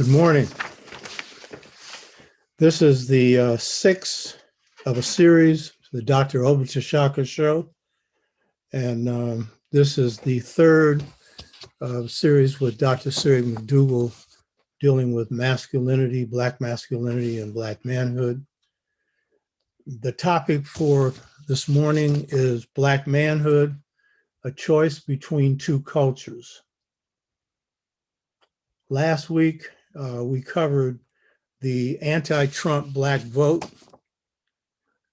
Good morning. This is the sixth of a series, the Dr. Obachashaka Show. And this is the third series with Dr. Serie McDougal dealing with masculinity, Black masculinity, and Black manhood. The topic for this morning is Black manhood, a choice between two cultures. Last week, we covered the anti-Trump Black vote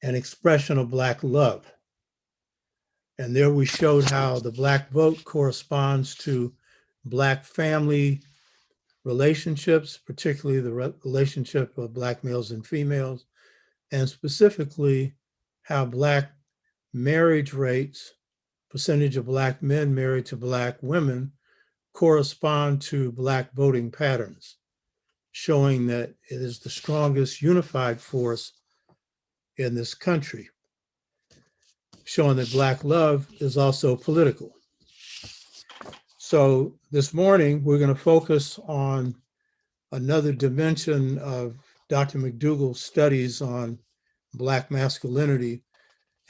and expression of Black love. And there we showed how the Black vote corresponds to Black family relationships, particularly the relationship of Black males and females, and specifically how Black marriage rates, percentage of Black men married to Black women, correspond to Black voting patterns, showing that it is the strongest unified force in this country, showing that Black love is also political. So this morning, we're going to focus on another dimension of Dr. McDougal's studies on Black masculinity,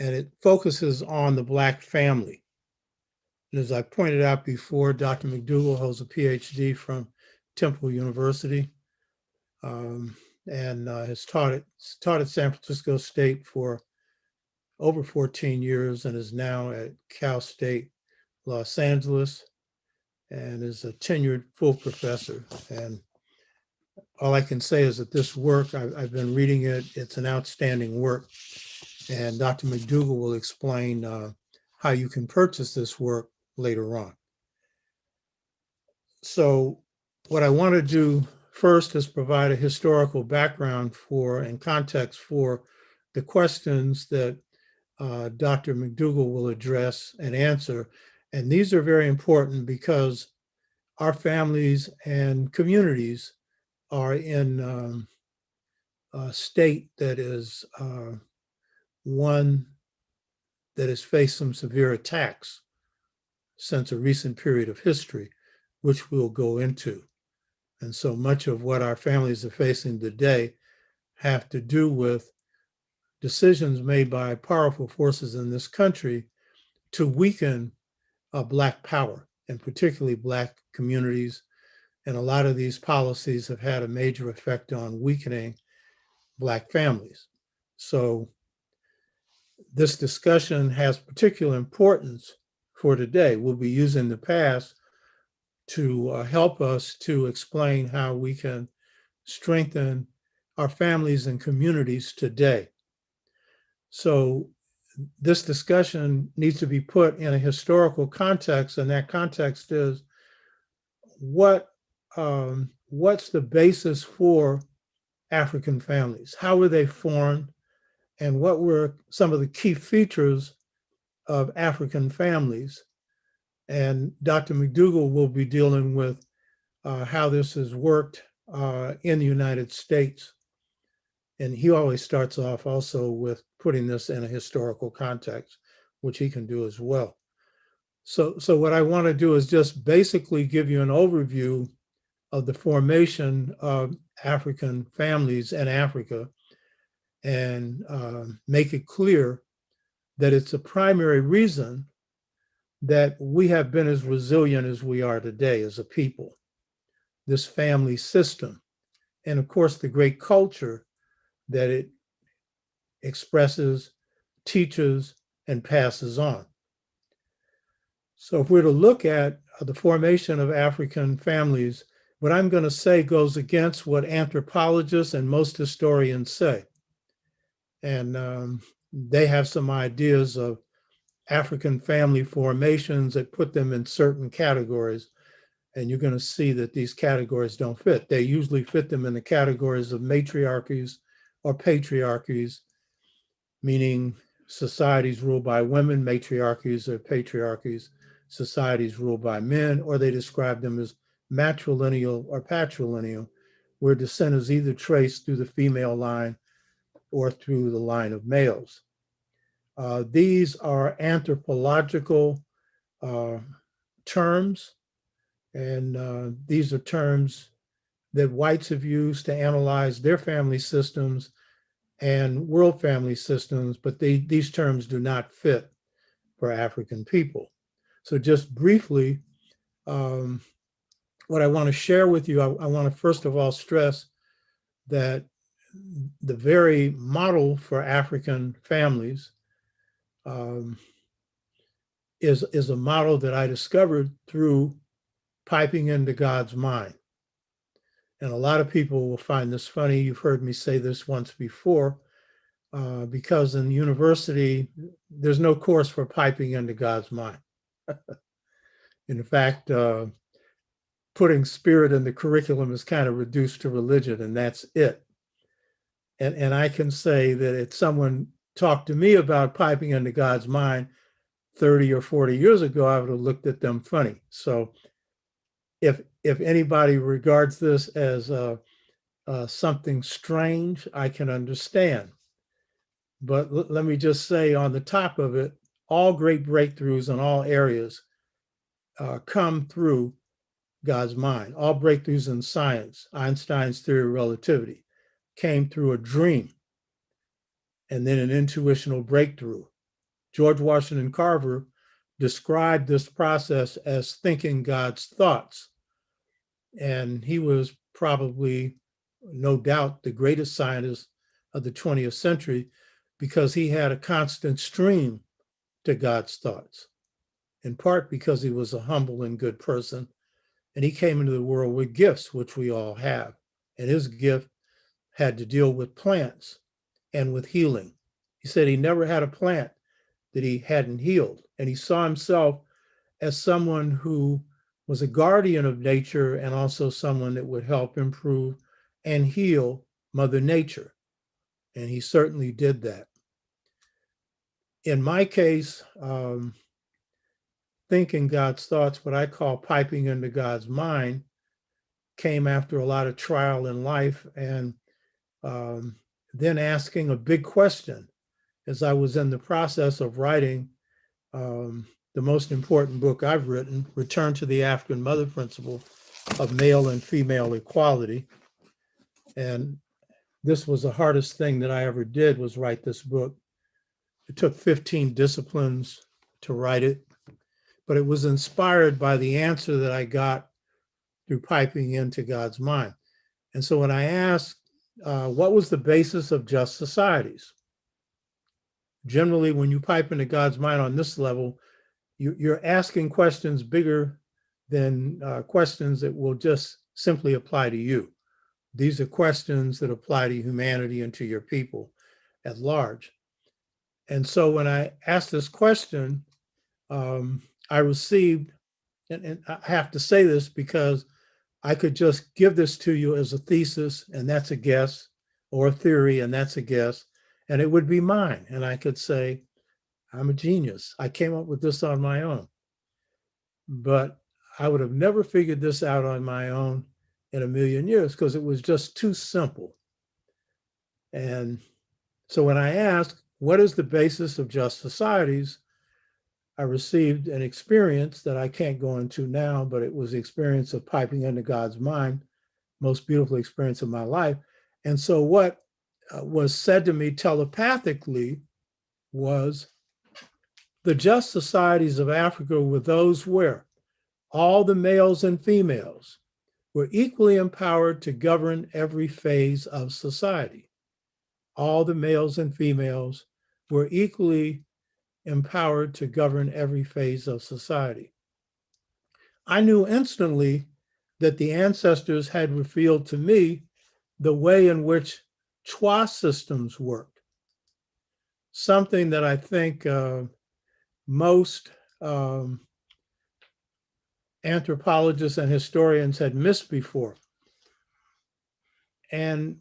and it focuses on the Black family. And as I pointed out before, Dr. McDougal holds a PhD from Temple University and has taught at San Francisco State for over 14 years and is now at Cal State, Los Angeles, and is a tenured full professor. And all I can say is that this work, I've been reading it, it's an outstanding work. And Dr. McDougal will explain how you can purchase this work later on. So what I want to do first is provide a historical background for and context for the questions that Dr. McDougal will address and answer. And these are very important because our families and communities are in a state that is one that has faced some severe attacks since a recent period of history, which we'll go into. And so much of what our families are facing today have to do with decisions made by powerful forces in this country to weaken Black power, and particularly Black communities. And a lot of these policies have had a major effect on weakening Black families. So this discussion has particular importance for today. We'll be using the past to help us to explain how we can strengthen our families and communities today. So this discussion needs to be put in a historical context, and that context is what's the basis for African families? How were they formed? And what were some of the key features of African families? And Dr. McDougal will be dealing with how this has worked in the United States. And he always starts off also with putting this in a historical context, which he can do as well. So what I want to do is just basically give you an overview of the formation of African families in Africa and make it clear that it's a primary reason that we have been as resilient as we are today as a people, this family system, and of course the great culture that it expresses, teaches, and passes on. So if we're to look at the formation of African families, what I'm going to say goes against what anthropologists and most historians say. And they have some ideas of African family formations that put them in certain categories. And you're going to see that these categories don't fit. They usually fit them in the categories of matriarchies or patriarchies, meaning societies ruled by women, matriarchies or patriarchies, societies ruled by men, or they describe them as matrilineal or patrilineal, where descent is either traced through the female line or through the line of males. These are anthropological terms, and these are terms that whites have used to analyze their family systems and world family systems, but these terms do not fit for African people. So just briefly, what I want to share with you, I want to first of all stress that the very model for African families is a model that I discovered through piping into God's mind. And a lot of people will find this funny. You've heard me say this once before, because in university, there's no course for piping into God's mind. In fact, putting spirit in the curriculum is kind of reduced to religion, and that's it. And I can say that if someone talked to me about piping into God's mind 30 or 40 years ago, I would have looked at them funny. So if anybody regards this as something strange, I can understand. But let me just say on the top of it, all great breakthroughs in all areas come through God's mind. All breakthroughs in science, Einstein's theory of relativity, came through a dream and then an intuitional breakthrough. George Washington Carver described this process as thinking God's thoughts. And he was probably, no doubt, the greatest scientist of the 20th century because he had a constant stream to God's thoughts, in part because he was a humble and good person. And he came into the world with gifts, which we all have. And his gift had to deal with plants and with healing. He said he never had a plant that he hadn't healed. And he saw himself as someone who was a guardian of nature and also someone that would help improve and heal Mother Nature. And he certainly did that. In my case, thinking God's thoughts, what I call piping into God's mind, came after a lot of trial in life and then asking a big question as I was in the process of writing the most important book I've written, Return to the African Mother Principle of Male and Female Equality. And this was the hardest thing that I ever did, was write this book. It took 15 disciplines to write it, but it was inspired by the answer that I got through piping into God's mind. And so when I asked, what was the basis of just societies? Generally, when you pipe into God's mind on this level, you're asking questions bigger than questions that will just simply apply to you. These are questions that apply to humanity and to your people at large. And so when I asked this question, I received, and I have to say this because I could just give this to you as a thesis, and that's a guess, or a theory, and that's a guess, and it would be mine. And I could say, I'm a genius. I came up with this on my own. But I would have never figured this out on my own in a million years because it was just too simple. And so when I asked, what is the basis of just societies? I received an experience that I can't go into now, but it was the experience of piping into God's mind, most beautiful experience of my life. And so what was said to me telepathically was, the just societies of Africa were those where all the males and females were equally empowered to govern every phase of society. All the males and females were equally empowered to govern every phase of society. I knew instantly that the ancestors had revealed to me the way in which Chwa systems worked, something that I think most anthropologists and historians had missed before. And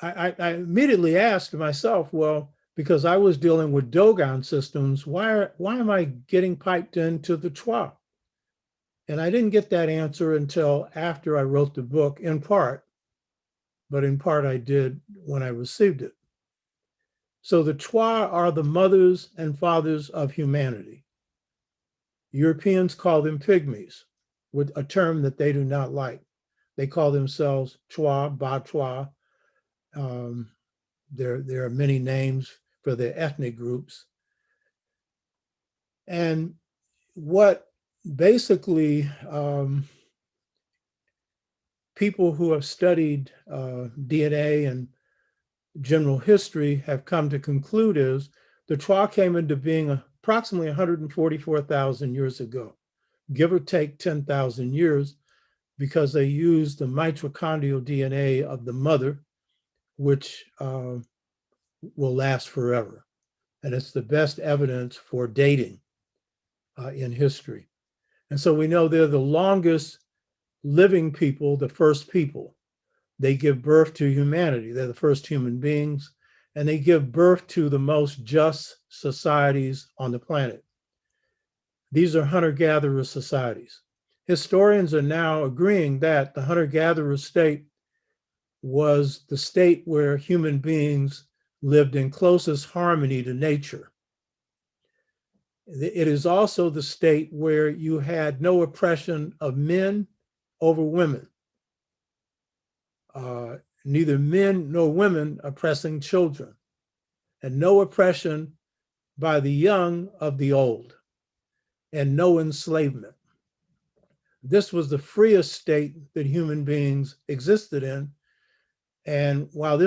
I immediately asked myself, well, because I was dealing with Dogon systems, why am I getting piped into the Chwa? And I didn't get that answer until after I wrote the book, in part, but in part I did when I received it. So the Chwa are the mothers and fathers of humanity. Europeans call them pygmies, with a term that they do not like. They call themselves Chwa, Ba Chwa. Um, there are many names for their ethnic groups. And what basically people who have studied DNA and general history have come to conclude is the Chwa came into being approximately 144,000 years ago, give or take 10,000 years, because they used the mitochondrial DNA of the mother, which will last forever. And it's the best evidence for dating in history. And so we know they're the longest living people, the first people. They give birth to humanity. They're the first human beings, and they give birth to the most just societies on the planet. These are hunter-gatherer societies. Historians are now agreeing that the hunter-gatherer state was the state where human beings lived in closest harmony to nature. It is also the state where you had no oppression of men over women. Neither men nor women oppressing children, and no oppression by the young of the old, and no enslavement. This was the freest state that human beings existed in. And while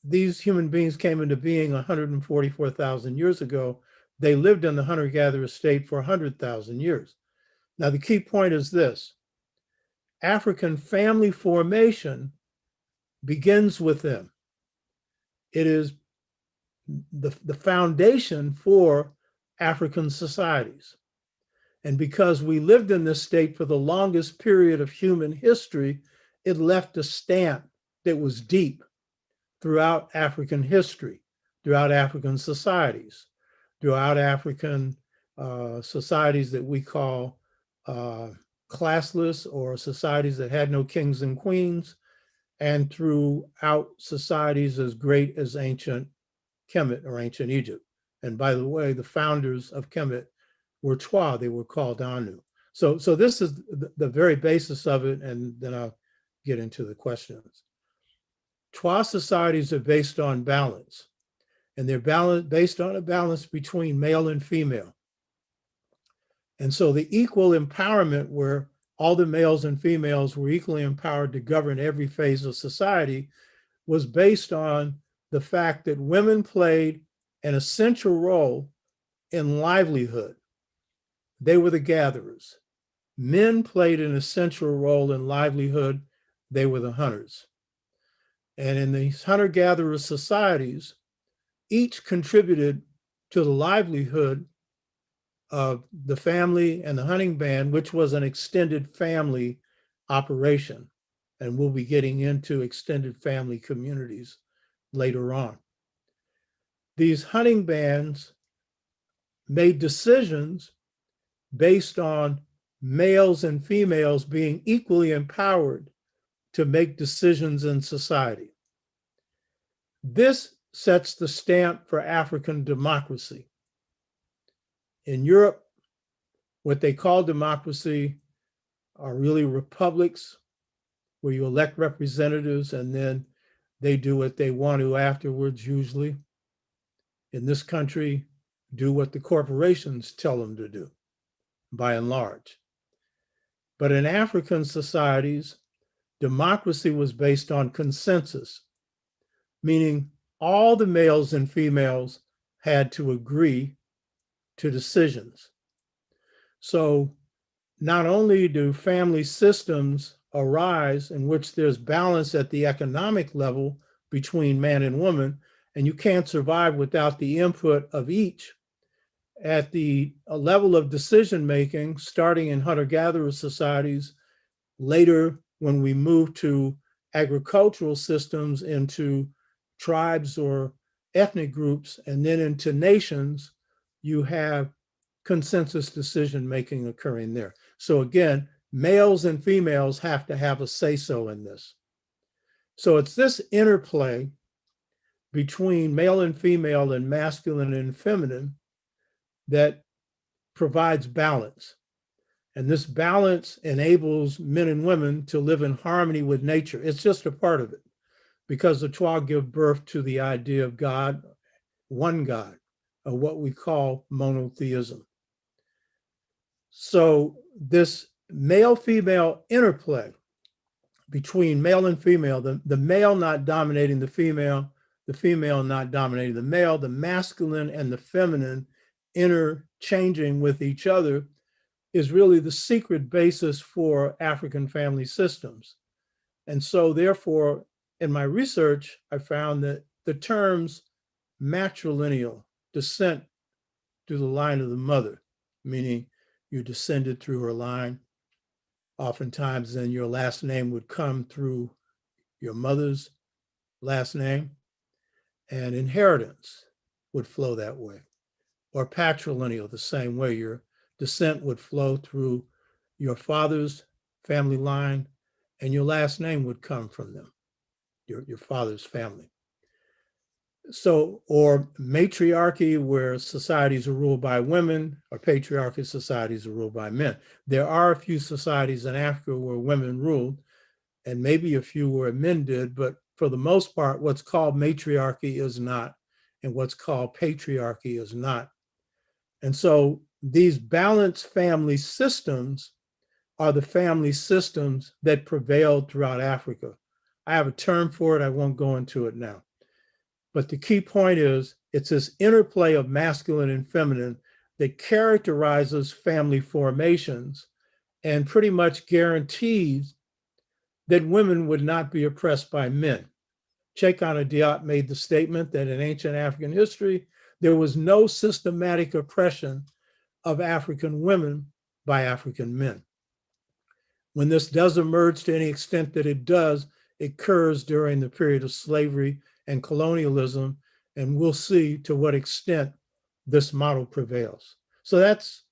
these human beings came into being 144,000 years ago, they lived in the hunter-gatherer state for 100,000 years. Now, the key point is this: African family formation begins with them. It is the foundation for African societies. And because we lived in this state for the longest period of human history, it left a stamp that was deep throughout African history, throughout African societies, throughout African societies that we call classless, or societies that had no kings and queens, and throughout societies as great as ancient Kemet or ancient Egypt. And by the way, the founders of Kemet were Chwa, they were called Anu. So this is the very basis of it, and then I'll get into the questions. Chwa societies are based on balance, and they're based on a balance between male and female. And so the equal empowerment, where all the males and females were equally empowered to govern every phase of society, was based on the fact that women played an essential role in livelihood. They were the gatherers. Men played an essential role in livelihood. They were the hunters. And in these hunter-gatherer societies, each contributed to the livelihood of the family and the hunting band, which was an extended family operation. And we'll be getting into extended family communities later on. These hunting bands made decisions based on males and females being equally empowered to make decisions in society. This sets the stamp for African democracy. In Europe, what they call democracy are really republics, where you elect representatives and then they do what they want to afterwards, usually. In this country, do what the corporations tell them to do, by and large. But in African societies, democracy was based on consensus, meaning all the males and females had to agree to decisions. So not only do family systems arise in which there's balance at the economic level between man and woman, and you can't survive without the input of each, at the level of decision making, starting in hunter-gatherer societies, later when we move to agricultural systems, into tribes or ethnic groups, and then into nations, you have consensus decision making occurring there. So again, males and females have to have a say-so in this. So it's this interplay between male and female and masculine and feminine that provides balance. And this balance enables men and women to live in harmony with nature. It's just a part of it, because the Twa give birth to the idea of God, one God, or what we call monotheism. So this male-female interplay between male and female, the male not dominating the female not dominating the male, the masculine and the feminine interchanging with each other, is really the secret basis for African family systems. And so therefore, in my research, I found that the terms matrilineal, descent through the line of the mother, meaning you descended through her line. Oftentimes then your last name would come through your mother's last name, and inheritance would flow that way. Or patrilineal, the same way. Your descent would flow through your father's family line, and your last name would come from them, your father's family. So, or matriarchy, where societies are ruled by women, or patriarchy, societies are ruled by men. There are a few societies in Africa where women ruled, and maybe a few where men did, but for the most part, what's called matriarchy is not, and what's called patriarchy is not. And so these balanced family systems are the family systems that prevailed throughout Africa. I have a term for it, I won't go into it now. But the key point is, it's this interplay of masculine and feminine that characterizes family formations and pretty much guarantees that women would not be oppressed by men. Cheikh Diop made the statement that in ancient African history, there was no systematic oppression of African women by African men. When this does emerge to any extent that it does, it occurs during the period of slavery and colonialism, and we'll see to what extent this model prevails. So that's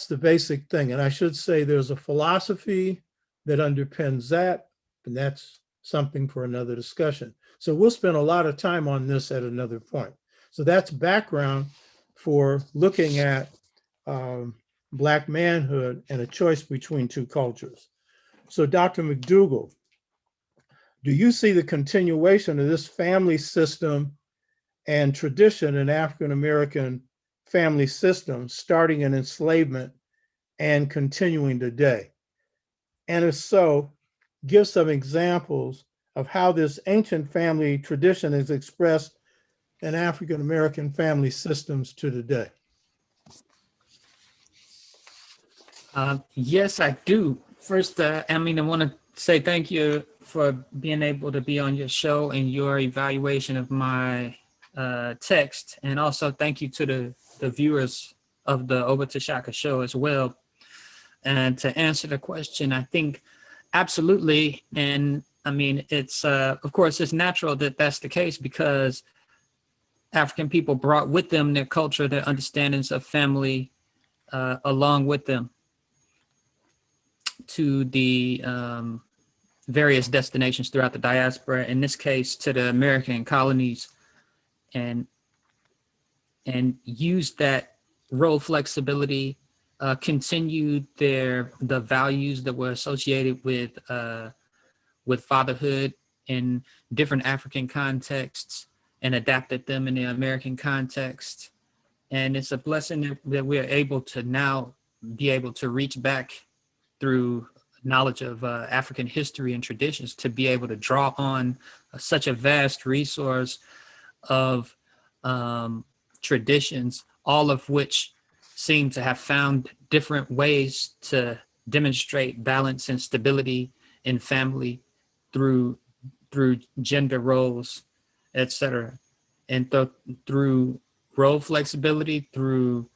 the basic thing. And I should say there's a philosophy that underpins that, and that's something for another discussion. So we'll spend a lot of time on this at another point. So that's background for looking at Black manhood and a choice between two cultures. So Dr. McDougal, do you see the continuation of this family system and tradition in African-American family systems starting in enslavement and continuing today? And if so, give some examples of how this ancient family tradition is expressed in African-American family systems to today. Yes, I do. First, I want to say thank you for being able to be on your show and your evaluation of my text. And also thank you to the viewers of the Obatashaka show as well. And to answer the question, I think absolutely. And it's, of course, it's natural that that's the case because African people brought with them their culture, their understandings of family along with them to the various destinations throughout the diaspora, in this case to the American colonies, and used that role flexibility, continued the values that were associated with fatherhood in different African contexts and adapted them in the American context. And it's a blessing that we are able to now be able to reach back through knowledge of African history and traditions to be able to draw on such a vast resource of traditions, all of which seem to have found different ways to demonstrate balance and stability in family through gender roles, etc. And through role flexibility, through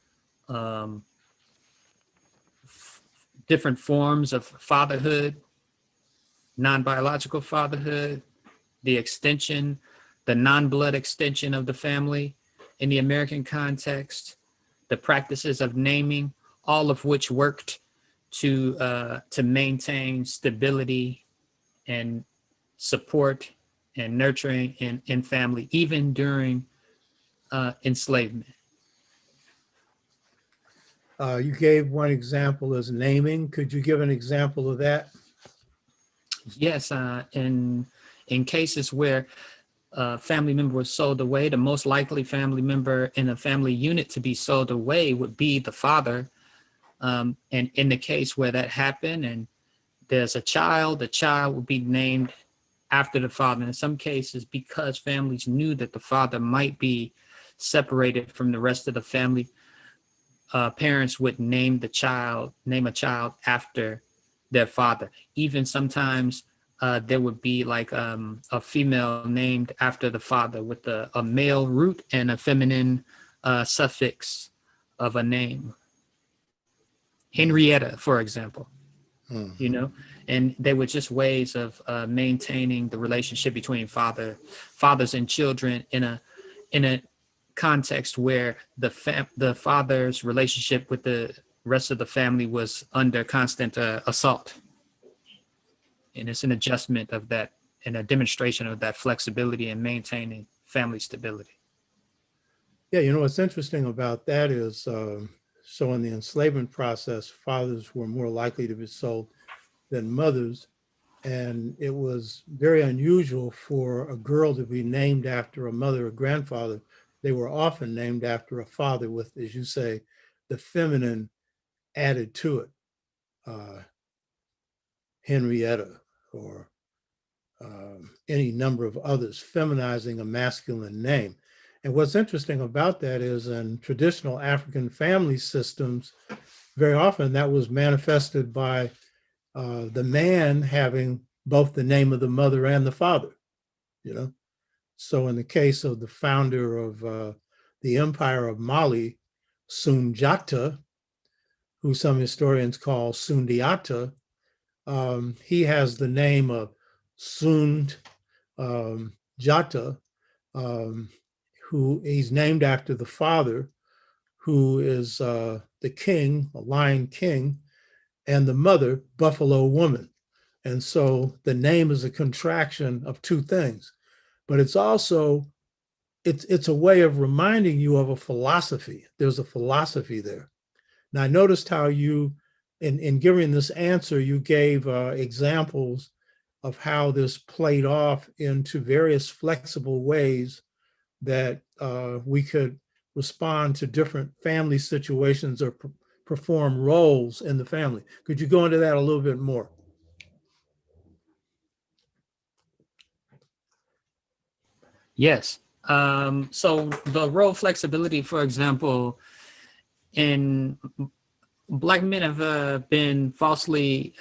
different forms of fatherhood, non-biological fatherhood, the extension, the non-blood extension of the family in the American context, the practices of naming, all of which worked to maintain stability and support and nurturing in family, even during enslavement. You gave one example as naming. Could you give an example of that? Yes, in cases where a family member was sold away, the most likely family member in a family unit to be sold away would be the father. And in the case where that happened and there's a child, the child will be named after the father. In some cases, because families knew that the father might be separated from the rest of the family, parents would name a child after their father. Even sometimes there would be like a female named after the father with a male root and a feminine suffix of a name. Henrietta, for example, you know, and they were just ways of maintaining the relationship between fathers and children in a context where the father's relationship with the rest of the family was under constant assault. And it's an adjustment of that and a demonstration of that flexibility in maintaining family stability. Yeah, you know, what's interesting about that is, so in the enslavement process, fathers were more likely to be sold than mothers. And it was very unusual for a girl to be named after a mother or grandfather. They were often named after a father with, as you say, the feminine added to it. Uh, Henrietta or any number of others, feminizing a masculine name. And what's interesting about that is in traditional African family systems, very often that was manifested by the man having both the name of the mother and the father, you know. So in the case of the founder of the Empire of Mali, Sunjata, who some historians call Sundiata, he has the name of Sund Jata, um, who he's named after the father, who is the king, a lion king, and the mother, buffalo woman. And so the name is a contraction of two things, but it's also it's a way of reminding you of a philosophy. There's a philosophy there. Now I noticed how you, in giving this answer, you gave examples of how this played off into various flexible ways that we could respond to different family situations or perform roles in the family. Could you go into that a little bit more? Yes. So the role flexibility, for example, in Black men have been falsely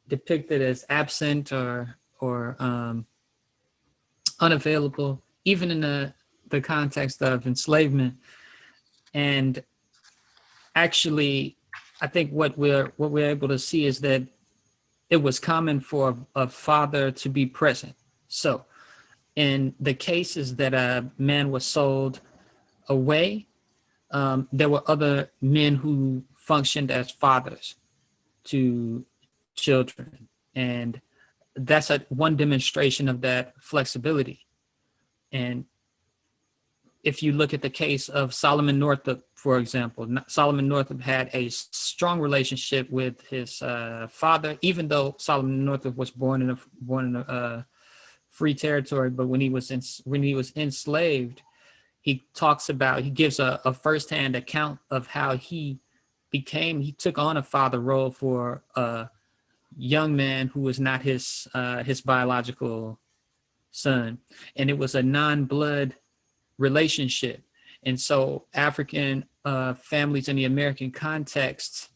depicted as absent or unavailable, even in the context of enslavement. And actually, I think what we're able to see is that it was common for a father to be present. So in the cases that a man was sold away, there were other men who functioned as fathers to children. And that's one demonstration of that flexibility. And if you look at the case of Solomon Northup, for example, Solomon Northup had a strong relationship with his father, even though Solomon Northup was born in a free territory. But when he was enslaved, he gives a firsthand account of how he took on a father role for a young man who was not his biological son, and it was a non-blood relationship. And so African families in the American context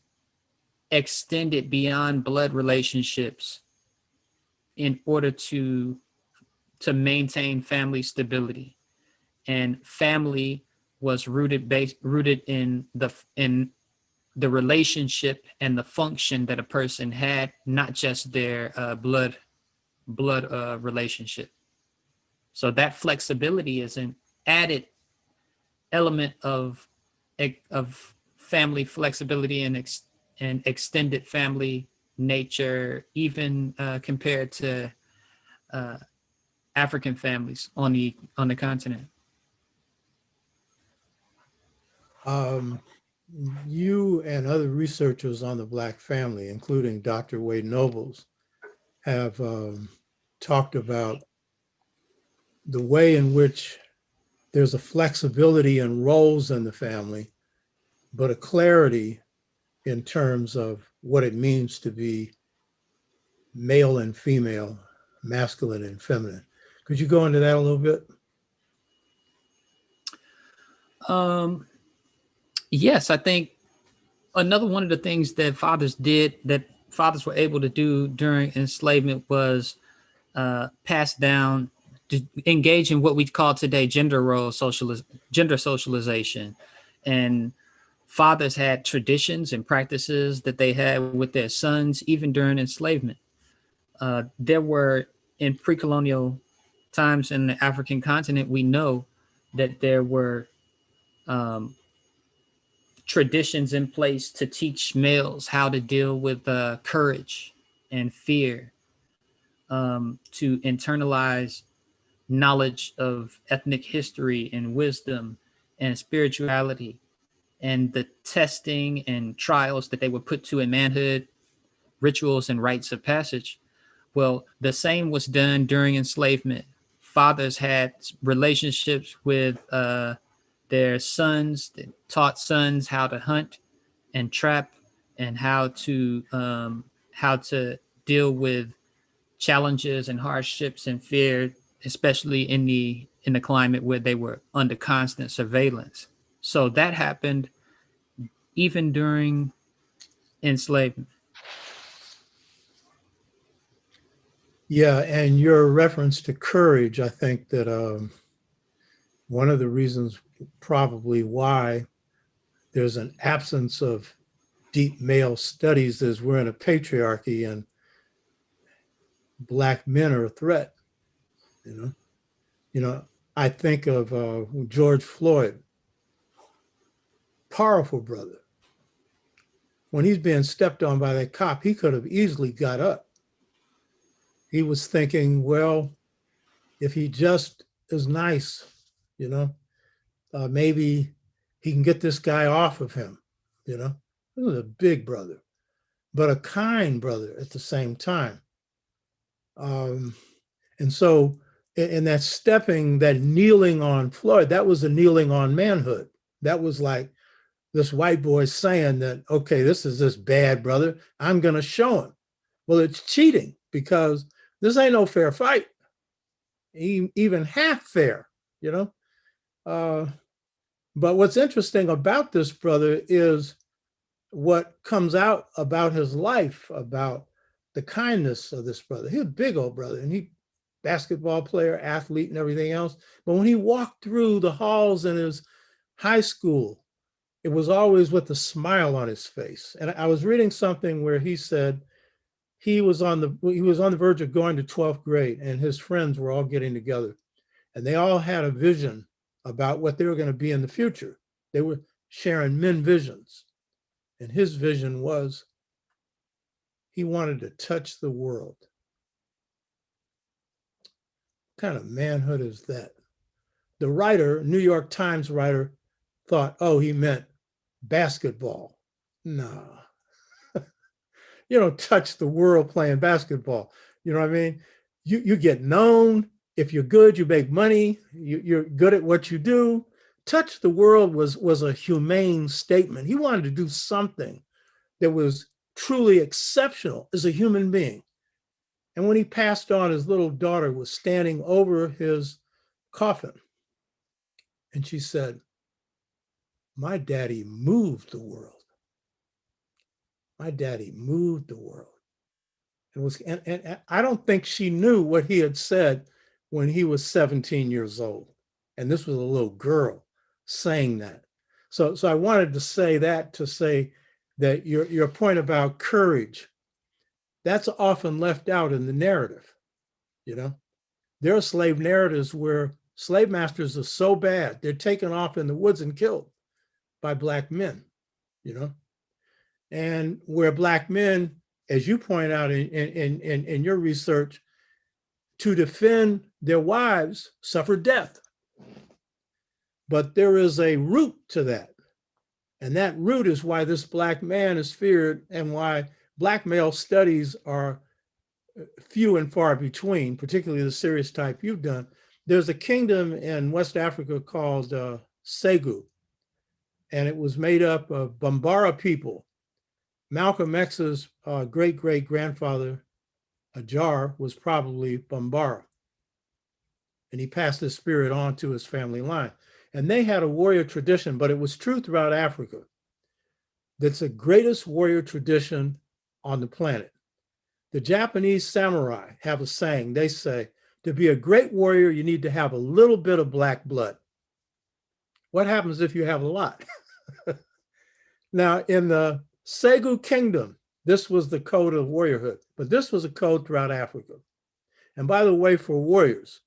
extended beyond blood relationships in order to maintain family stability. And family was rooted in the relationship and the function that a person had, not just their blood relationship. So that flexibility is an added element of family flexibility and extended family nature, even compared to uh, African families on the continent. Um, you and other researchers on the Black family, including Dr. Wade Nobles, have talked about the way in which there's a flexibility in roles in the family, but a clarity in terms of what it means to be male and female, masculine and feminine. Could you go into that a little bit? Yes, I think another one of the things that fathers did, that fathers were able to do during enslavement, was pass down, to engage in what we call today gender socialization. And fathers had traditions and practices that they had with their sons, even during enslavement. There were, in pre-colonial times in the African continent, we know that there were um, traditions in place to teach males how to deal with courage and fear, to internalize knowledge of ethnic history and wisdom and spirituality, and the testing and trials that they were put to in manhood, rituals and rites of passage. Well, the same was done during enslavement. Fathers had relationships with their sons, that taught sons how to hunt and trap, and how to deal with challenges and hardships and fear, especially in the climate where they were under constant surveillance. So that happened even during enslavement. Yeah, and your reference to courage, I think that one of the reasons probably why there's an absence of deep male studies is we're in a patriarchy and Black men are a threat. You know, you know. I think of George Floyd, powerful brother. When he's being stepped on by that cop, he could have easily got up. He was thinking, well, if he just is nice, you know, maybe he can get this guy off of him. You know, he was a big brother, but a kind brother at the same time. Um, and so, in that stepping, that kneeling on Floyd, that was a kneeling on manhood. That was like this white boy saying that, okay, this is this bad brother. I'm going to show him. Well, it's cheating because this ain't no fair fight, even half fair, you know. Uh, but what's interesting about this brother is what comes out about his life, about the kindness of this brother. He's a big old brother, and he basketball player, athlete, and everything else. But when he walked through the halls in his high school, it was always with a smile on his face. And I was reading something where he said he was on the verge of going to 12th grade, and his friends were all getting together, and they all had a vision about what they were going to be in the future. They were sharing men visions, and his vision was he wanted to touch the world. What kind of manhood is that? The writer, New York Times writer, thought, oh, he meant basketball. No, you don't touch the world playing basketball. You know what I mean? You get known. If you're good, you make money. You're good at what you do. Touch the world was a humane statement. He wanted to do something that was truly exceptional as a human being. And when he passed on, his little daughter was standing over his coffin. And she said, my daddy moved the world. My daddy moved the world. And I don't think she knew what he had said when he was 17 years old. And this was a little girl saying that. So I wanted to say that to say that your point about courage, that's often left out in the narrative. You know, there are slave narratives where slave masters are so bad, they're taken off in the woods and killed by Black men, you know, and where Black men, as you point out in your research, to defend their wives suffer death. But there is a root to that. And that root is why this black man is feared and why black male studies are few and far between, particularly the serious type you've done. There's a kingdom in West Africa called Segu, and it was made up of Bambara people. Malcolm X's great-great-grandfather, Ajar, was probably Bambara, and he passed his spirit on to his family line. And they had a warrior tradition, but it was true throughout Africa. That's the greatest warrior tradition on the planet. The Japanese samurai have a saying. They say, to be a great warrior, you need to have a little bit of black blood. What happens if you have a lot? Now, in the Segu kingdom, this was the code of warriorhood, but this was a code throughout Africa. And by the way, for warriors,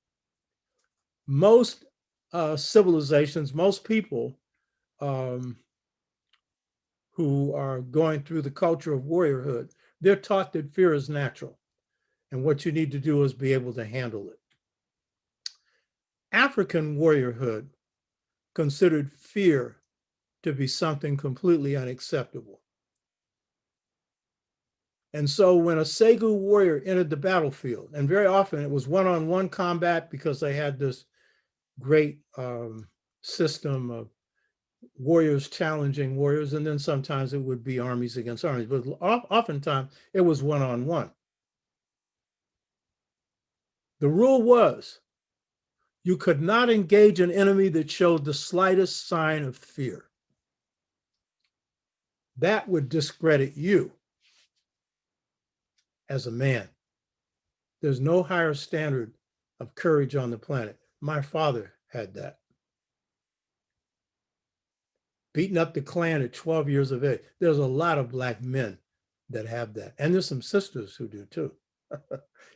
most civilizations, most people who are going through the culture of warriorhood, they're taught that fear is natural. And what you need to do is be able to handle it. African warriorhood considered fear to be something completely unacceptable. And so when a Segu warrior entered the battlefield, and very often it was one-on-one combat because they had this great system of warriors challenging warriors, and then sometimes it would be armies against armies, but oftentimes it was one-on-one. The rule was you could not engage an enemy that showed the slightest sign of fear. That would discredit you as a man. There's no higher standard of courage on the planet. My father had that. Beating up the Klan at 12 years of age. There's a lot of black men that have that. And there's some sisters who do too.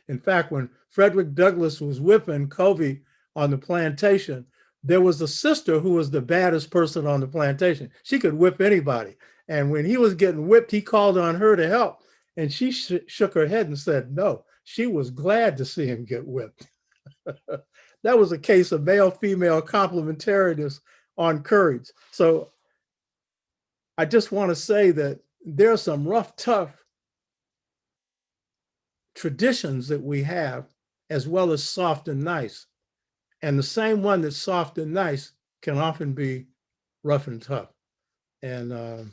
In fact, when Frederick Douglass was whipping Covey on the plantation, there was a sister who was the baddest person on the plantation. She could whip anybody. And when he was getting whipped, he called on her to help. And she shook her head and said no. She was glad to see him get whipped. That was a case of male-female complementarities on courage. So I just want to say that there are some rough, tough traditions that we have, as well as soft and nice. And the same one that's soft and nice can often be rough and tough. And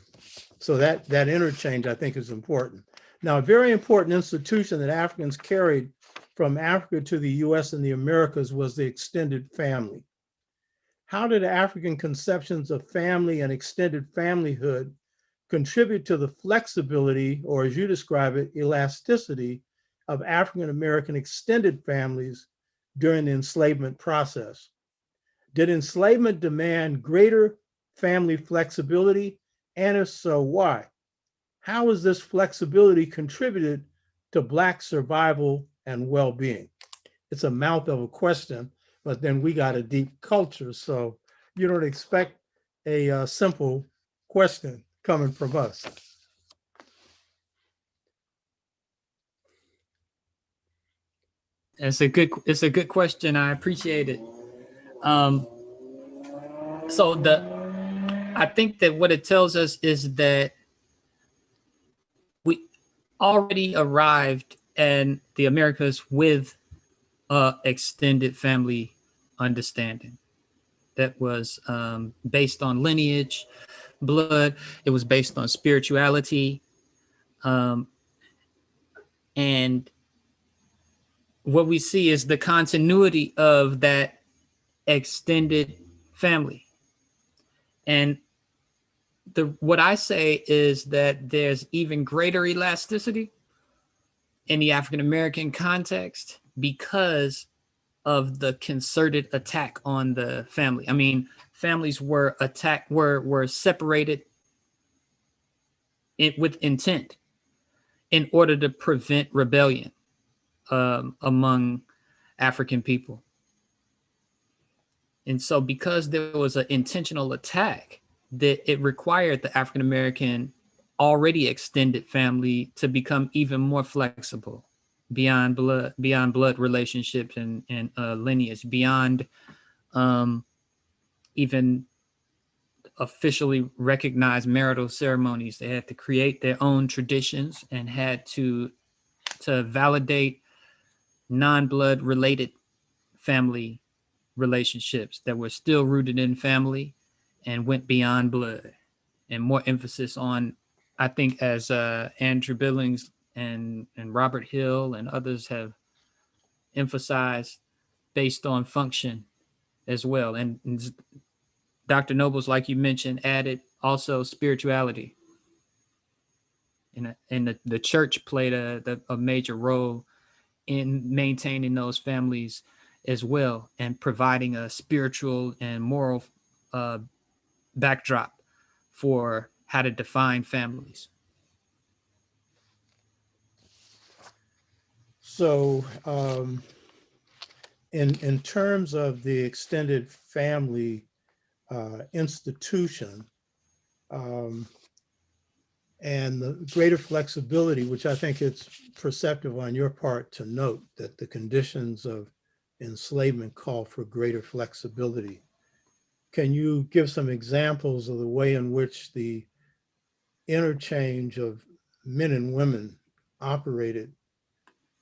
so that interchange, I think, is important. Now, a very important institution that Africans carried from Africa to the US and the Americas was the extended family. How did African conceptions of family and extended familyhood contribute to the flexibility, or as you describe it, elasticity of African American extended families during the enslavement process? Did enslavement demand greater family flexibility? And if so, why? How has this flexibility contributed to Black survival and well-being? It's a mouth of a question, but then we got a deep culture. So you don't expect a simple question coming from us. It's a good question. I appreciate it. I think that what it tells us is that we already arrived in the Americas with extended family understanding that was based on lineage, blood. It was based on spirituality, and what we see is the continuity of that extended family. And what I say is that there's even greater elasticity in the African American context because of the concerted attack on the family. I mean, families were attacked, were separated with intent in order to prevent rebellion among African people. And so because there was an intentional attack, that it required the African American already extended family to become even more flexible beyond blood relationships and lineage, beyond even officially recognize marital ceremonies. They had to create their own traditions and had to validate non-blood related family relationships that were still rooted in family and went beyond blood, and more emphasis on, I think, as Andrew Billings and Robert Hill and others have emphasized, based on function as well. And Dr. Nobles, like you mentioned, added also spirituality. And the church played a major role in maintaining those families as well, and providing a spiritual and moral uh, backdrop for how to define families. So in terms of the extended family institution, and the greater flexibility, which I think it's perceptive on your part to note that the conditions of enslavement call for greater flexibility. Can you give some examples of the way in which the interchange of men and women operated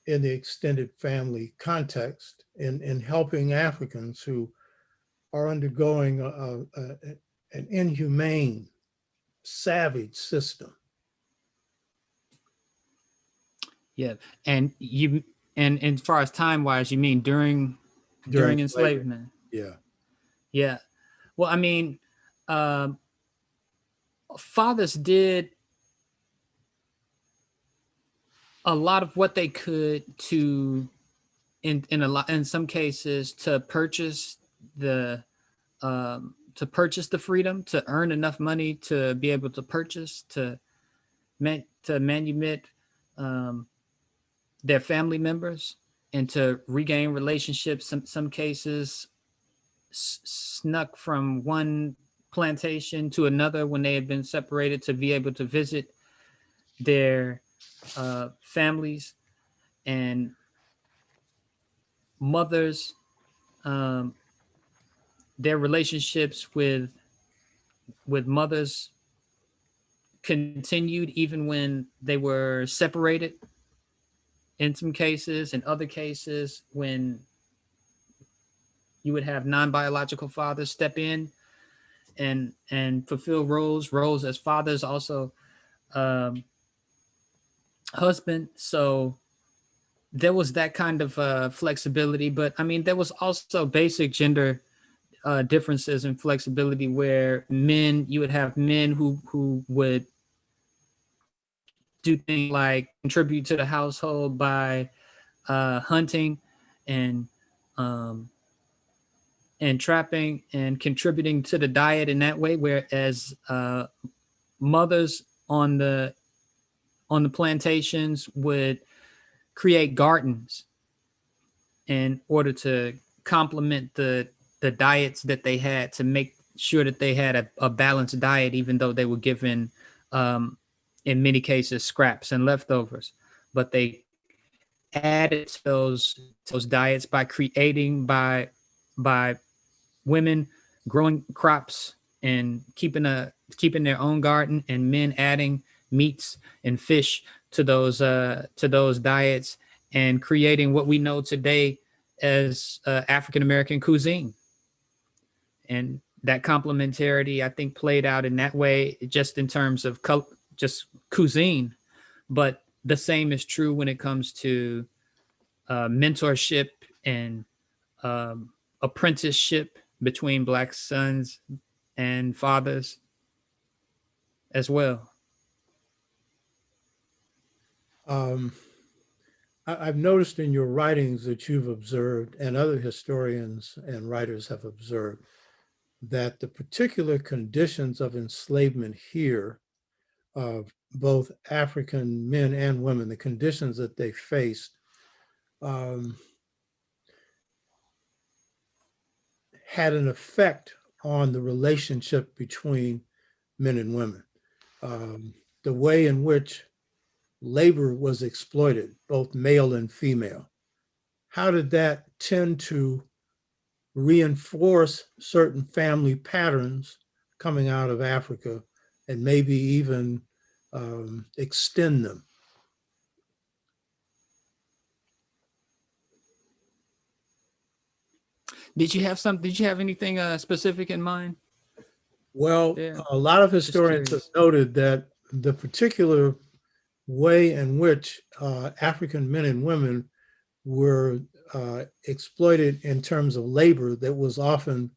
in the extended family context in helping Africans who are undergoing an inhumane, savage system? Yeah, and and as far as time wise, you mean during Slavery. enslavement? Yeah. Yeah. Well, I mean, um, fathers did a lot of what they could to, in some cases, to purchase the freedom, to earn enough money to be able to purchase, to manumit um, their family members, and to regain relationships. Some cases snuck from one plantation to another when they had been separated, to be able to visit their families and mothers. Um, their relationships with mothers continued even when they were separated, in some cases. In other cases, when you would have non-biological fathers step in and fulfill roles as fathers, also um, husband. So there was that kind of flexibility. But I mean, there was also basic gender differences and flexibility, where you would have men who would do things like contribute to the household by hunting and um, trapping and contributing to the diet in that way, whereas mothers on the plantations would create gardens in order to complement the diets that they had, to make sure that they had a balanced diet, even though they were given in many cases scraps and leftovers. But they added to those diets by creating by women growing crops and keeping their own garden, and men adding meats and fish to those diets, and creating what we know today as African American cuisine. And that complementarity, I think, played out in that way, just in terms of just cuisine. But the same is true when it comes to mentorship and apprenticeship between Black sons and fathers as well. Um, I've noticed in your writings that you've observed, and other historians and writers have observed, that the particular conditions of enslavement here of both African men and women, the conditions that they faced, um, had an effect on the relationship between men and women. The way in which labor was exploited, both male and female, how did that tend to reinforce certain family patterns coming out of Africa and maybe even extend them? Did you have some? Did you have anything specific in mind Well, there? a lot of Just historians have curious. noted that the particular way in which African men and women were exploited in terms of labor that was often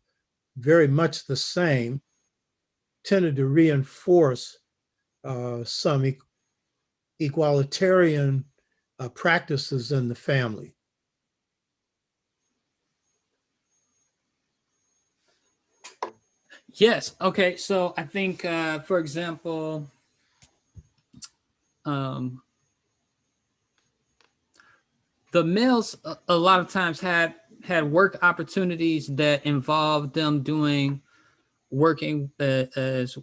very much the same tended to reinforce some equalitarian practices in the family. Yes. Okay. So I think, for example, um, the males a lot of times had work opportunities that involved them doing working as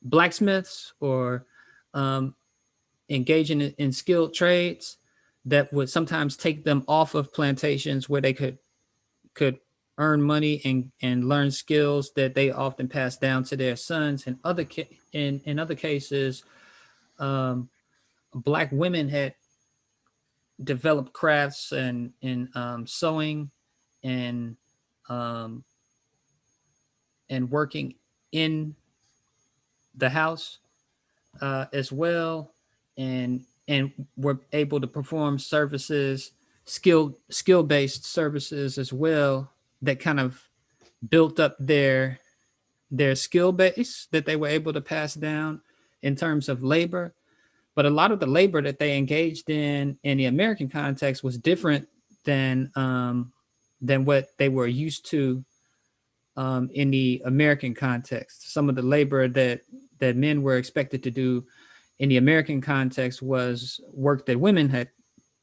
blacksmiths or um, engaging in skilled trades that would sometimes take them off of plantations where they could earn money and learn skills that they often pass down to their sons. And in other cases, um, black women had developed crafts and sewing and um, and working in the house as well, and were able to perform services, skill based services as well, that kind of built up their skill base that they were able to pass down in terms of labor. But a lot of the labor that they engaged in the American context was different than what they were used to in the American context. Some of the labor that men were expected to do in the American context was work that women had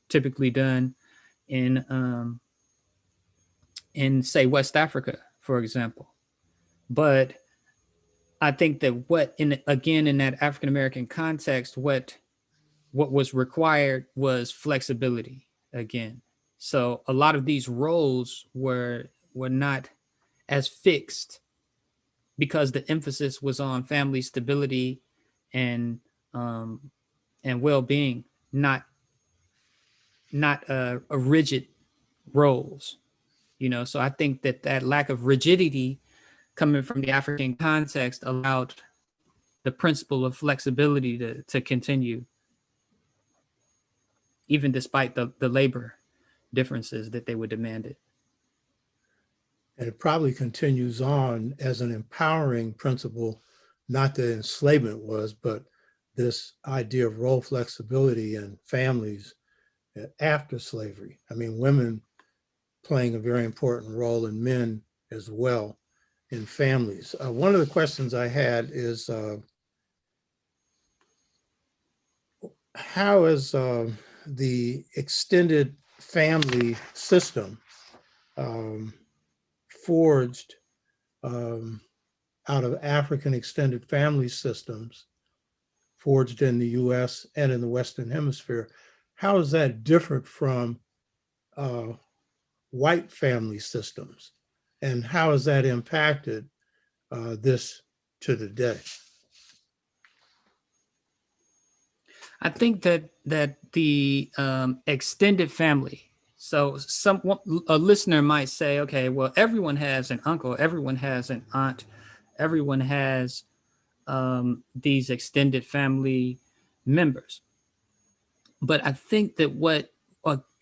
typically done in in say West Africa, for example. But I think that what in again in that African American context, what was required was flexibility again. So a lot of these roles were not as fixed because the emphasis was on family stability and um, and well-being, not a rigid roles. So I think that lack of rigidity coming from the African context allowed the principle of flexibility to continue, even despite the labor differences that they were demanded. And it probably continues on as an empowering principle, not that enslavement was, but this idea of role flexibility in families after slavery. I mean, women playing a very important role in men as well in families. One of the questions I had is how is the extended family system um, forged um, out of African extended family systems forged in the US and in the Western Hemisphere? How is that different from uh, white family systems? And how has that impacted this to the day? I think that the extended family. So a listener might say, okay, well, everyone has an uncle, everyone has an aunt, everyone has these extended family members. But I think that what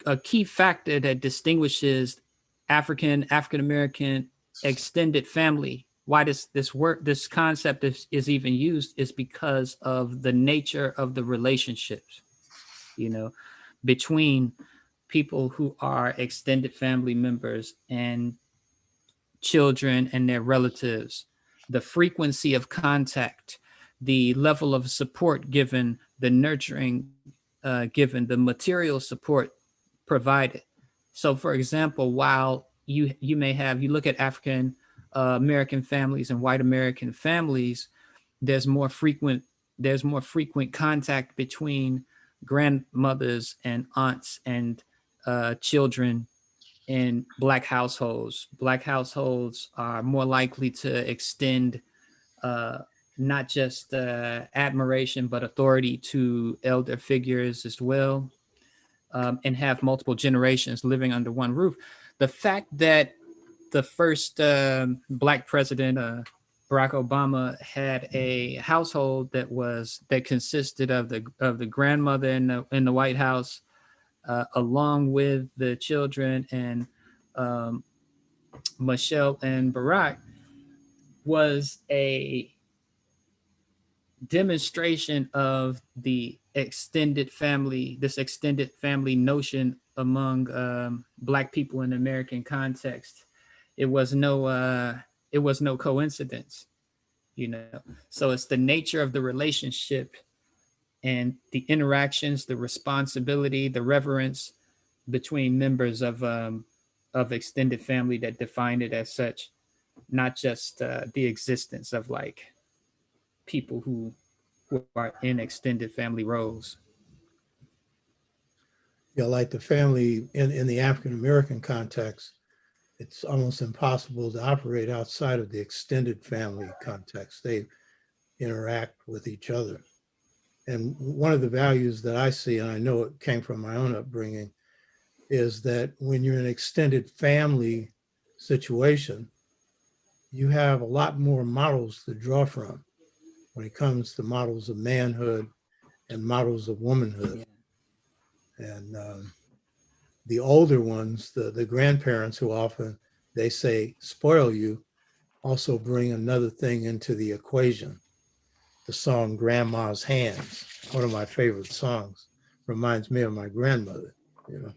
a key factor that distinguishes African American extended family, why this concept is even used, is because of the nature of the relationships, you know, between people who are extended family members and children and their relatives, the frequency of contact, the level of support given, the nurturing given, the material support provided. So, for example, while you may have you look at African American families and white American families, there's more frequent there's more frequent contact between grandmothers and aunts and children in black households. Black households are more likely to extend uh, not just admiration, but authority to elder figures as well, and have multiple generations living under one roof. The fact that the first Black president, Barack Obama, had a household that consisted of the grandmother in the White House, along with the children, and um, Michelle and Barack, was a demonstration of this extended family notion among Black people in the American context. It was no coincidence, you know. So it's the nature of the relationship and the interactions, the responsibility, the reverence between members of extended family that define it as such, not just the existence of like people who are in extended family roles. Yeah, like the family in the African American context, it's almost impossible to operate outside of the extended family context. They interact with each other. And one of the values that I see, and I know it came from my own upbringing, is that when you're in an extended family situation, you have a lot more models to draw from when it comes to models of manhood and models of womanhood. Yeah. And the older ones, the grandparents who often they say spoil you, also bring another thing into the equation. The song Grandma's Hands, one of my favorite songs, reminds me of my grandmother, you know.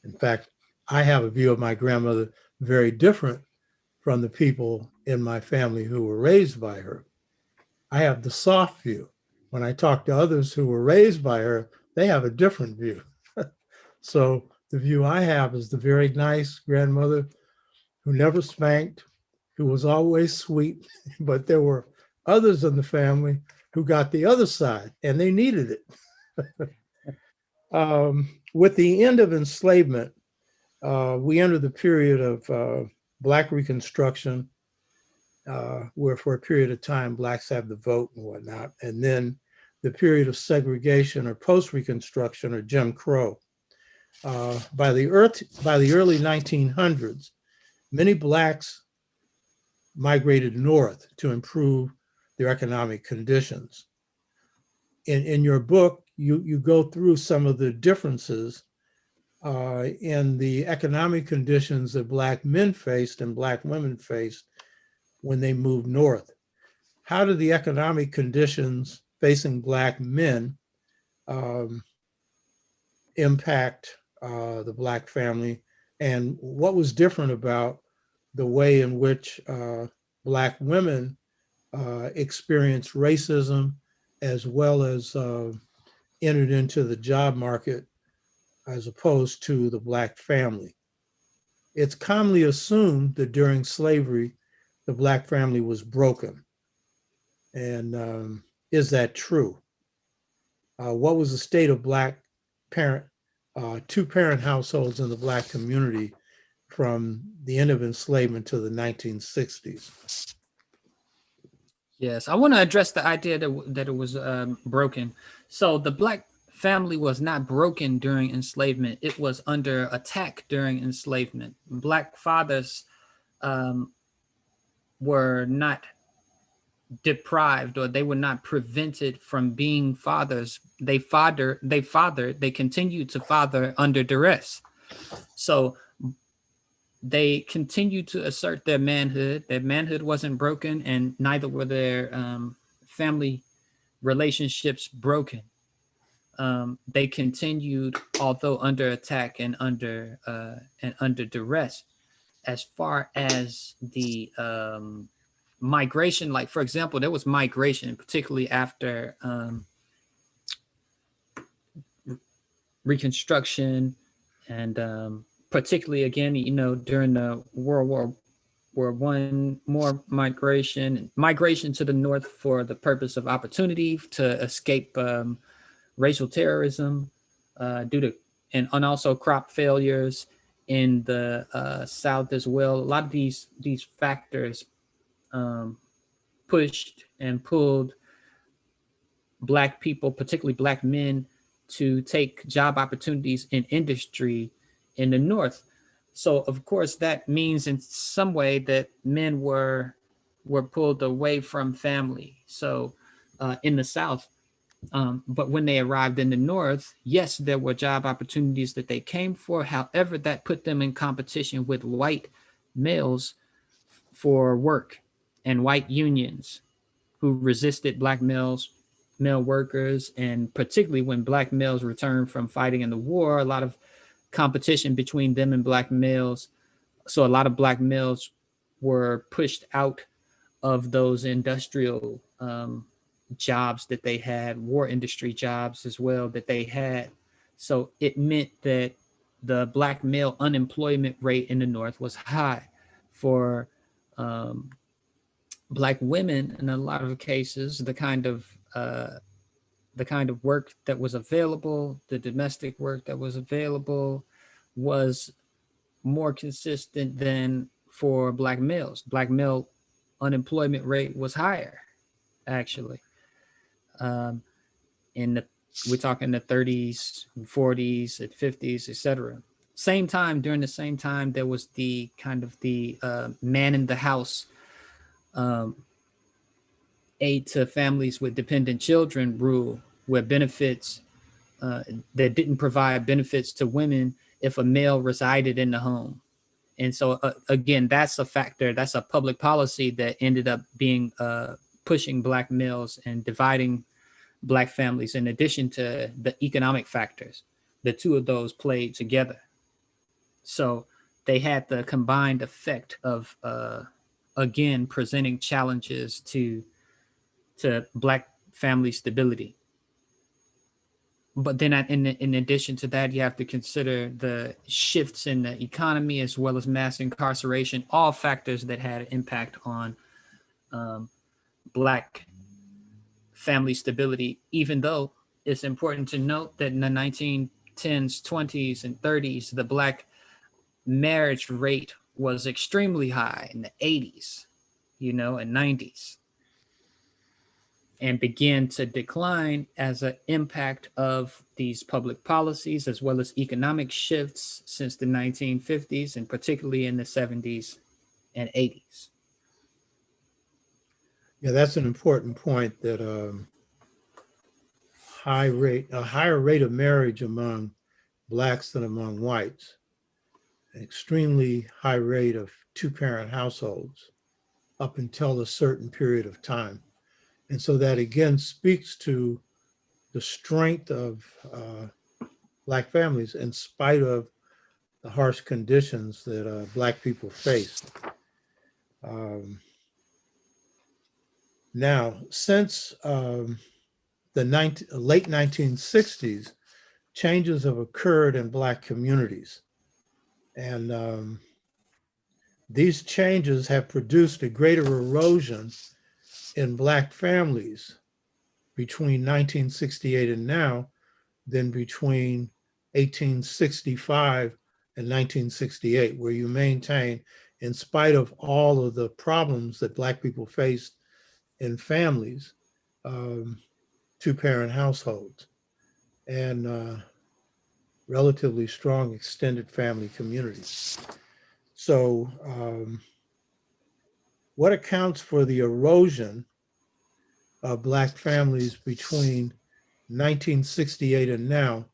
In fact, I have a view of my grandmother very different from the people in my family who were raised by her. I have the soft view. When I talk to others who were raised by her, they have a different view. So the view I have is the very nice grandmother who never spanked, who was always sweet, but there were others in the family who got the other side and they needed it. With the end of enslavement, we entered the period of Black Reconstruction, where for a period of time Blacks have the vote and whatnot, and then the period of segregation or post-Reconstruction or Jim Crow. By the early 1900s, many Blacks migrated north to improve their economic conditions. In your book, you go through some of the differences in the economic conditions that Black men faced and Black women faced when they moved north. How do the economic conditions facing Black men um, impact the Black family? And what was different about the way in which Black women experienced racism as well as entered into the job market as opposed to the Black family? It's commonly assumed that during slavery, the Black family was broken. And is that true? What was the state of Black parent, two-parent households in the Black community from the end of enslavement to the 1960s? Yes, I want to address the idea that it was broken. So the Black family was not broken during enslavement. It was under attack during enslavement. Black fathers um, were not deprived, or they were not prevented from being fathers. They continued to father under duress. So they continued to assert their manhood. Their manhood wasn't broken, and neither were their family relationships broken. They continued, although under attack and under duress. As far as the migration, like for example, there was migration, particularly after Reconstruction, and particularly again, during the World War I, more migration to the north for the purpose of opportunity to escape racial terrorism, due to and also crop failures in the south as well. A lot of these factors pushed and pulled Black people, particularly Black men, to take job opportunities in industry in the North. So of course that means in some way that men were pulled away from family. So in the South, but when they arrived in the North, yes, there were job opportunities that they came for. However, that put them in competition with white males for work and white unions who resisted Black male workers. And particularly when Black males returned from fighting in the war, a lot of competition between them and Black males. So a lot of Black males were pushed out of those industrial jobs that they had, war industry jobs as well that they had. So it meant that the Black male unemployment rate in the North was high. For um, Black women, in a lot of cases, the kind of work that was available, the domestic work that was available, was more consistent than for Black males. Black male unemployment rate was higher, actually. Um, in the we're talking the 30s, 40s, and 50s, etc. Same time, during the same time, there was the kind of the man in the house um, aid to families with dependent children rule, where benefits that didn't provide benefits to women if a male resided in the home. And so, again, that's a factor, that's a public policy that ended up being pushing Black males and dividing Black families, in addition to the economic factors. The two of those played together. So they had the combined effect of, again, presenting challenges to Black family stability. But then in addition to that, you have to consider the shifts in the economy as well as mass incarceration, all factors that had an impact on um, Black family stability, even though it's important to note that in the 1910s, 20s, and 30s, the Black marriage rate was extremely high in the 80s, and 90s, and began to decline as an impact of these public policies as well as economic shifts since the 1950s, and particularly in the 70s and 80s. Yeah, that's an important point, that a higher rate of marriage among Blacks than among whites, an extremely high rate of two-parent households up until a certain period of time. And so that again speaks to the strength of Black families in spite of the harsh conditions that Black people faced. Um, Now, since the late 1960s, changes have occurred in Black communities. And these changes have produced a greater erosion in Black families between 1968 and now than between 1865 and 1968, where you maintain, in spite of all of the problems that Black people faced in families, um, two-parent households, and relatively strong extended family communities. So what accounts for the erosion of Black families between 1968 and now,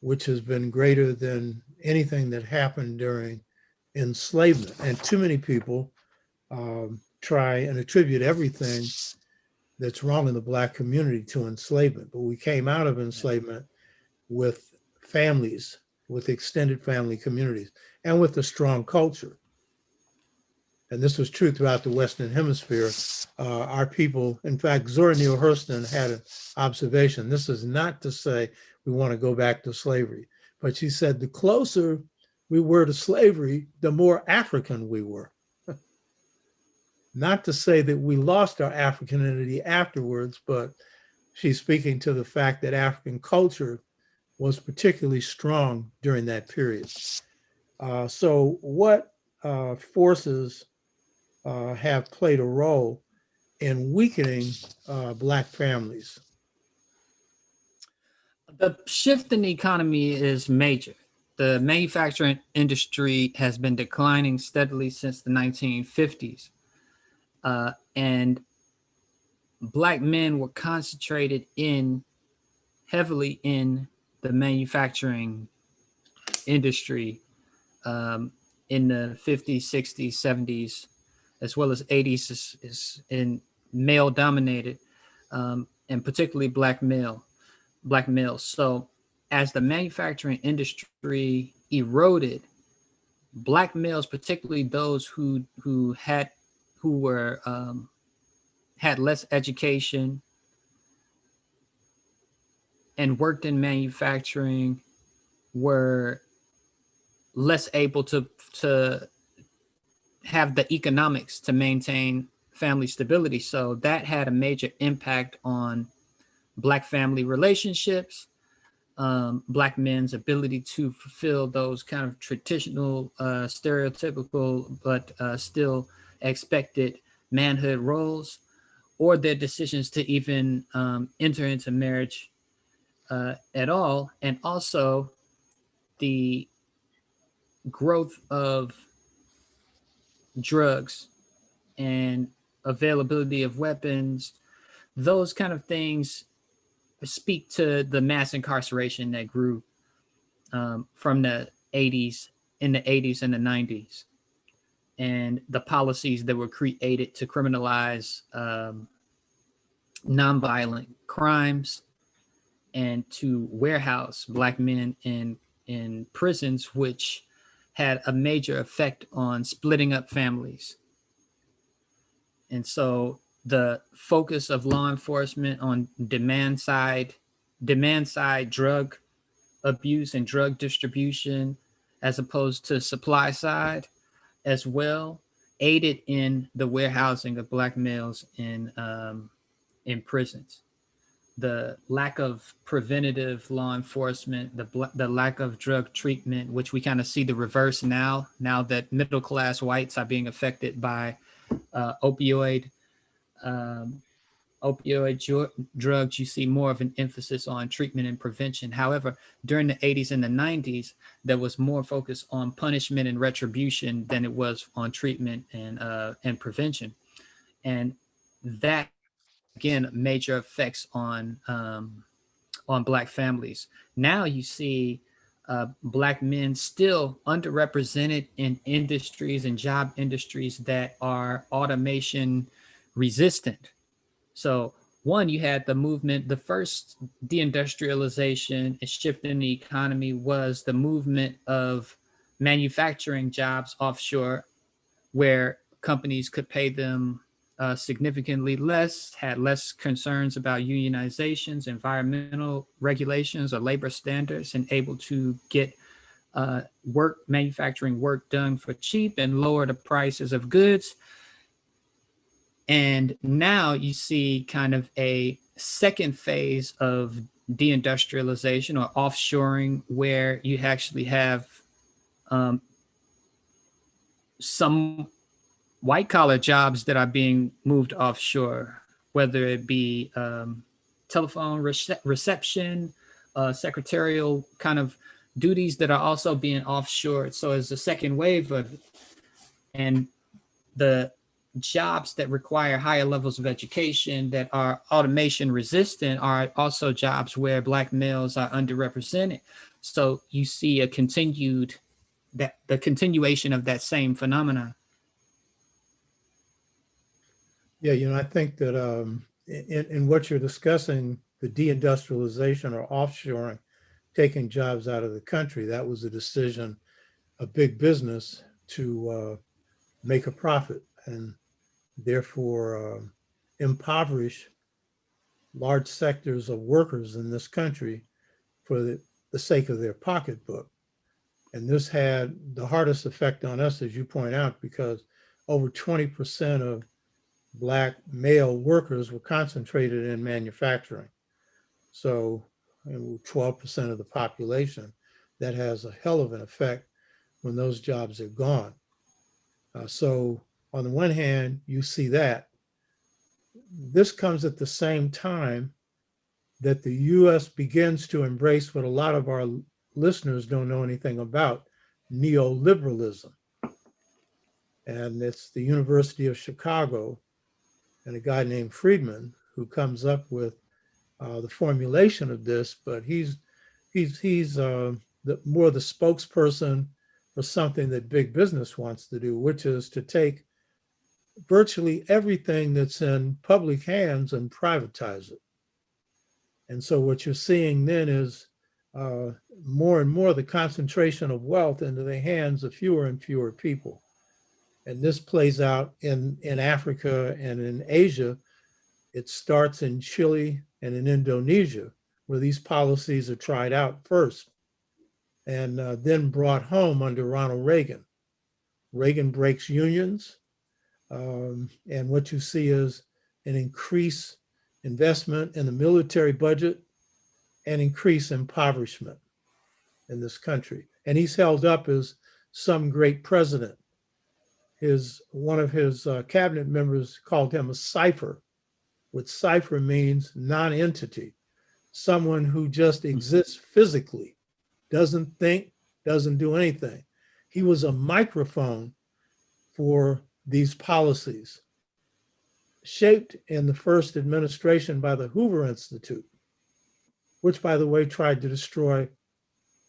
which has been greater than anything that happened during enslavement? And too many people try and attribute everything that's wrong in the Black community to enslavement. But we came out of enslavement with families, with extended family communities, and with a strong culture. And this was true throughout the Western Hemisphere. Our people, in fact, Zora Neale Hurston had an observation. This is not to say we want to go back to slavery, but she said the closer we were to slavery, the more African we were. Not to say that we lost our Africanity afterwards, but she's speaking to the fact that African culture was particularly strong during that period. So what forces have played a role in weakening Black families? The shift in the economy is major. The manufacturing industry has been declining steadily since the 1950s. And Black men were concentrated in heavily in the manufacturing industry in the 50s, 60s, 70s, as well as 80s is in male dominated, and particularly black males. So as the manufacturing industry eroded, Black males, particularly those who were had less education and worked in manufacturing, were less able to have the economics to maintain family stability. So that had a major impact on Black family relationships, Black men's ability to fulfill those kind of traditional, stereotypical, but still expected manhood roles, or their decisions to even enter into marriage at all. And also the growth of drugs and availability of weapons, those kind of things speak to the mass incarceration that grew from the 80s, in the 80s and the 90s, and the policies that were created to criminalize nonviolent crimes and to warehouse Black men in prisons, which had a major effect on splitting up families. And so the focus of law enforcement on demand side drug abuse and drug distribution, as opposed to supply side as well, aided in the warehousing of Black males in prisons. The lack of preventative law enforcement, the lack of drug treatment, which we kind of see the reverse now that middle class whites are being affected by opioid um, drugs, you see more of an emphasis on treatment and prevention. However, during the 80s and the 90s, there was more focus on punishment and retribution than it was on treatment and prevention. And that again, major effects on Black families. Now you see Black men still underrepresented in industries and job industries that are automation resistant. So one, you had the movement, the first deindustrialization and shift in the economy was the movement of manufacturing jobs offshore, where companies could pay them significantly less, had less concerns about unionizations, environmental regulations, or labor standards, and able to get manufacturing work done for cheap and lower the prices of goods. And now you see kind of a second phase of deindustrialization or offshoring, where you actually have um, some white collar jobs that are being moved offshore, whether it be telephone reception, secretarial kind of duties that are also being offshored. So as a second wave of, and the jobs that require higher levels of education that are automation resistant are also jobs where Black males are underrepresented. So you see the continuation of that same phenomenon. Yeah, I think that in what you're discussing, the deindustrialization or offshoring, taking jobs out of the country, that was a decision of big business to make a profit and therefore impoverish large sectors of workers in this country for the sake of their pocketbook. And this had the hardest effect on us, as you point out, because over 20% of Black male workers were concentrated in manufacturing. So 12% of the population, that has a hell of an effect when those jobs are gone. So on the one hand, you see that. this comes at the same time that the US begins to embrace what a lot of our listeners don't know anything about, neoliberalism. And it's the University of Chicago and a guy named Friedman who comes up with the formulation of this, but he's more the spokesperson for something that big business wants to do, which is to take virtually everything that's in public hands and privatize it. And so what you're seeing then is more and more the concentration of wealth into the hands of fewer and fewer people. And this plays out in Africa and in Asia. It starts in Chile and in Indonesia, where these policies are tried out first and then brought home under Ronald Reagan. Reagan breaks unions, and what you see is an increased investment in the military budget and increased impoverishment in this country. And he's held up as some great president. One of his cabinet members called him a cipher, which cipher means non-entity, someone who just exists physically, doesn't think, doesn't do anything. He was a microphone for these policies, shaped in the first administration by the Hoover Institute, which, by the way, tried to destroy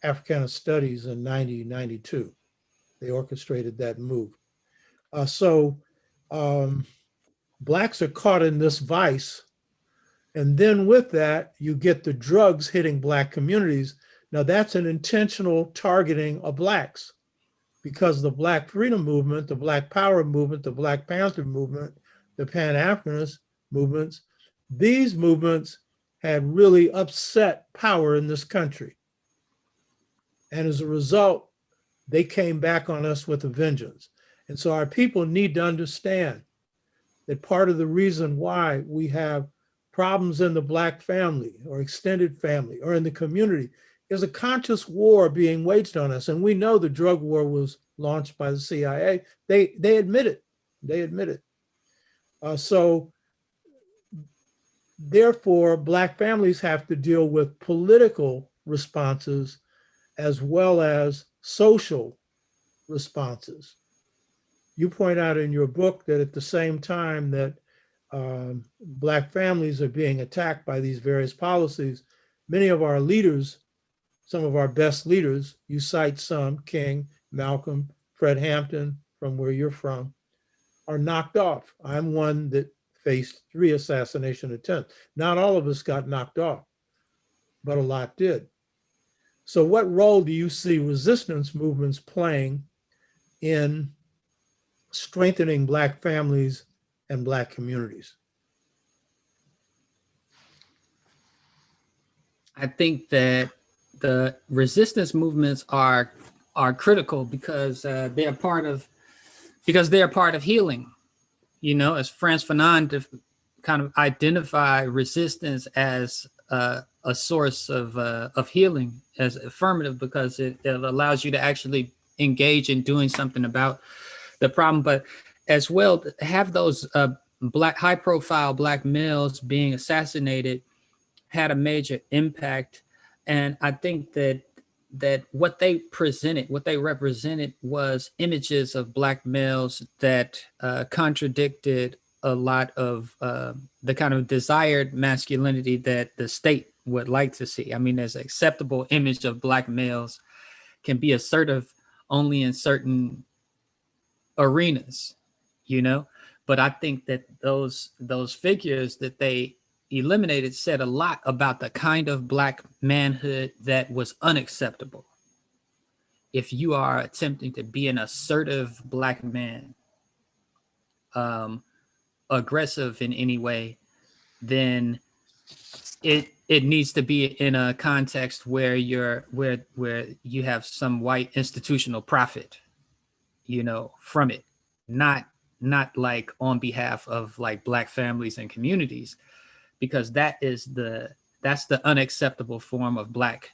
Africana Studies in 1992. They orchestrated that move. So Blacks are caught in this vice. And then with that, you get the drugs hitting Black communities. Now, that's an intentional targeting of Blacks, because the Black freedom movement, the Black power movement, the Black Panther movement, the Pan-Africanist movements, these movements had really upset power in this country. And as a result, they came back on us with a vengeance. And so our people need to understand that part of the reason why we have problems in the Black family or extended family or in the community is a conscious war being waged on us. And we know the drug war was launched by the CIA. They admit it. They admit it. So therefore, Black families have to deal with political responses as well as social responses. You point out in your book that at the same time that Black families are being attacked by these various policies, many of our leaders, some of our best leaders, you cite some, King, Malcolm, Fred Hampton, from where you're from, are knocked off. I'm one that faced 3 assassination attempts. Not all of us got knocked off, but a lot did. So what role do you see resistance movements playing in strengthening Black families and Black communities? I think that the resistance movements are critical because they're part of healing. You know, as Frantz Fanon kind of identify resistance as a source of healing, as affirmative, because it allows you to actually engage in doing something about the problem, but as well have those high profile Black males being assassinated had a major impact. And I think that what they represented was images of Black males that contradicted a lot of the kind of desired masculinity that the state would like to see. I mean, there's an acceptable image of Black males can be assertive only in certain arenas, you know. But I think that those figures that they eliminated said a lot about the kind of Black manhood that was unacceptable. If you are attempting to be an assertive Black man, aggressive in any way, then it needs to be in a context where where you have some white institutional profit, you know, from it, not like on behalf of like Black families and communities, because that's the unacceptable form of Black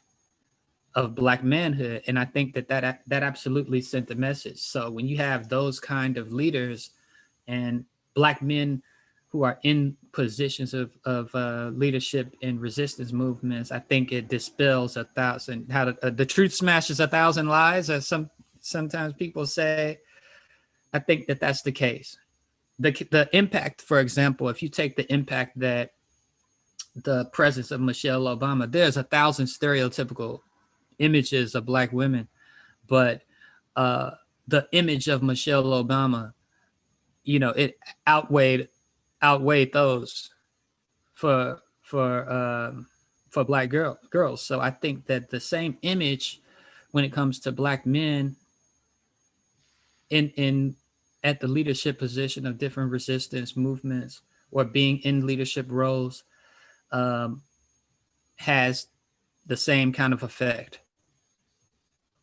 manhood. And I think that absolutely sent the message. So when you have those kind of leaders and Black men who are in positions of leadership in resistance movements, I think it dispels the truth smashes 1,000 lies, as sometimes people say. I think that that's the case. The impact, for example, if you take the impact that the presence of Michelle Obama, there's 1,000 stereotypical images of Black women, but uh, the image of Michelle Obama, it outweighed those for Black girls. So I think that the same image, when it comes to Black men in at the leadership position of different resistance movements or being in leadership roles, um, has the same kind of effect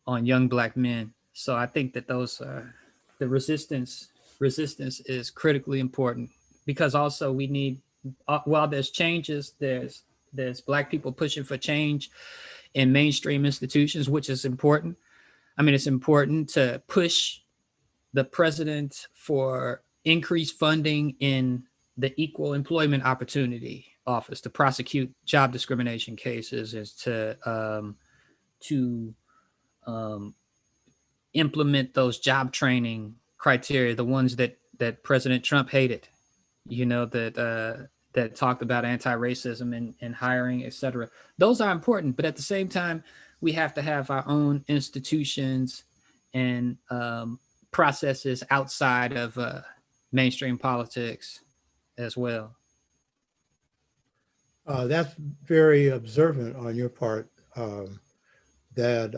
on young Black men. So I think that those the resistance is critically important, because also we need, while there's changes, there's Black people pushing for change in mainstream institutions, which is important. I mean, it's important to push the president for increased funding in the Equal Employment Opportunity Office to prosecute job discrimination cases, is to um, implement those job training criteria, the ones that President Trump hated, that talked about anti-racism and hiring, etc. Those are important, but at the same time, we have to have our own institutions and processes outside of mainstream politics as well. That's very observant on your part, that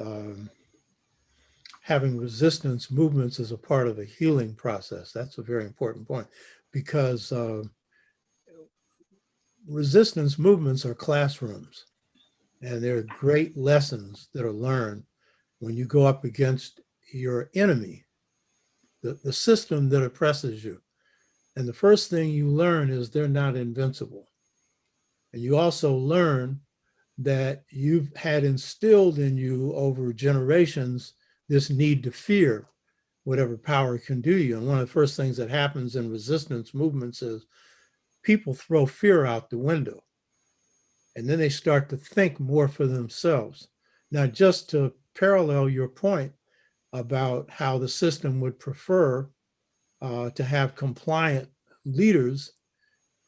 having resistance movements is a part of the healing process. That's a very important point, because resistance movements are classrooms, and there are great lessons that are learned when you go up against your enemy, the system that oppresses you. And the first thing you learn is they're not invincible. And you also learn that you've had instilled in you over generations this need to fear whatever power can do you. And one of the first things that happens in resistance movements is people throw fear out the window, and then they start to think more for themselves. Now, just to parallel your point about how the system would prefer to have compliant leaders,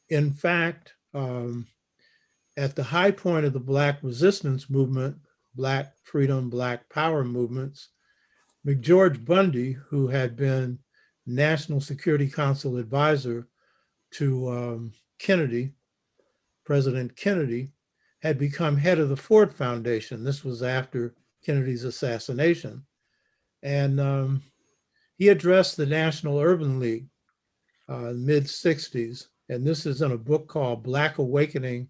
in fact, at the high point of the Black resistance movement, Black freedom, Black power movements, McGeorge Bundy, who had been National Security Council advisor to Kennedy, President Kennedy, had become head of the Ford Foundation. This was after Kennedy's assassination. And he addressed the National Urban League mid 60s. And this is in a book called Black Awakening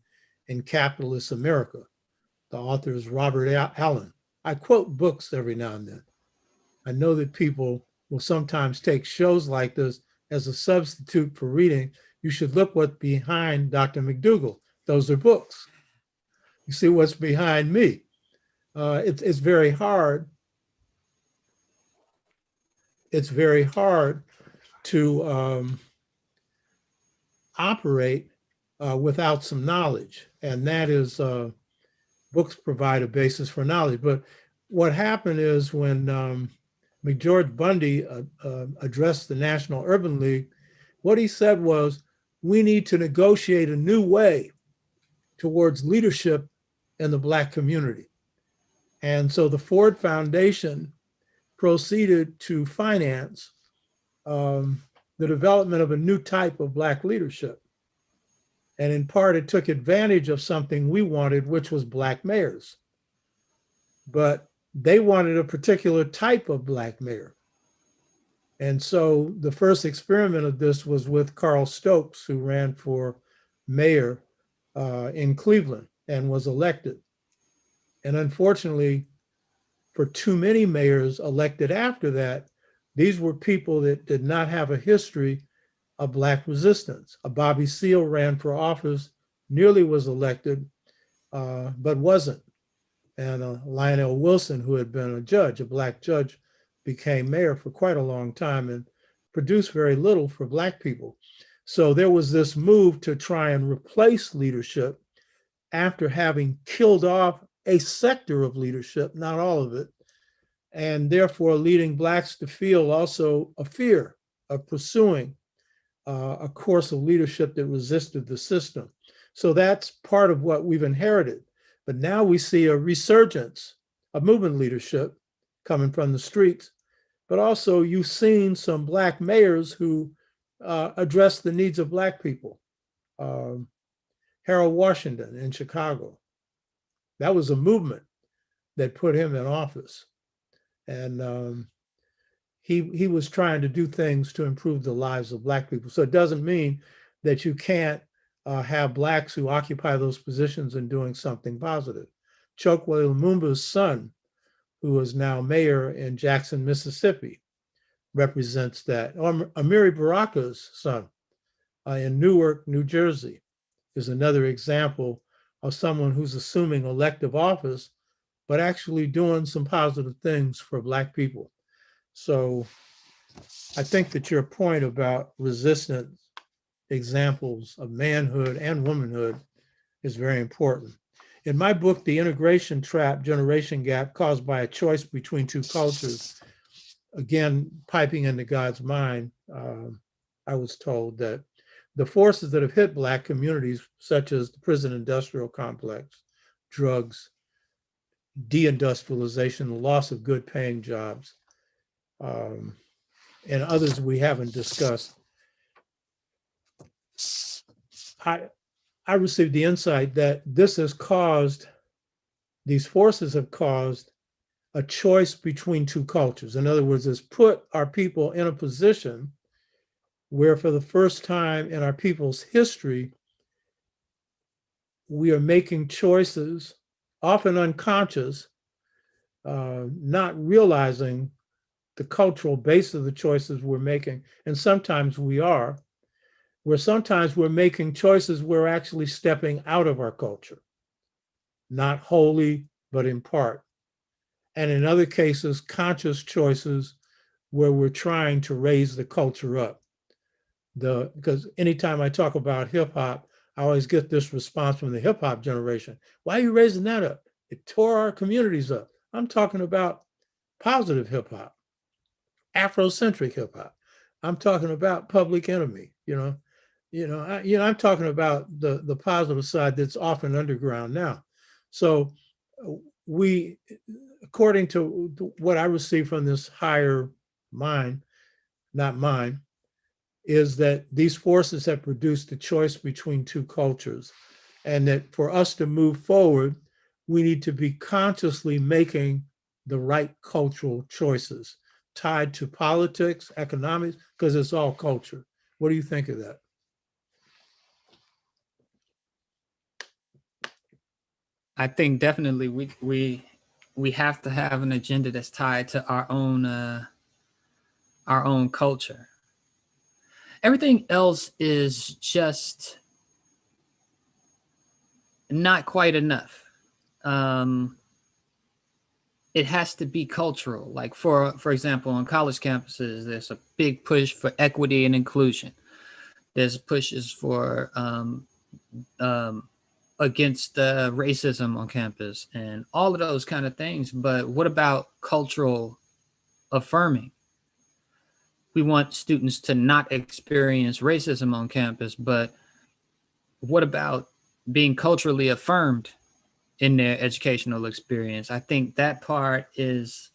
in Capitalist America. The author is Robert Allen. I quote books every now and then. I know that people will sometimes take shows like this as a substitute for reading. You should look what's behind Dr. McDougal. Those are books. You see what's behind me. It's very hard. It's very hard to operate without some knowledge, and that is books provide a basis for knowledge. But what happened is when McGeorge Bundy addressed the National Urban League, what he said was, we need to negotiate a new way towards leadership in the Black community. And so the Ford Foundation proceeded to finance the development of a new type of Black leadership. And in part, it took advantage of something we wanted, which was Black mayors. But they wanted a particular type of Black mayor. And so the first experiment of this was with Carl Stokes, who ran for mayor in Cleveland and was elected. And unfortunately, for too many mayors elected after that, these were people that did not have a history of Black resistance. A Bobby Seale ran for office, nearly was elected, but wasn't. And Lionel Wilson, who had been a judge, a Black judge, became mayor for quite a long time and produced very little for Black people. So there was this move to try and replace leadership after having killed off a sector of leadership, not all of it, and therefore leading Blacks to feel also a fear of pursuing a course of leadership that resisted the system. So that's part of what we've inherited. But now we see a resurgence of movement leadership coming from the streets. But also you've seen some Black mayors who address the needs of Black people. Harold Washington in Chicago. That was a movement that put him in office. And he was trying to do things to improve the lives of Black people. So it doesn't mean that you can't have Blacks who occupy those positions and doing something positive. Chokwe Lumumba's son, who is now mayor in Jackson, Mississippi, represents that. Or Amiri Baraka's son in Newark, New Jersey, is another example of someone who's assuming elective office, but actually doing some positive things for Black people. So I think that your point about resistant examples of manhood and womanhood is very important. In my book, The Integration Trap, Generation Gap Caused by a Choice Between Two Cultures, again, piping into God's mind, I was told that the forces that have hit Black communities, such as the prison industrial complex, drugs, deindustrialization, the loss of good paying jobs, and others we haven't discussed, I received the insight that these forces have caused a choice between two cultures. In other words, it's put our people in a position where for the first time in our people's history, we are making choices, often unconscious, not realizing the cultural base of the choices we're making. And sometimes we are, where sometimes we're making choices we're actually stepping out of our culture, not wholly, but in part. And in other cases, conscious choices where we're trying to raise the culture up. Because anytime I talk about hip hop, I always get this response from the hip hop generation. Why are you raising that up? It tore our communities up. I'm talking about positive hip hop, Afrocentric hip hop. I'm talking about Public Enemy. I'm talking about the positive side that's often underground now. So we, according to what I received from this higher mind, not mine, is that these forces have produced a choice between two cultures, and that for us to move forward, we need to be consciously making the right cultural choices tied to politics, economics, because it's all culture. What do you think of that? I think definitely we have to have an agenda that's tied to our own culture. Everything else is just not quite enough. Um, it has to be cultural. Like for example, on college campuses, there's a big push for equity and inclusion. There's pushes for against racism on campus and all of those kind of things. But what about cultural affirming? We want students to not experience racism on campus, but what about being culturally affirmed in their educational experience? I think that part is,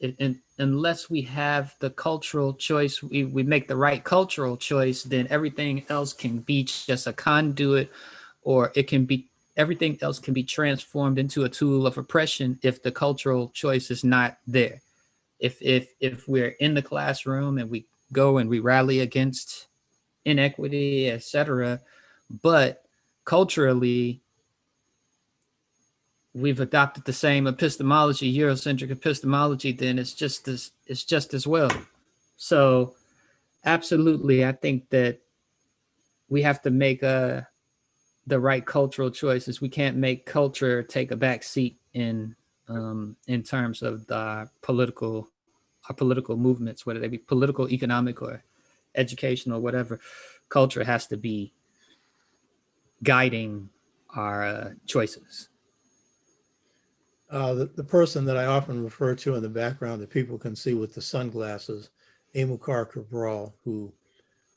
unless we have the cultural choice, we make the right cultural choice, then everything else can be just a conduit, or it can be, everything else can be transformed into a tool of oppression if the cultural choice is not there. If we're in the classroom and we go and we rally against inequity, etc., but culturally we've adopted the same epistemology, Eurocentric epistemology, then it's just as well. So absolutely, I think that we have to make the right cultural choices. We can't make culture take a back seat in terms of our political movements, whether they be political, economic, or educational, whatever. culture has to be guiding our choices. The person that I often refer to in the background that people can see with the sunglasses, Amilcar Cabral, who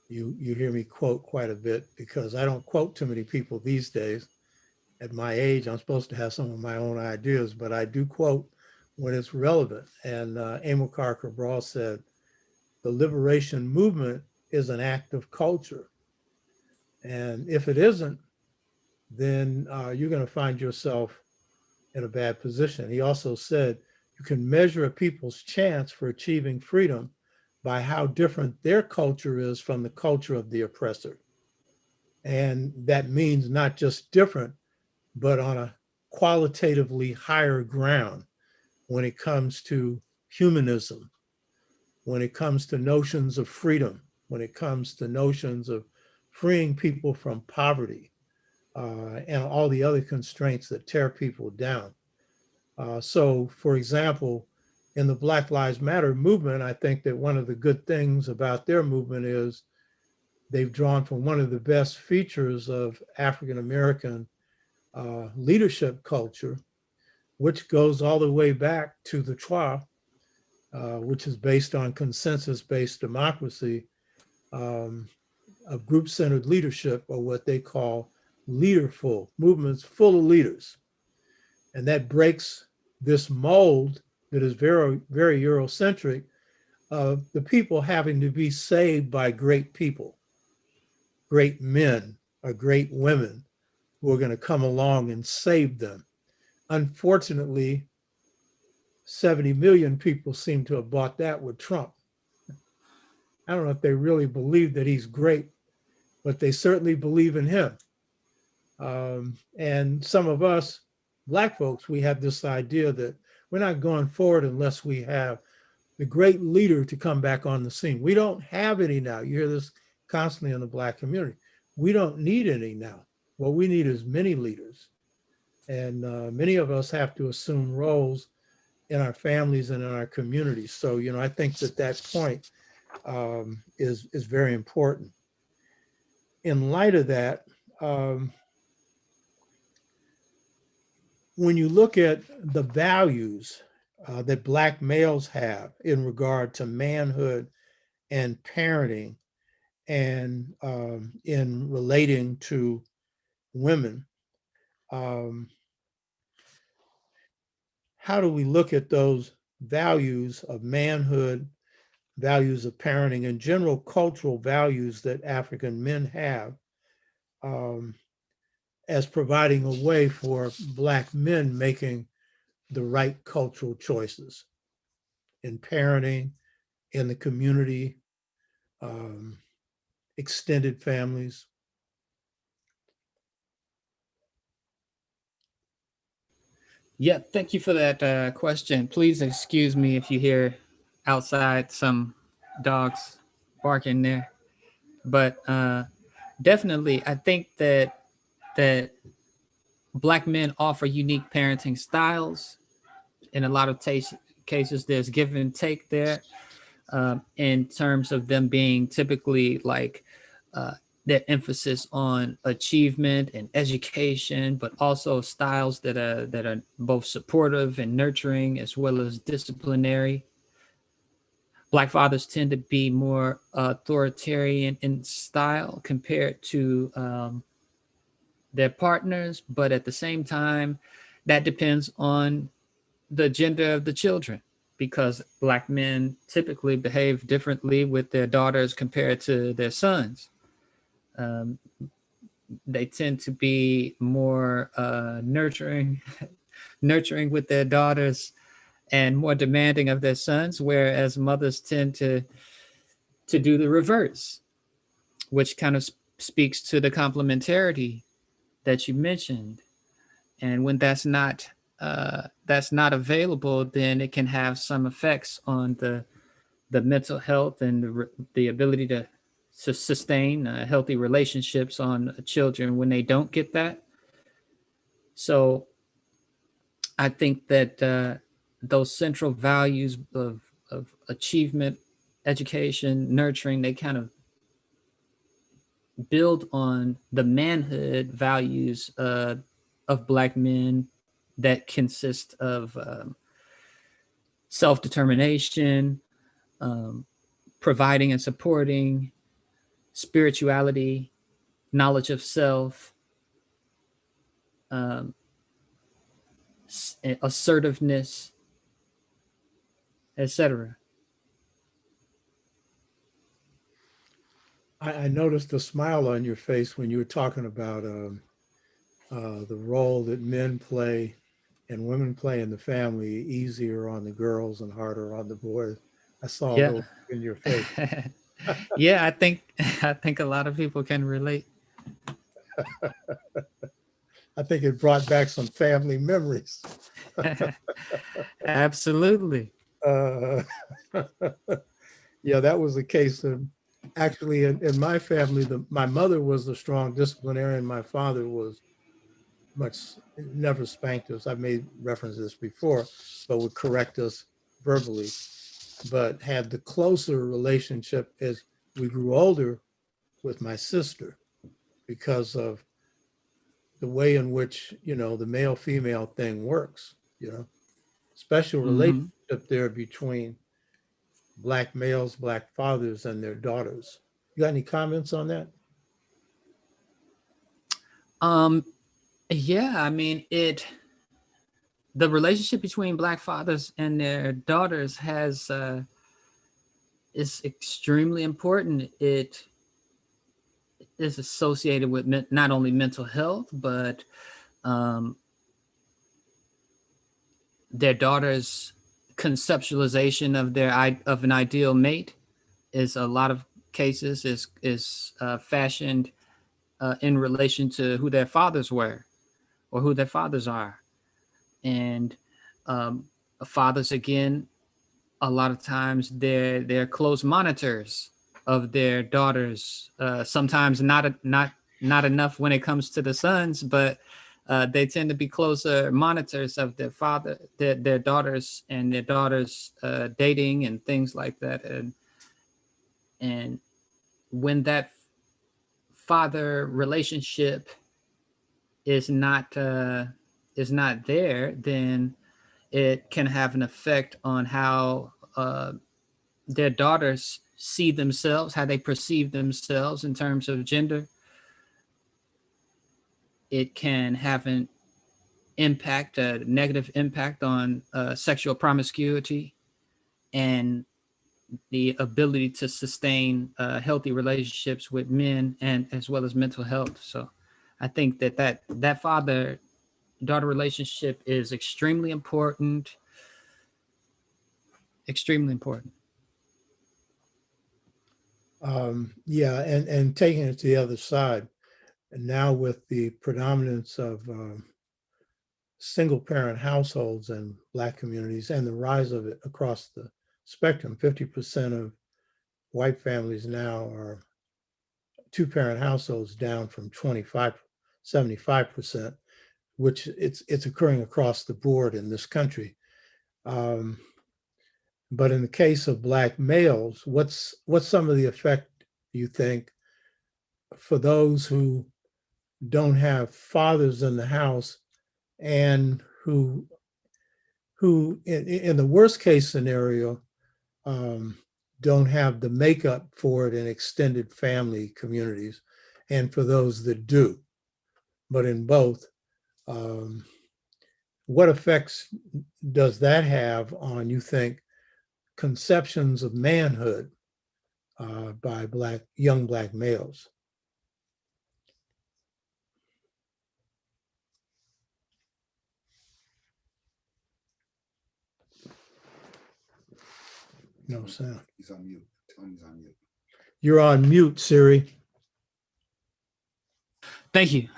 you hear me quote quite a bit because I don't quote too many people these days. At my age, I'm supposed to have some of my own ideas, but I do quote when it's relevant. And Amilcar Cabral said, the liberation movement is an act of culture. And if it isn't, then you're going to find yourself in a bad position. He also said, you can measure a people's chance for achieving freedom by how different their culture is from the culture of the oppressor. And that means not just different, but on a qualitatively higher ground when it comes to humanism, when it comes to notions of freedom, when it comes to notions of freeing people from poverty and all the other constraints that tear people down. So, for example, in the Black Lives Matter movement, I think that one of the good things about their movement is they've drawn from one of the best features of African American leadership culture, which goes all the way back to the C.O.R.E, which is based on consensus-based democracy, of group-centered leadership, or what they call leaderful movements full of leaders. And that breaks this mold that is very, very Eurocentric of the people having to be saved by great people, great men or great women who are going to come along and save them. Unfortunately, 70 million people seem to have bought that with Trump. I don't know if they really believe that he's great, but they certainly believe in him. And some of us, Black folks, we have this idea that we're not going forward unless we have the great leader to come back on the scene. We don't have any now. You hear this constantly in the Black community. We don't need any now. What we need is many leaders. And many of us have to assume roles in our families and in our communities. So, I think that point is very important. In light of that, when you look at the values that Black males have in regard to manhood and parenting and in relating to women, um, how do we look at those values of manhood, values of parenting, and general cultural values that African men have um, as providing a way for Black men making the right cultural choices in parenting, in the community, um, extended families? Yeah, thank you for that question. Please excuse me if you hear outside some dogs barking there, but definitely, I think that Black men offer unique parenting styles. In a lot of cases, there's give and take there, in terms of them being typically like their emphasis on achievement and education, but also styles that are both supportive and nurturing as well as disciplinary. Black fathers tend to be more authoritarian in style compared to their partners, but at the same time, that depends on the gender of the children because Black men typically behave differently with their daughters compared to their sons. Um, they tend to be more nurturing, nurturing with their daughters and more demanding of their sons, whereas mothers tend to do the reverse, which kind of speaks to the complementarity that you mentioned. And when that's not available, then it can have some effects on the mental health and the ability to sustain healthy relationships on children when they don't get that. So I think that those central values of achievement, education, nurturing, they kind of build on the manhood values of Black men that consist of self-determination, um, providing and supporting, spirituality, knowledge of self, um, assertiveness, etc. I noticed a smile on your face when you were talking about the role that men play and women play in the family, easier on the girls and harder on the boys. I saw a Yeah. little in your face. Yeah, I think I think a lot of people can relate. I think it brought back some family memories. Absolutely. Uh, yeah, that was the case. Actually, in my family, my mother was the strong disciplinarian. My father was much, never spanked us. I've made reference to this before, but would correct us verbally, but had the closer relationship as we grew older with my sister because of the way in which, the male female thing works, special Hmm. relationship there between Black males, Black fathers, and their daughters. You got any comments on that? Um, yeah, I mean, the relationship between Black fathers and their daughters has is extremely important. It is associated with not only mental health, but um, their daughter's conceptualization of of an ideal mate is a lot of cases is fashioned in relation to who their fathers were or who their fathers are, and um, fathers again a lot of times they're close monitors of their daughters. Sometimes not enough when it comes to the sons, but they tend to be closer monitors of their daughters and their daughters dating and things like that. And when that father relationship is not uh, is not there, then it can have an effect on how their daughters see themselves, how they perceive themselves in terms of gender. It can have an impact, a negative impact on sexual promiscuity and the ability to sustain healthy relationships with men and as well as mental health. So I think that father daughter relationship is extremely important, extremely important. Yeah, and taking it to the other side, and now with the predominance of single parent households in Black communities and the rise of it across the spectrum, 50% of white families now are two parent households, down from 75%, which it's occurring across the board in this country. Um, but in the case of Black males, what's some of the effect you think for those who don't have fathers in the house and who in the worst case scenario um, don't have the makeup for it in extended family communities, and for those that do, but in both, um, what effects does that have on, you think, conceptions of manhood by young Black males? No sound. He's on mute. Tell him he's on mute. You're on mute, Siri. Thank you.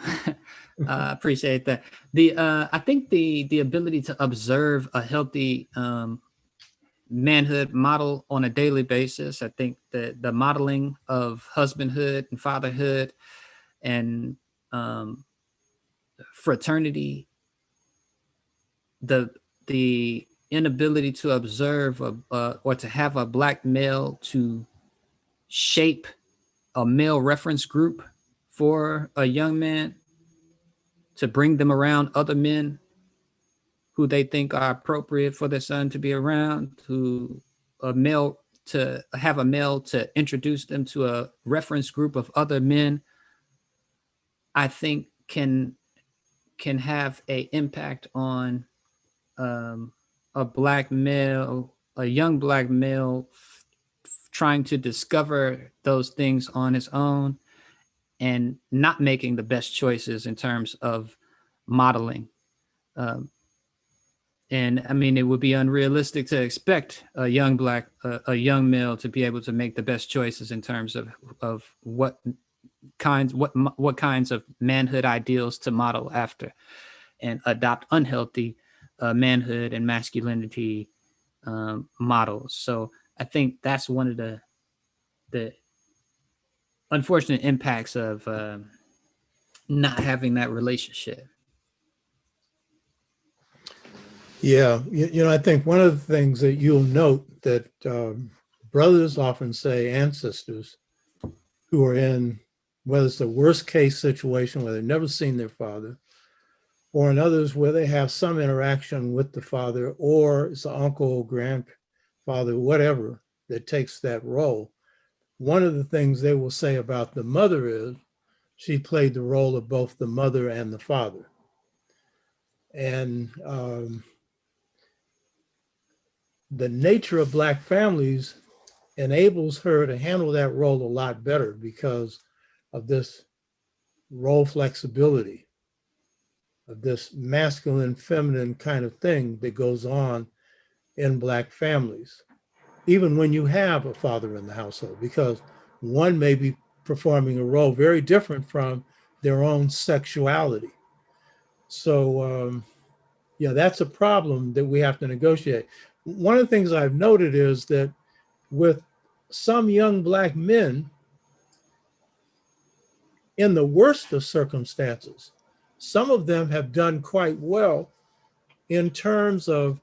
Appreciate that. I think the ability to observe a healthy manhood model on a daily basis. I think that the modeling of husbandhood and fatherhood and um, fraternity, the the inability to observe or to have a Black male to shape a male reference group for a young man to bring them around other men who they think are appropriate for their son to be around, to have a male to introduce them to a reference group of other men, I think can have a impact on a black male, a young black male trying to discover those things on his own and not making the best choices in terms of modeling. Um, and I mean, it would be unrealistic to expect a young a young male to be able to make the best choices in terms of what kinds of manhood ideals to model after, and adopt unhealthy manhood and masculinity models. So I think that's one of the unfortunate impacts of not having that relationship. Yeah, I think one of the things that you'll note that brothers often say, and sisters, who are in, whether it's the worst case situation where they've never seen their father, or in others where they have some interaction with the father, or it's an uncle, grandfather, whatever, that takes that role. One of the things they will say about the mother is she played the role of both the mother and the father. And the nature of Black families enables her to handle that role a lot better because of this role flexibility, of this masculine, feminine kind of thing that goes on in Black families, even when you have a father in the household, because one may be performing a role very different from their own sexuality. So, yeah, that's a problem that we have to negotiate. One of the things I've noted is that with some young Black men, in the worst of circumstances, some of them have done quite well in terms of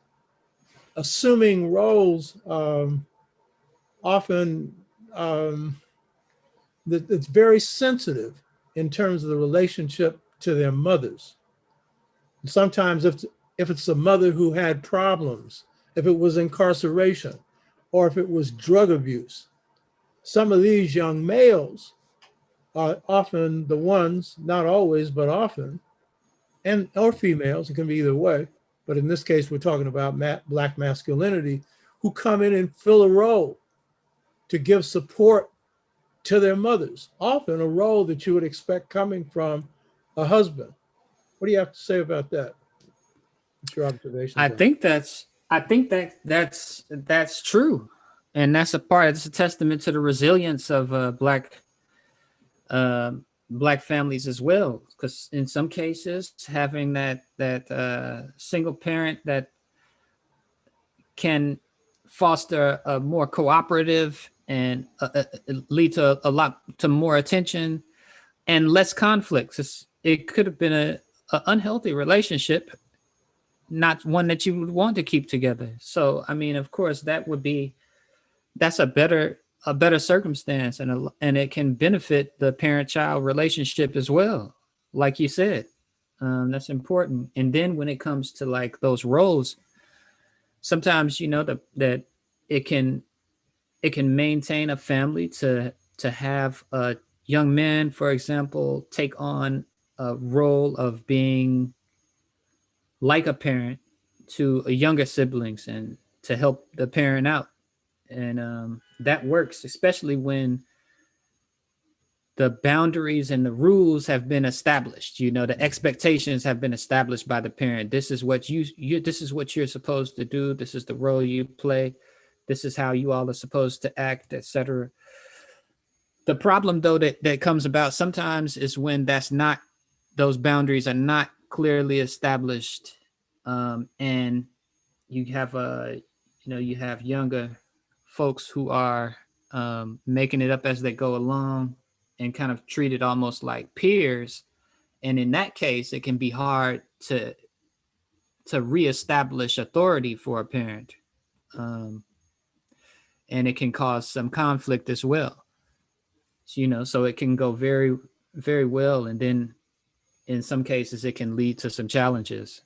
assuming roles, often that's very sensitive in terms of the relationship to their mothers. And sometimes if it's a mother who had problems, if it was incarceration, or if it was drug abuse, some of these young males are often the ones, not always, but often, and or females, it can be either way, but in this case, we're talking about Black masculinity, who come in and fill a role to give support to their mothers, often a role that you would expect coming from a husband. What do you have to say about that? What's your observations I on think that's true, and that's a part. It's a testament to the resilience of uh, black families as well. Because in some cases, having that single parent that can foster a more cooperative and lead to a lot to more attention and less conflicts. It could have been a unhealthy relationship, not one that you would want to keep together. So, I mean, of course, that's a better circumstance, and it can benefit the parent-child relationship as well. Like you said, that's important. And then when it comes to like those roles, sometimes that it can it can maintain a family to have a young man, for example, take on a role of being like a parent to a younger siblings and to help the parent out. And that works, especially when the boundaries and the rules have been established. The expectations have been established by the parent. This is what this is what you're supposed to do. This is the role you play. This is how you all are supposed to act, etc. The problem, though, that comes about sometimes is when those boundaries are not clearly established, and you have you have younger folks who are making it up as they go along and kind of treated almost like peers. And in that case, it can be hard to reestablish authority for a parent, um, and it can cause some conflict as well. So it can go very very well. And then in some cases, it can lead to some challenges.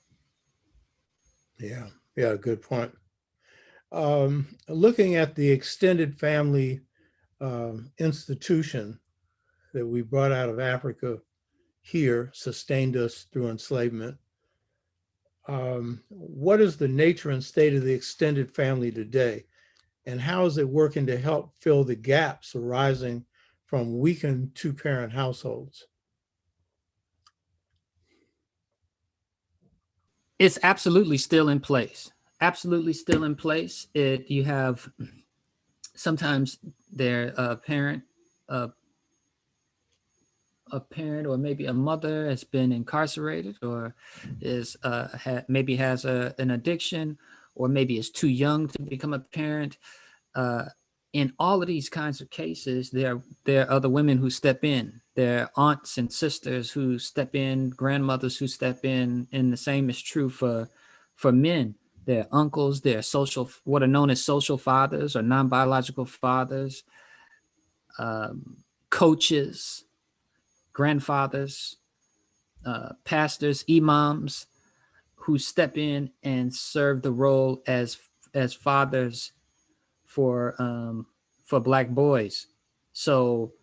Yeah, yeah, good point. Looking at the extended family institution that we brought out of Africa here, sustained us through enslavement. What is the nature and state of the extended family today? And how is it working to help fill the gaps arising from weakened two-parent households? It's absolutely still in place. Absolutely still in place. You have sometimes their uh, a parent or maybe a mother has been incarcerated or is maybe has an addiction or maybe is too young to become a parent. Uh, in all of these kinds of cases, there are other women who step in. There are aunts and sisters who step in, grandmothers who step in, and the same is true for men. There are uncles, there are what are known as social fathers or non-biological fathers, coaches, grandfathers, pastors, imams, who step in and serve the role as fathers for Black boys. So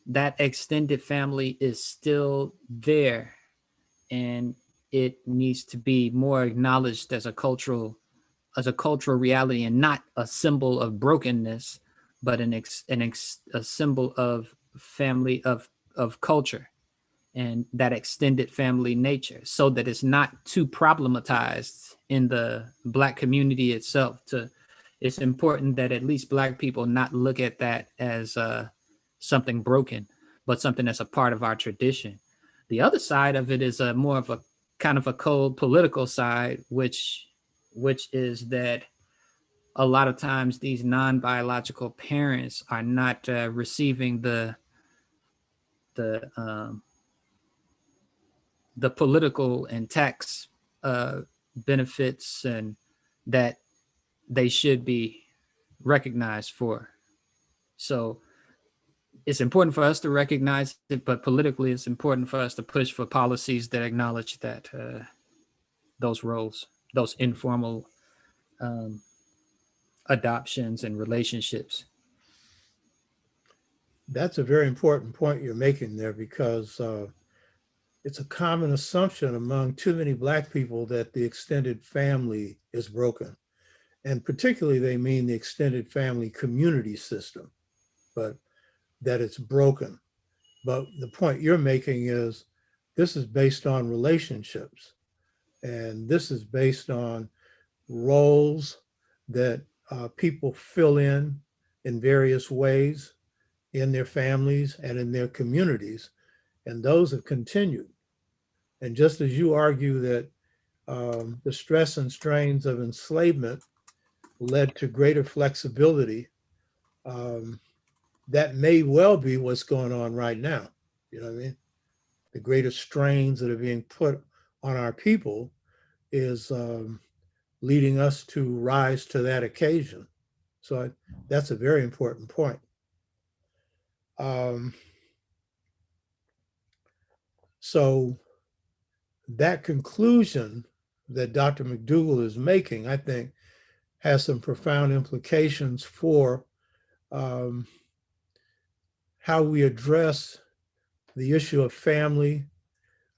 that extended family is still there, and it needs to be more acknowledged as a cultural reality and not a symbol of brokenness, but a symbol of family of culture and that extended family nature, so that it's not too problematized in the Black community itself. It's important that at least Black people not look at that as something broken, but something that's a part of our tradition. The other side of it is a more of a kind of a cold political side, which is that a lot of times these non-biological parents are not receiving the um, the political and tax benefits and that they should be recognized for. So it's important for us to recognize it, but politically, it's important for us to push for policies that acknowledge that those roles, those informal um, adoptions and relationships. That's a very important point you're making there, because it's a common assumption among too many Black people that the extended family is broken. And particularly, they mean the extended family community system, but that it's broken. But the point you're making is this is based on relationships, and this is based on roles that people fill in various ways in their families and in their communities. And those have continued. And just as you argue that the stress and strains of enslavement led to greater flexibility, um, that may well be what's going on right now. You know what I mean? The greater strains that are being put on our people is leading us to rise to that occasion. So that's a very important point. Um, so that conclusion that Dr. McDougal is making, I think, has some profound implications for um, how we address the issue of family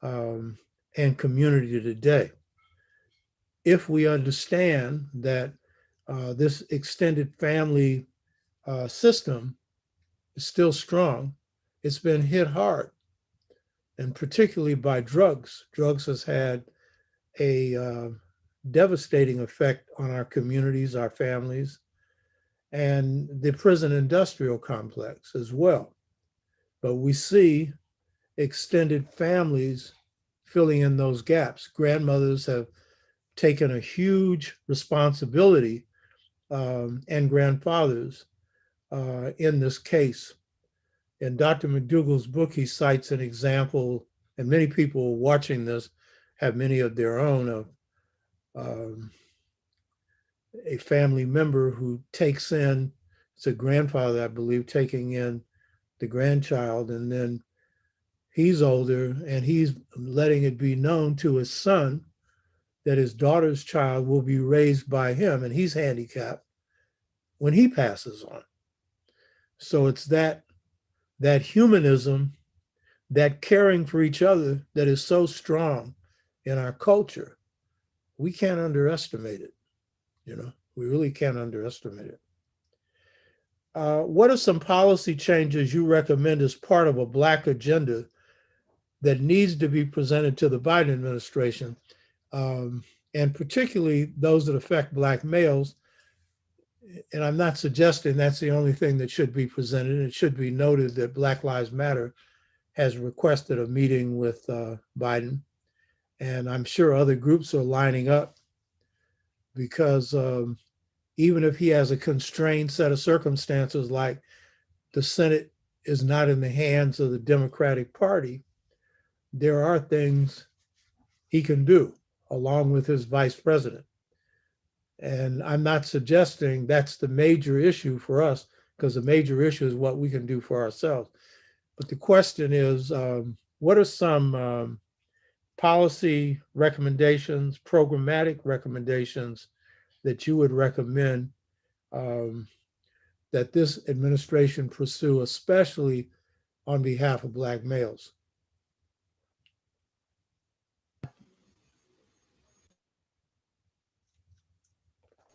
um, and community today. If we understand that this extended family system is still strong, it's been hit hard, and particularly by drugs. Drugs has had a devastating effect on our communities, our families, and the prison industrial complex as well. But we see extended families filling in those gaps. Grandmothers have taken a huge responsibility, and grandfathers in this case. In Dr. McDougal's book, he cites an example, and many people watching this have many of their own, of um, a family member who takes in, it's a grandfather, I believe, taking in the grandchild, and then he's older, and he's letting it be known to his son that his daughter's child will be raised by him, and he's handicapped when he passes on. So it's that humanism, that caring for each other that is so strong in our culture. We can't underestimate it. We really can't underestimate it. What are some policy changes you recommend as part of a Black agenda that needs to be presented to the Biden administration, and particularly those that affect Black males? And I'm not suggesting that's the only thing that should be presented. It should be noted that Black Lives Matter has requested a meeting with Biden, and I'm sure other groups are lining up because even if he has a constrained set of circumstances, like the Senate is not in the hands of the Democratic Party, there are things he can do along with his vice president. And I'm not suggesting that's the major issue for us, because the major issue is what we can do for ourselves. But the question is, what are some policy recommendations, programmatic recommendations that you would recommend that this administration pursue, especially on behalf of Black males?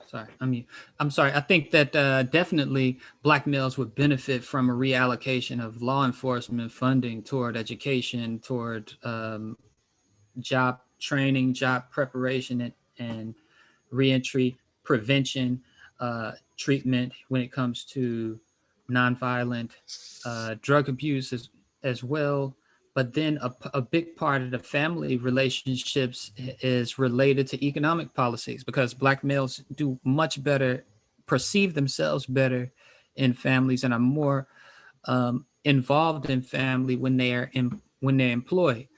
Sorry, I'm sorry. I think that definitely Black males would benefit from a reallocation of law enforcement funding toward education, toward job training, job preparation, and reentry, prevention, treatment when it comes to nonviolent drug abuse as well. But then a big part of the family relationships is related to economic policies, because Black males do much better, perceive themselves better in families, and are more involved in family when they're employed.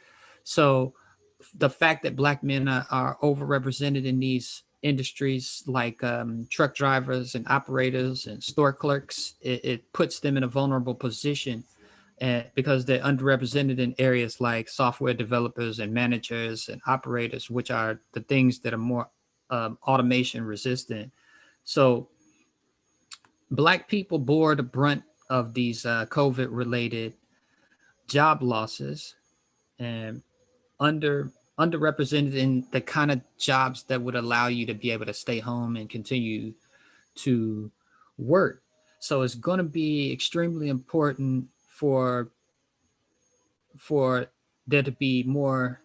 So the fact that Black men are overrepresented in these industries, like truck drivers and operators and store clerks, it puts them in a vulnerable position, because they're underrepresented in areas like software developers and managers and operators, which are the things that are more automation resistant. So Black people bore the brunt of these COVID related job losses, and underrepresented in the kind of jobs that would allow you to be able to stay home and continue to work. So it's going to be extremely important for there to be more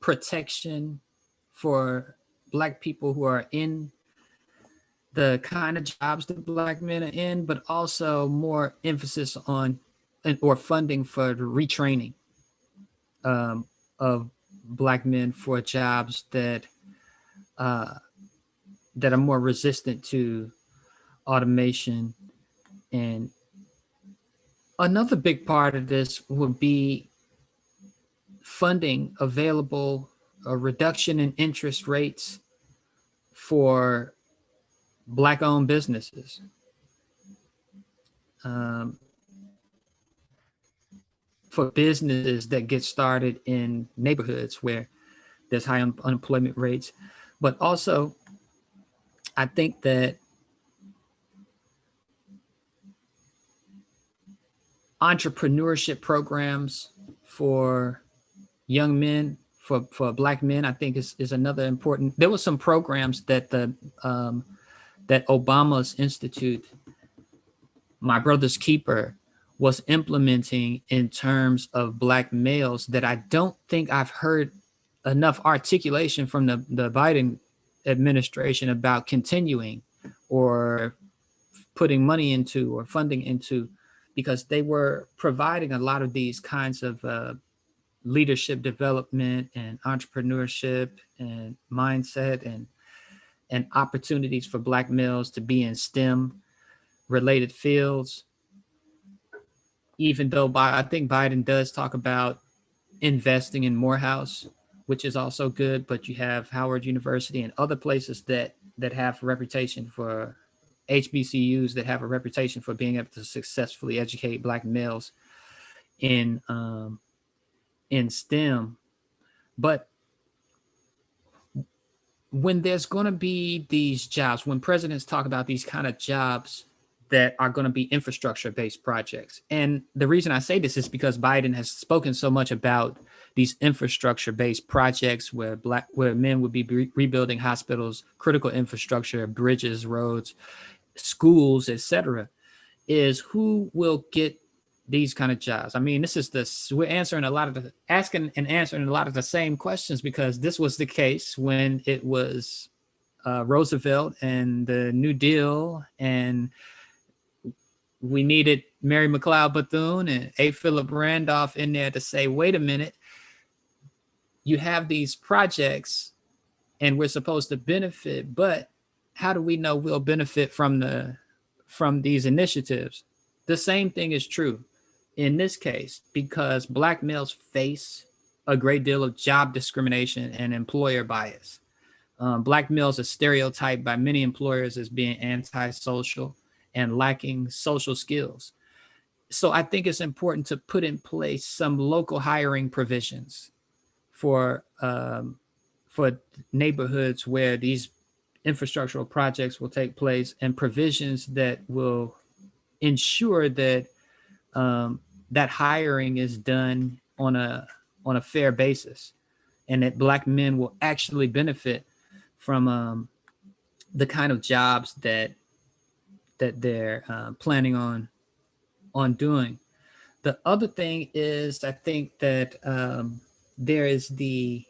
protection for Black people who are in the kind of jobs that Black men are in, but also more emphasis on or funding for the retraining of Black men for jobs that that are more resistant to automation. And another big part of this would be funding available, a reduction in interest rates for Black owned businesses. Um, for businesses that get started in neighborhoods where there's high unemployment rates. But also, I think that entrepreneurship programs for young men, for Black men, I think is another important. There were some programs that that Obama's Institute, My Brother's Keeper, was implementing in terms of Black males that I don't think I've heard enough articulation from the Biden administration about continuing or putting money into or funding into, because they were providing a lot of these kinds of leadership development and entrepreneurship and mindset and opportunities for Black males to be in STEM related fields. Even though I think Biden does talk about investing in Morehouse, which is also good, but you have Howard University and other places that have a reputation for HBCUs that have a reputation for being able to successfully educate Black males in in STEM. But when there's going to be these jobs, when presidents talk about these kind of jobs that are going to be infrastructure-based projects, and the reason I say this is because Biden has spoken so much about these infrastructure-based projects where men would be rebuilding hospitals, critical infrastructure, bridges, roads, schools, etc. Is who will get these kind of jobs? I mean, we're answering asking and answering a lot of the same questions, because this was the case when it was Roosevelt and the New Deal, and we needed Mary McLeod Bethune and A. Philip Randolph in there to say, wait a minute, you have these projects and we're supposed to benefit, but how do we know we'll benefit from these initiatives? The same thing is true in this case, because Black males face a great deal of job discrimination and employer bias. Black males are stereotyped by many employers as being antisocial and lacking social skills. So I think it's important to put in place some local hiring provisions for neighborhoods where these infrastructural projects will take place, and provisions that will ensure that that hiring is done on a fair basis, and that Black men will actually benefit from the kind of jobs that they're planning on doing. The other thing is, I think that there is the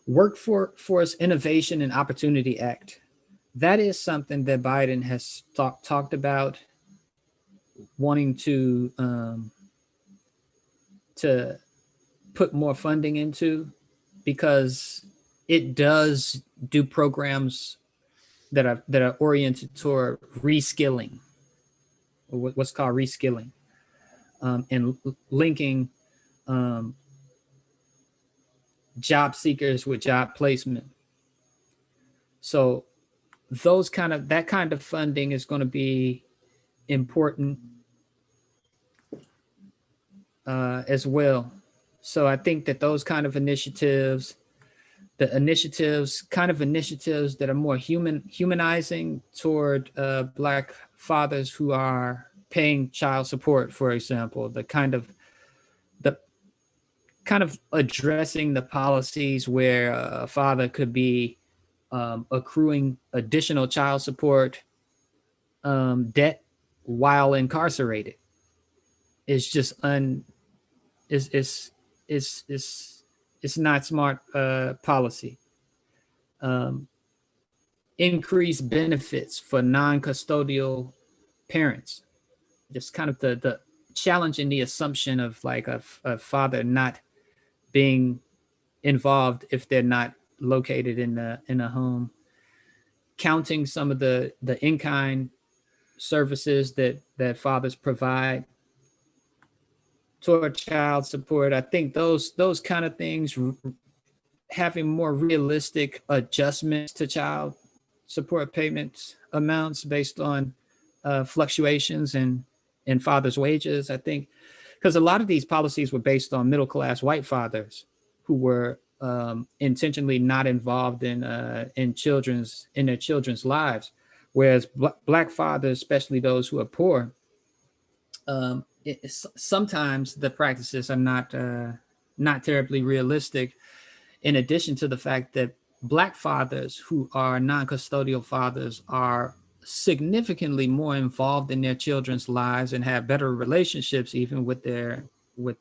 Workforce Innovation and Opportunity Act. That is something that Biden has talked about wanting to put more funding into, because it does do programs that are oriented toward reskilling, or what's called reskilling, and linking job seekers with job placement. So that kind of funding is going to be important as well. So I think that those kind of initiatives, initiatives that are more humanizing toward Black fathers who are paying child support, for example, the kind of addressing the policies where a father could be accruing additional child support debt while incarcerated is just it's not smart policy. Increased benefits for non-custodial parents, just kind of the challenging the assumption of like a father not being involved if they're not located in a home. Counting some of the in-kind services that fathers provide toward child support. I think those kind of things, having more realistic adjustments to child support payments amounts based on fluctuations in fathers' wages. I think because a lot of these policies were based on middle-class white fathers who were intentionally not involved in their children's lives, whereas Black fathers, especially those who are poor, sometimes the practices are not terribly realistic. In addition to the fact that Black fathers who are non-custodial fathers are significantly more involved in their children's lives and have better relationships even with their with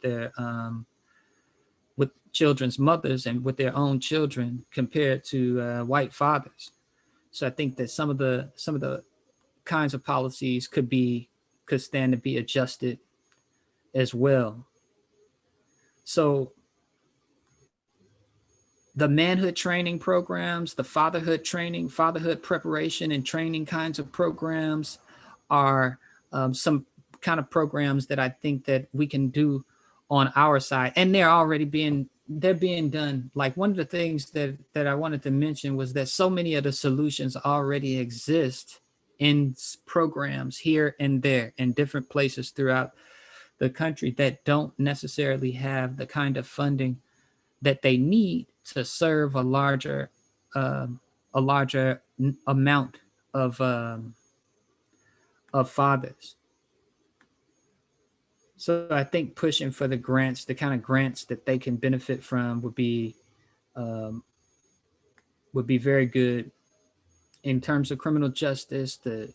children's mothers and with their own children compared to white fathers. So I think that some of the kinds of policies could stand to be adjusted as well. So the manhood training programs, the fatherhood training, fatherhood preparation and training kinds of programs are some kind of programs that I think that we can do on our side. And they're being done. Like one of the things that I wanted to mention was that so many of the solutions already exist in programs here and there in different places throughout the country that don't necessarily have the kind of funding that they need to serve a larger amount of fathers. So I think pushing for the grants, the kind of grants that they can benefit from, um, would be very good in terms of criminal justice. The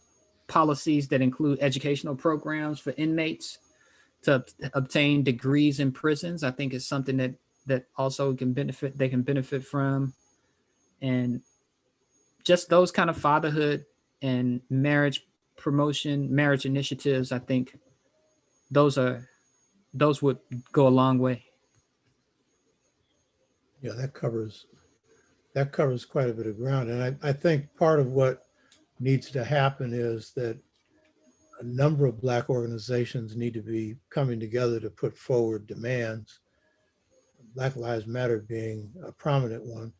policies that include educational programs for inmates to obtain degrees in prisons, I think is something that also they can benefit from. And just those kind of fatherhood and marriage promotion, marriage initiatives, I think those would go a long way. Yeah, that covers quite a bit of ground. And I think part of what needs to happen is that a number of Black organizations need to be coming together to put forward demands, Black Lives Matter being a prominent one,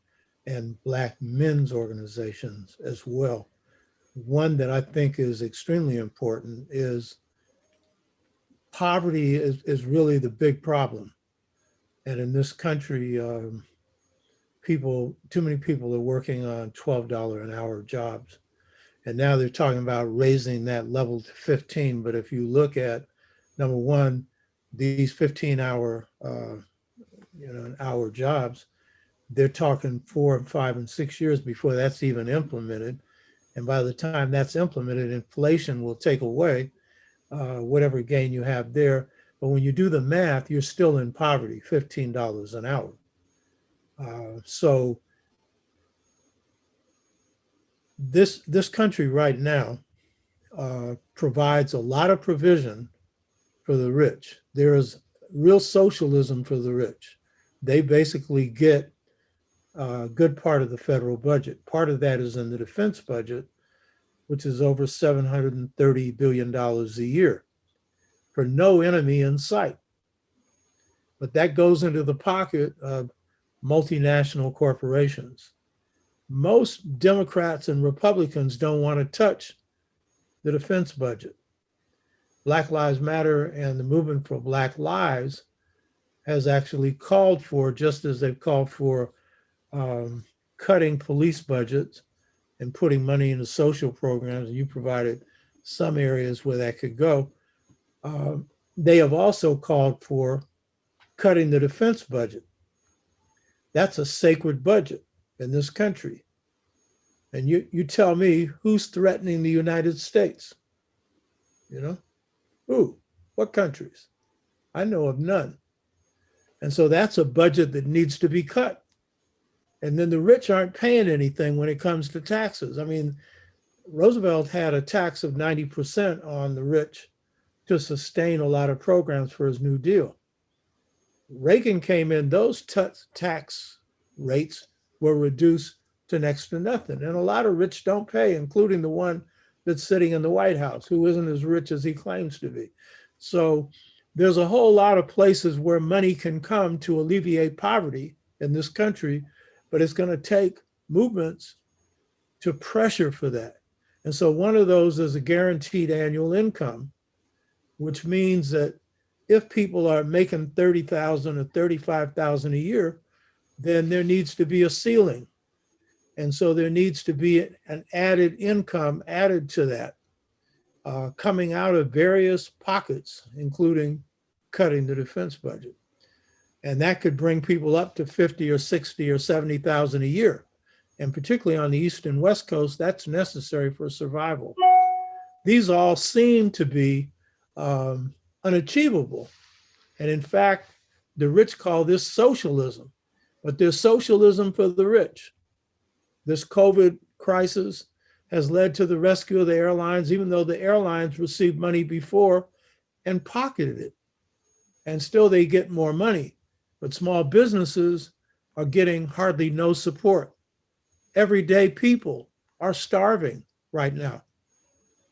and Black men's organizations as well. One that I think is extremely important is poverty is really the big problem. And in this country, too many people are working on $12 an hour jobs. And now they're talking about raising that level to 15. But if you look at, number one, these 15-hour, an hour jobs, they're talking 4 and 5 and 6 years before that's even implemented. And by the time that's implemented, inflation will take away whatever gain you have there. But when you do the math, you're still in poverty, $15 an hour. So this country right now provides a lot of provision for the rich. There is real socialism for the rich. They basically get a good part of the federal budget. Part of that is in the defense budget, which is over $730 billion a year for no enemy in sight. But that goes into the pocket of multinational corporations. Most Democrats and Republicans don't want to touch the defense budget. Black Lives Matter and the movement for Black Lives has actually called for, just as they've called for cutting police budgets and putting money into social programs, and you provided some areas where that could go. They have also called for cutting the defense budget. That's a sacred budget in this country. And you tell me who's threatening the United States? Who? What countries? I know of none. And so that's a budget that needs to be cut. And then the rich aren't paying anything when it comes to taxes. I mean, Roosevelt had a tax of 90% on the rich to sustain a lot of programs for his New Deal. Reagan came in, those tax rates were reduced to next to nothing. And a lot of rich don't pay, including the one that's sitting in the White House, who isn't as rich as he claims to be. So there's a whole lot of places where money can come to alleviate poverty in this country, but it's going to take movements to pressure for that. And so one of those is a guaranteed annual income, which means that if people are making $30,000 or $35,000 a year, then there needs to be a ceiling. And so there needs to be an added income added to that, coming out of various pockets, including cutting the defense budget. And that could bring people up to 50 or 60 or 70,000 a year. And particularly on the East and West Coast, that's necessary for survival. These all seem to be unachievable. And in fact, the rich call this socialism, but there's socialism for the rich. This COVID crisis has led to the rescue of the airlines, even though the airlines received money before and pocketed it. And still they get more money, but small businesses are getting hardly no support. Everyday people are starving right now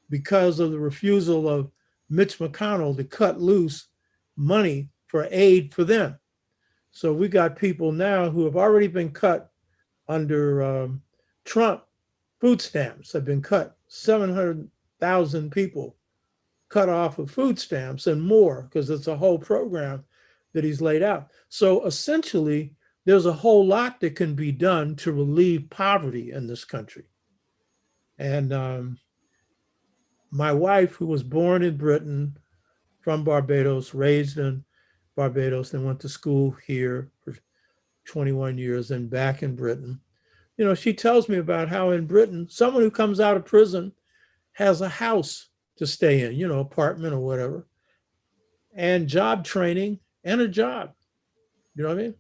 because of the refusal of Mitch McConnell to cut loose money for aid for them. So we got people now who have already been cut under Trump. Food stamps have been cut, 700,000 people cut off of food stamps and more, because it's a whole program that he's laid out. So essentially, there's a whole lot that can be done to relieve poverty in this country. And my wife, who was born in Britain, from Barbados, raised in Barbados, then went to school here for 21 years and back in Britain. You know, she tells me about how in Britain, someone who comes out of prison has a house to stay in, you know, apartment or whatever, and job training and a job. You know what I mean?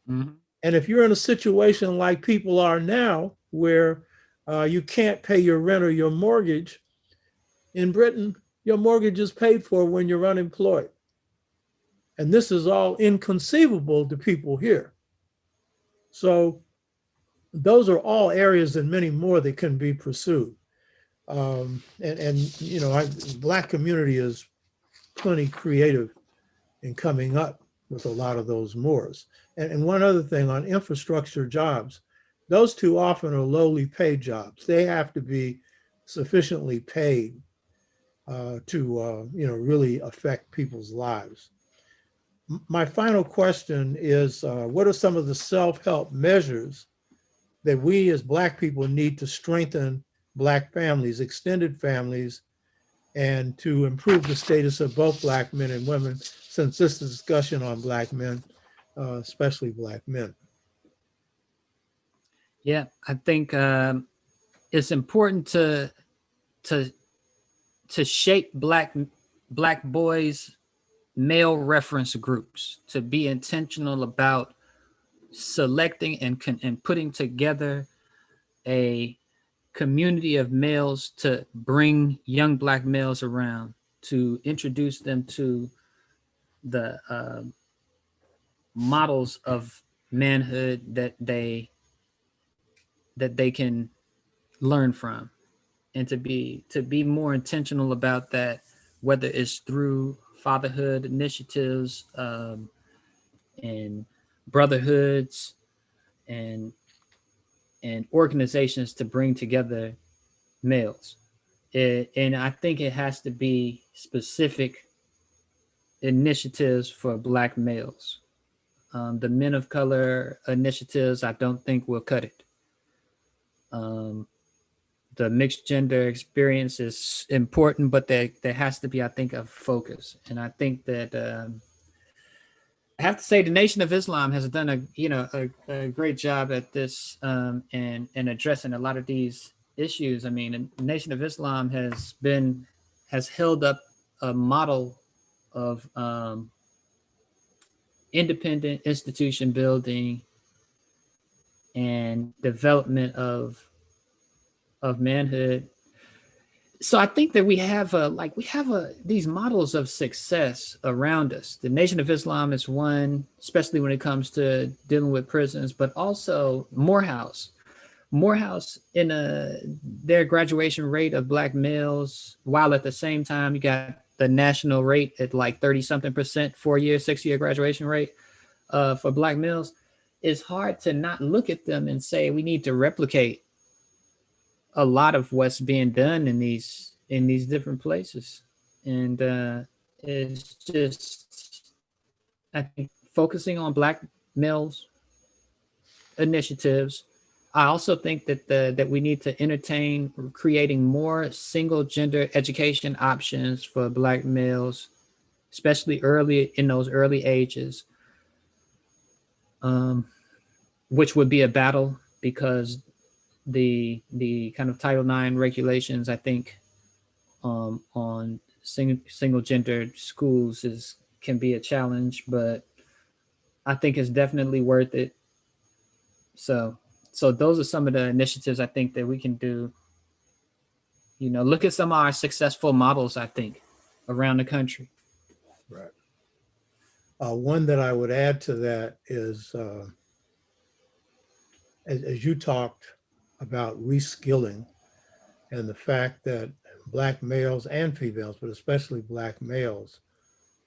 Mhm. And if you're in a situation like people are now, where you can't pay your rent or your mortgage, in Britain, your mortgage is paid for when you're unemployed. And this is all inconceivable to people here. So those are all areas and many more that can be pursued. And you know, Black community is plenty creative in coming up with a lot of those mores. And one other thing on infrastructure jobs, those too often are lowly paid jobs. They have to be sufficiently paid to you know, really affect people's lives. My final question is, what are some of the self-help measures that we as Black people need to strengthen Black families, extended families, and to improve the status of both Black men and women, since this is a discussion on Black men, especially Black men? Yeah, I think it's important to to shape black boys male reference groups, to be intentional about selecting and putting together a community of males to bring young Black males around, to introduce them to the models of manhood that they can learn from, and to be more intentional about that, whether it's through fatherhood initiatives, and brotherhoods, and organizations to bring together males. And I think it has to be specific initiatives for Black males. The men of color initiatives, I don't think will cut it. Um, the mixed gender experience is important, but there has to be, I think, a focus. And I think that I have to say the Nation of Islam has done a great job at this, and addressing a lot of these issues. I mean, the Nation of Islam has held up a model of independent institution building and development of manhood. So I think that we have these models of success around us. The Nation of Islam is one, especially when it comes to dealing with prisons, but also Morehouse in their graduation rate of Black males, while at the same time you got the national rate at like 30 something percent, 4-year, 6-year graduation rate for Black males. It's hard to not look at them and say we need to replicate a lot of what's being done in these different places. And it's just, I think, focusing on Black males initiatives. I also think that we need to entertain creating more single gender education options for Black males, especially early in those early ages, which would be a battle because the kind of Title IX regulations, I think, on single gendered schools can be a challenge, but I think it's definitely worth it. So those are some of the initiatives I think that we can do. You know, look at some of our successful models, I think, around the country. Right. One that I would add to that is, as you talked about reskilling and the fact that Black males and females, but especially Black males,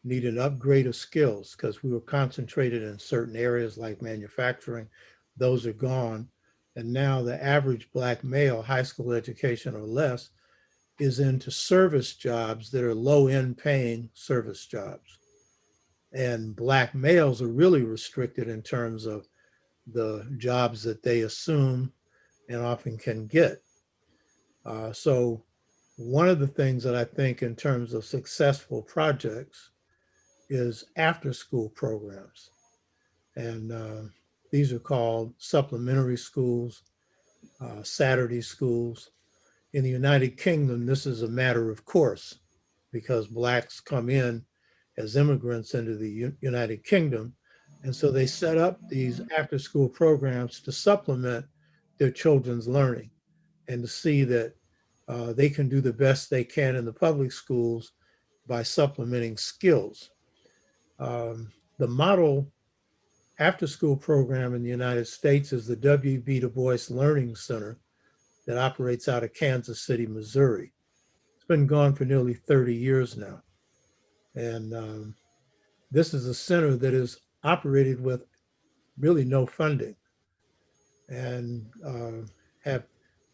need an upgrade of skills, because we were concentrated in certain areas like manufacturing. Those are gone. And now the average Black male, high school education or less, is into service jobs that are low-end paying service jobs. And Black males are really restricted in terms of the jobs that they assume and often can get. So one of the things that I think in terms of successful projects is after-school programs. And these are called supplementary schools, Saturday schools. In the United Kingdom, this is a matter of course because Blacks come in as immigrants into the United Kingdom. And so they set up these after school programs to supplement their children's learning and to see that they can do the best they can in the public schools by supplementing skills. The model after school program in the United States is the W.B. Du Bois Learning Center that operates out of Kansas City, Missouri. It's been gone for nearly 30 years now. And this is a center that is operated with really no funding and have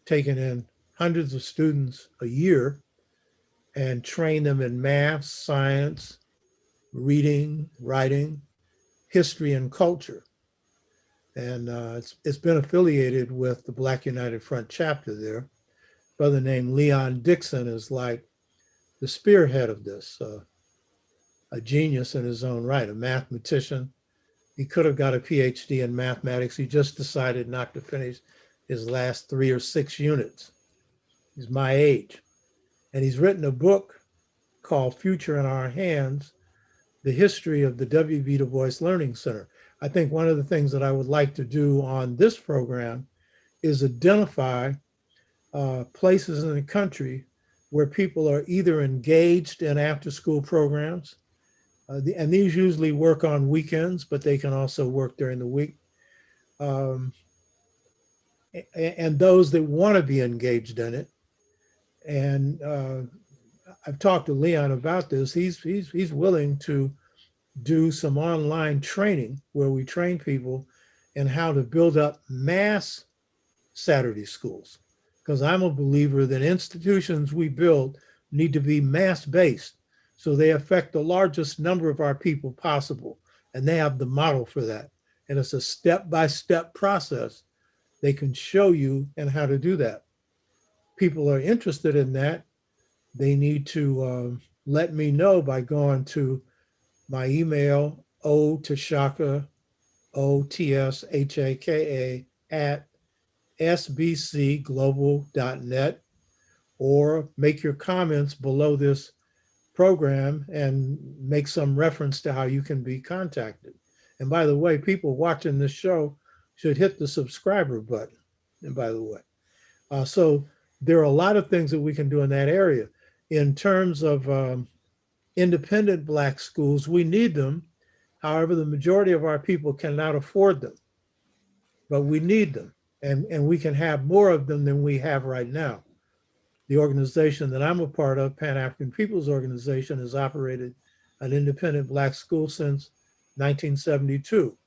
taken in hundreds of students a year and train them in math, science, reading, writing, history, and culture. And it's been affiliated with the Black United Front chapter there. A brother named Leon Dixon is like the spearhead of this, a genius in his own right, a mathematician. He could have got a PhD in mathematics. He just decided not to finish his last 3 or 6 units. He's my age. And he's written a book called Future in Our Hands, The History of the W.B. Du Bois Learning Center. I think one of the things that I would like to do on this program is identify places in the country where people are either engaged in after-school programs, and these usually work on weekends, but they can also work during the week, and those that want to be engaged in it. And I've talked to Leon about this. He's willing to do some online training where we train people in how to build up mass Saturday schools. Because I'm a believer that institutions we build need to be mass-based so they affect the largest number of our people possible. And they have the model for that. And it's a step-by-step process. They can show you and how to do that. People are interested in that. They need to let me know by going to my email, otshaka, OTSHAKA at sbcglobal.net, or make your comments below this program and make some reference to how you can be contacted. And by the way, people watching this show should hit the subscriber button. And by the way, so there are a lot of things that we can do in that area. In terms of independent Black schools, we need them. However, the majority of our people cannot afford them, but we need them. And we can have more of them than we have right now. The organization that I'm a part of, Pan-African People's Organization, has operated an independent Black school since 1972.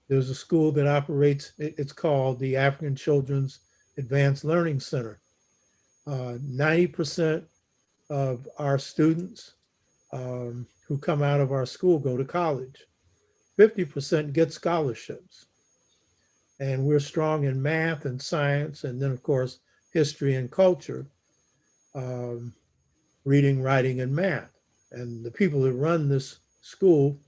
There's a school that operates, it's called the African Children's Advanced Learning Center. 90% of our students who come out of our school go to college. 50% get scholarships. And we're strong in math and science, and then of course, history and culture, reading, writing, and math. And the people that run this school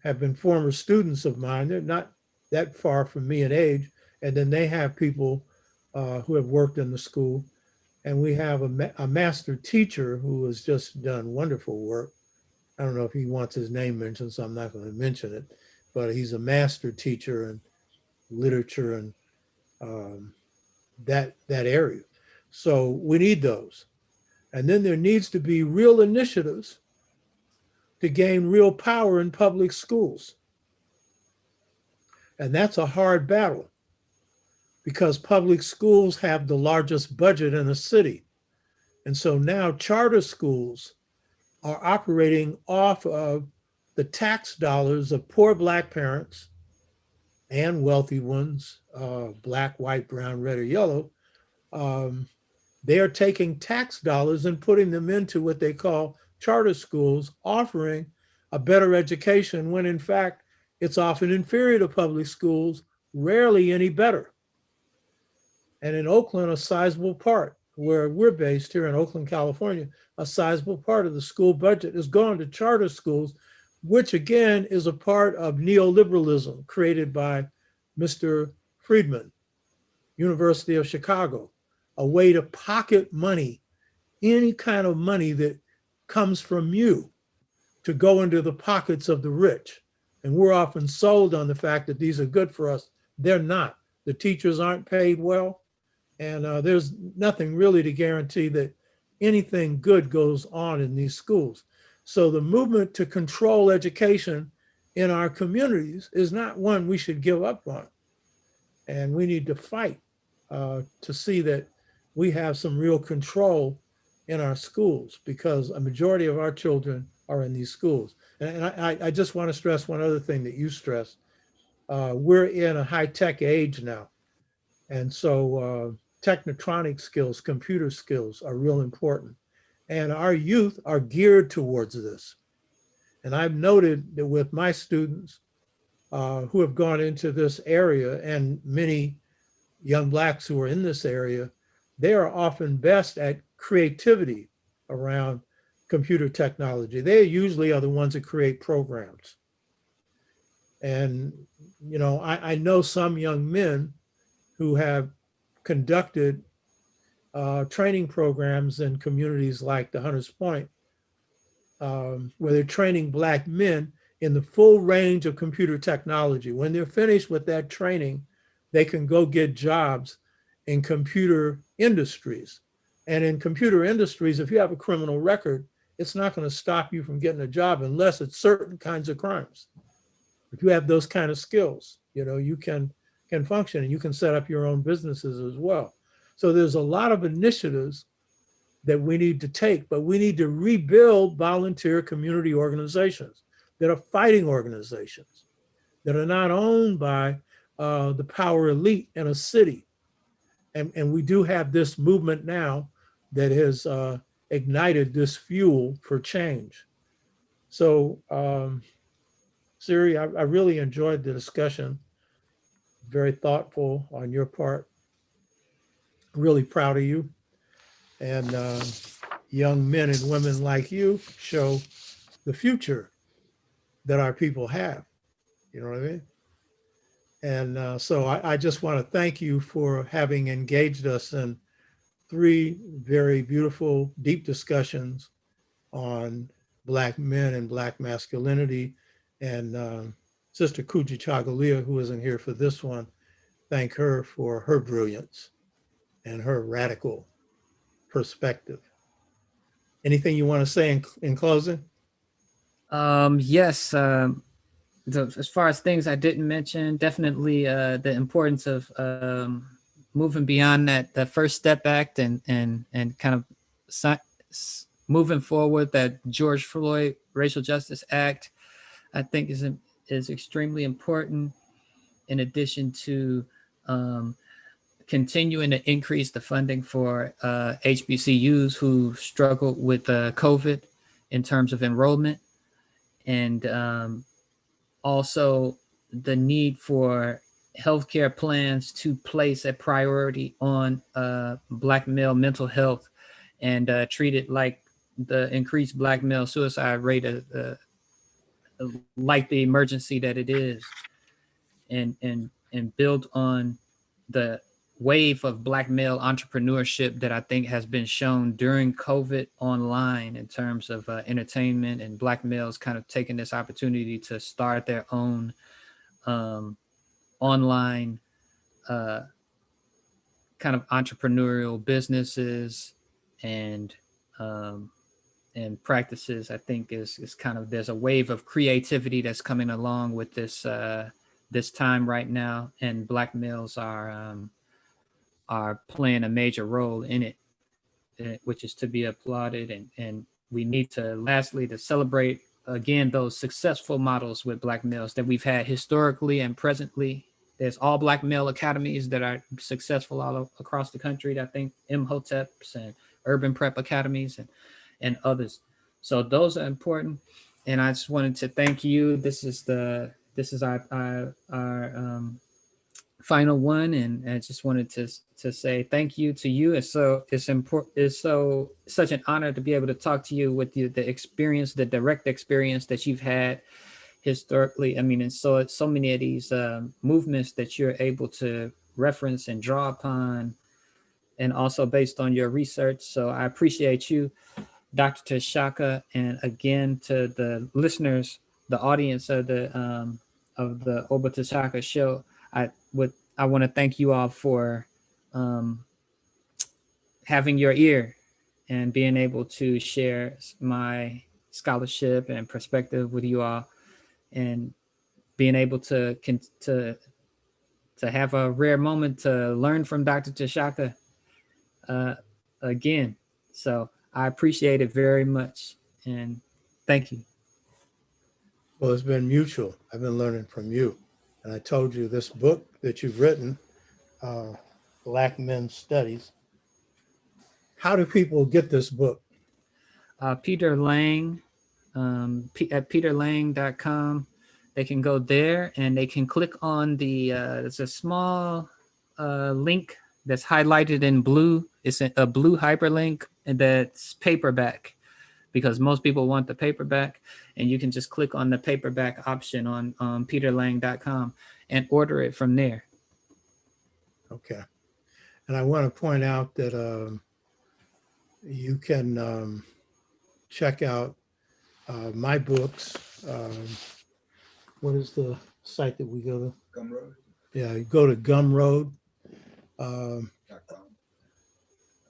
have been former students of mine. They're not that far from me in age. And then they have people who have worked in the school. And we have a master teacher who has just done wonderful work. I don't know if he wants his name mentioned, so I'm not going to mention it. But he's a master teacher in literature and that area. So we need those. And then there needs to be real initiatives to gain real power in public schools. And that's a hard battle because public schools have the largest budget in a city. And so now charter schools are operating off of the tax dollars of poor Black parents and wealthy ones, Black, white, brown, red, or yellow, They are taking tax dollars and putting them into what they call charter schools, offering a better education when in fact it's often inferior to public schools, rarely any better. And in Oakland, a sizable part, where we're based here in Oakland, California, a sizable part of the school budget is going to charter schools, which again is a part of neoliberalism created by Mr. Friedman, University of Chicago, a way to pocket money, any kind of money that comes from you, to go into the pockets of the rich. And we're often sold on the fact that these are good for us. They're not. The teachers aren't paid well. And there's nothing really to guarantee that anything good goes on in these schools. So the movement to control education in our communities is not one we should give up on. And we need to fight to see that we have some real control in our schools, because a majority of our children are in these schools. And I just want to stress one other thing that you stressed. We're in a high-tech age now. And so technotronic skills, computer skills are real important. And our youth are geared towards this. And I've noted that with my students who have gone into this area, and many young Blacks who are in this area, they are often best at creativity around computer technology. They usually are the ones that create programs. And, you know, I know some young men who have conducted training programs in communities like the Hunters Point, where they're training Black men in the full range of computer technology. When they're finished with that training, they can go get jobs in computer industries. And in computer industries, if you have a criminal record, it's not going to stop you from getting a job unless it's certain kinds of crimes. If you have those kind of skills, you know, you can function, and you can set up your own businesses as well. So there's a lot of initiatives that we need to take, but we need to rebuild volunteer community organizations that are fighting organizations, that are not owned by the power elite in a city. And we do have this movement now that has ignited this fuel for change. So, Siri, I really enjoyed the discussion. Very thoughtful on your part. Really proud of you. And young men and women like you show the future that our people have. You know what I mean? And so I just want to thank you for having engaged us in 3 very beautiful, deep discussions on Black men and Black masculinity. And Sister Kuji Chagalia, who isn't here for this one, thank her for her brilliance and her radical perspective. Anything you want to say in closing? Yes. As far as things I didn't mention, definitely the importance of moving beyond that First Step Act and kind of moving forward. That George Floyd Racial Justice Act, I think, is extremely important. In addition to continuing to increase the funding for HBCUs who struggle with COVID in terms of enrollment, and also the need for healthcare plans to place a priority on Black male mental health and treat it like the increased Black male suicide rate, like the emergency that it is, and build on the wave of Black male entrepreneurship that I think has been shown during COVID online in terms of entertainment, and Black males kind of taking this opportunity to start their own online kind of entrepreneurial businesses and practices. I think is kind of, there's a wave of creativity that's coming along with this this time right now, and Black males are playing a major role in it, which is to be applauded. And we need to, lastly, to celebrate again those successful models with Black males that we've had historically and presently, there's all Black male academies that are successful across the country. I think Imhotep's and Urban Prep Academies and others. So those are important. And I just wanted to thank you. This is our final one, and I just wanted to say thank you to you. It's important. It's such an honor to be able to talk to you with the experience, the direct experience that you've had historically. I mean, and so many of these movements that you're able to reference and draw upon, and also based on your research. So I appreciate you, Dr. Tashaka, and again to the listeners, the audience of the Oba Tashaka show. I want to thank you all for having your ear and being able to share my scholarship and perspective with you all, and being able to have a rare moment to learn from Dr. Tashaka again. So I appreciate it very much, and thank you. Well, it's been mutual. I've been learning from you. And I told you this book that you've written, Black Men's Studies. How do people get this book? Peter Lang, at peterlang.com. They can go there and they can click on there's a small link that's highlighted in blue. It's a blue hyperlink, and that's paperback, because most people want the paperback, and you can just click on the paperback option on peterlang.com and order it from there. Okay. And I want to point out that you can check out my books. What is the site that we go to? Gumroad.com. Yeah, you go to Gumroad,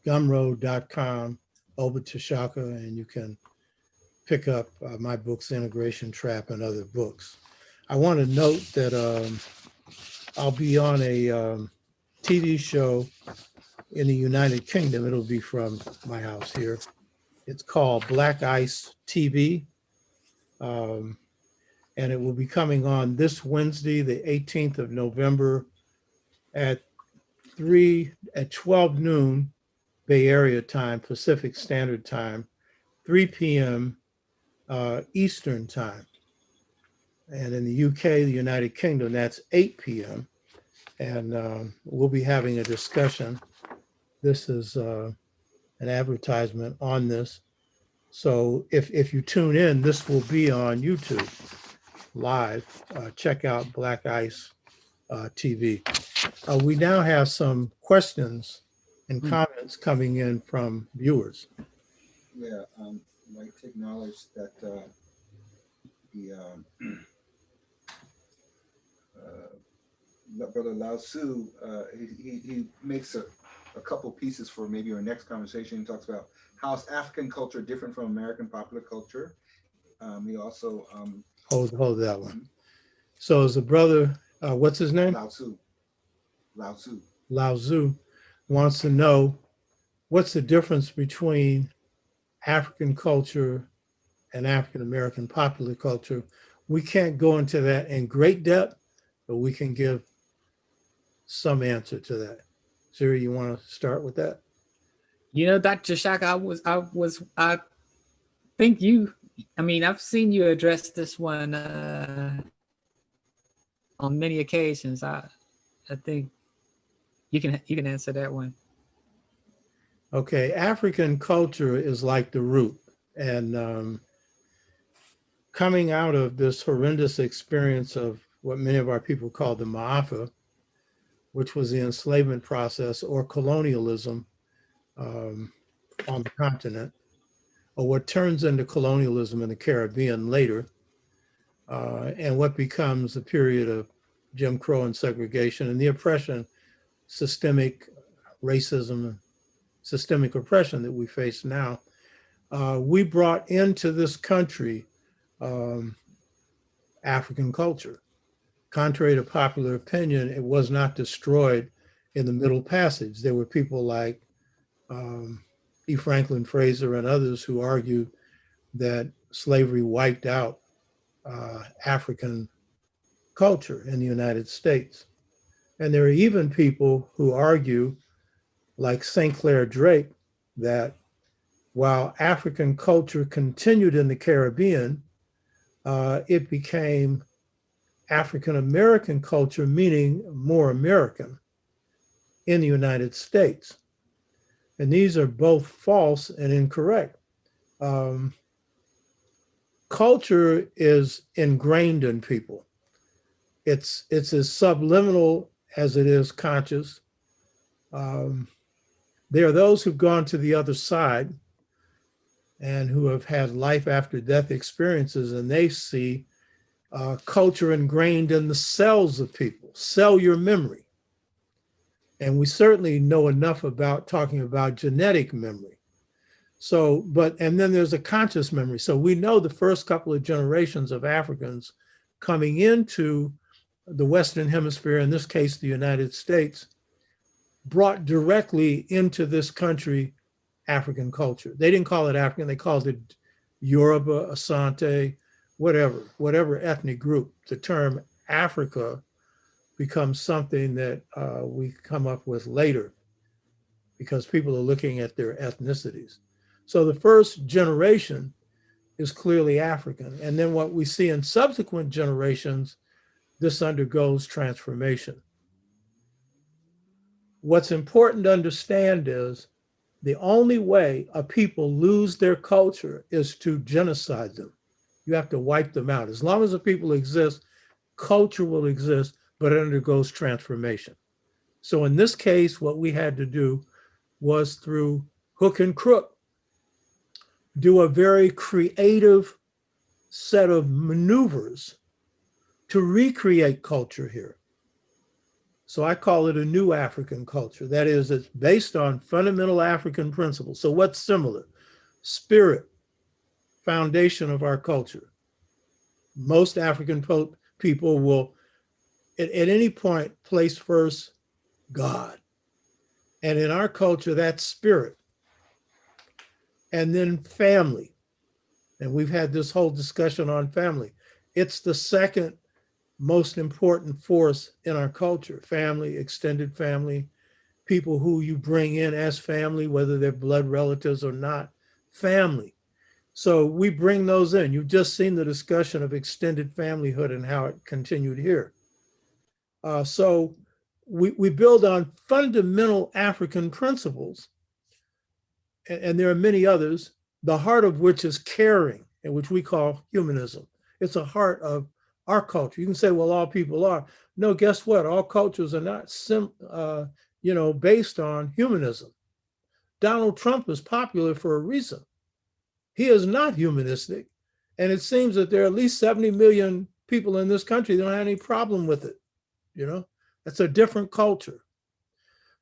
gumroad.com, Oba Tashaka, and you can pick up my books, Integration Trap, and other books. I want to note that I'll be on a TV show in the United Kingdom. It'll be from my house here. It's called Black Ice TV. And it will be coming on this Wednesday, the 18th of November at 12 noon Bay Area time, Pacific Standard Time, 3 p.m. Eastern Time. And in the UK, the United Kingdom, that's 8 p.m. And we'll be having a discussion. This is an advertisement on this. So if you tune in, this will be on YouTube live. Check out Black Ice TV. We now have some questions and comments coming in from viewers. Yeah, I'd like to acknowledge that Brother Lao Tzu, he makes a couple pieces for maybe our next conversation. He talks about how is African culture different from American popular culture. He also Hold that one. So is the brother, what's his name? Lao Tzu. Lao Tzu. Lao Tzu wants to know what's the difference between African culture and African American popular culture. We can't go into that in great depth, but we can give some answer to that. Siri, you want to start with that? You know, Dr. Shaka, I think I've seen you address this one on many occasions. I think you can answer that one. Okay, African culture is like the root, and coming out of this horrendous experience of what many of our people call the Ma'afa, which was the enslavement process or colonialism on the continent, or what turns into colonialism in the Caribbean later, and what becomes a period of Jim Crow and segregation and the oppression, systemic racism, systemic oppression that we face now. We brought into this country African culture. Contrary to popular opinion, it was not destroyed in the Middle Passage. There were people like E. Franklin Fraser and others who argued that slavery wiped out African culture in the United States. And there are even people who argue, like St. Clair Drake, that while African culture continued in the Caribbean, it became African American culture, meaning more American, in the United States. And these are both false and incorrect. Um, Culture is ingrained in people. It's as subliminal as it is conscious. Um, there are those who've gone to the other side and who have had life after death experiences, and they see culture ingrained in the cells of people, cellular memory. And we certainly know enough about talking about genetic memory. So, and then there's a conscious memory. So we know the first couple of generations of Africans coming into the Western Hemisphere, in this case, the United States, brought directly into this country African culture. They didn't call it African, they called it Yoruba, Asante, whatever ethnic group. The term Africa becomes something that we come up with later because people are looking at their ethnicities. So the first generation is clearly African. And then what we see in subsequent generations, this undergoes transformation. What's important to understand is the only way a people lose their culture is to genocide them. You have to wipe them out. As long as the people exist, culture will exist, but it undergoes transformation. So in this case, what we had to do was through hook and crook, do a very creative set of maneuvers to recreate culture here. So I call it a new African culture. That is, it's based on fundamental African principles. So what's similar? Spirit, foundation of our culture. Most African people will, at any point, place first God. And in our culture, that's spirit. And then family. And we've had this whole discussion on family. It's the second most important force in our culture: family, extended family, people who you bring in as family, whether they're blood relatives or not, family. So we bring those in. You've just seen the discussion of extended familyhood and how it continued here. So we build on fundamental African principles, and there are many others, the heart of which is caring, and which we call humanism. It's a heart of our culture. You can say, well, all people are. No, guess what? All cultures are not based on humanism. Donald Trump is popular for a reason. He is not humanistic. And it seems that there are at least 70 million people in this country that don't have any problem with it. That's a different culture.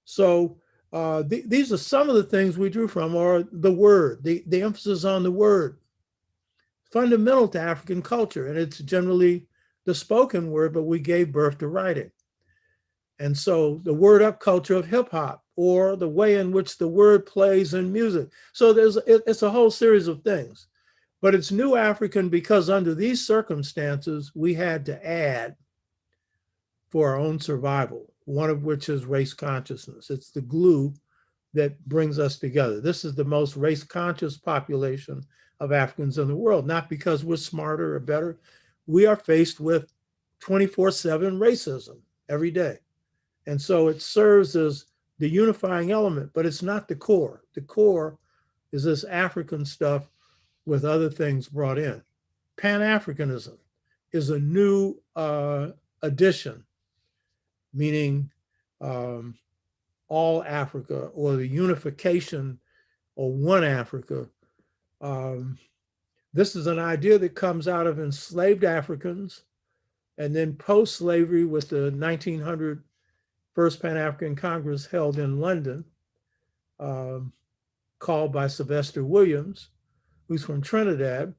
So these are some of the things we drew from, or the word, the emphasis on the word, fundamental to African culture. And it's generally the spoken word, but we gave birth to writing. And so the word up culture of hip hop, or the way in which the word plays in music. So it's a whole series of things. But it's new African because under these circumstances, we had to add for our own survival, one of which is race consciousness. It's the glue that brings us together. This is the most race conscious population of Africans in the world, not because we're smarter or better. We are faced with 24/7 racism every day. And so it serves as the unifying element, but it's not the core. The core is this African stuff with other things brought in. Pan-Africanism is a new addition, meaning all Africa, or the unification, or one Africa. This is an idea that comes out of enslaved Africans, and then post-slavery with the 1900 First Pan-African Congress held in London, called by Sylvester Williams, who's from Trinidad,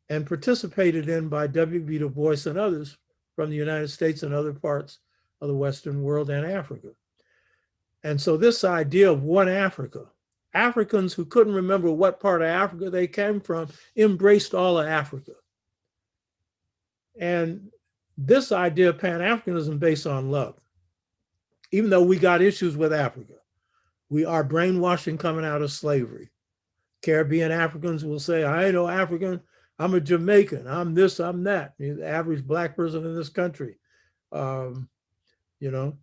and participated in by W.B. Du Bois and others from the United States and other parts of the Western world and Africa. And so this idea of one Africa, Africans who couldn't remember what part of Africa they came from, embraced all of Africa. And this idea of Pan-Africanism based on love. even though we got issues with Africa. We are brainwashing coming out of slavery. Caribbean Africans will say, I ain't no African, I'm a Jamaican, I'm this, I'm that. The average Black person in this country. You know,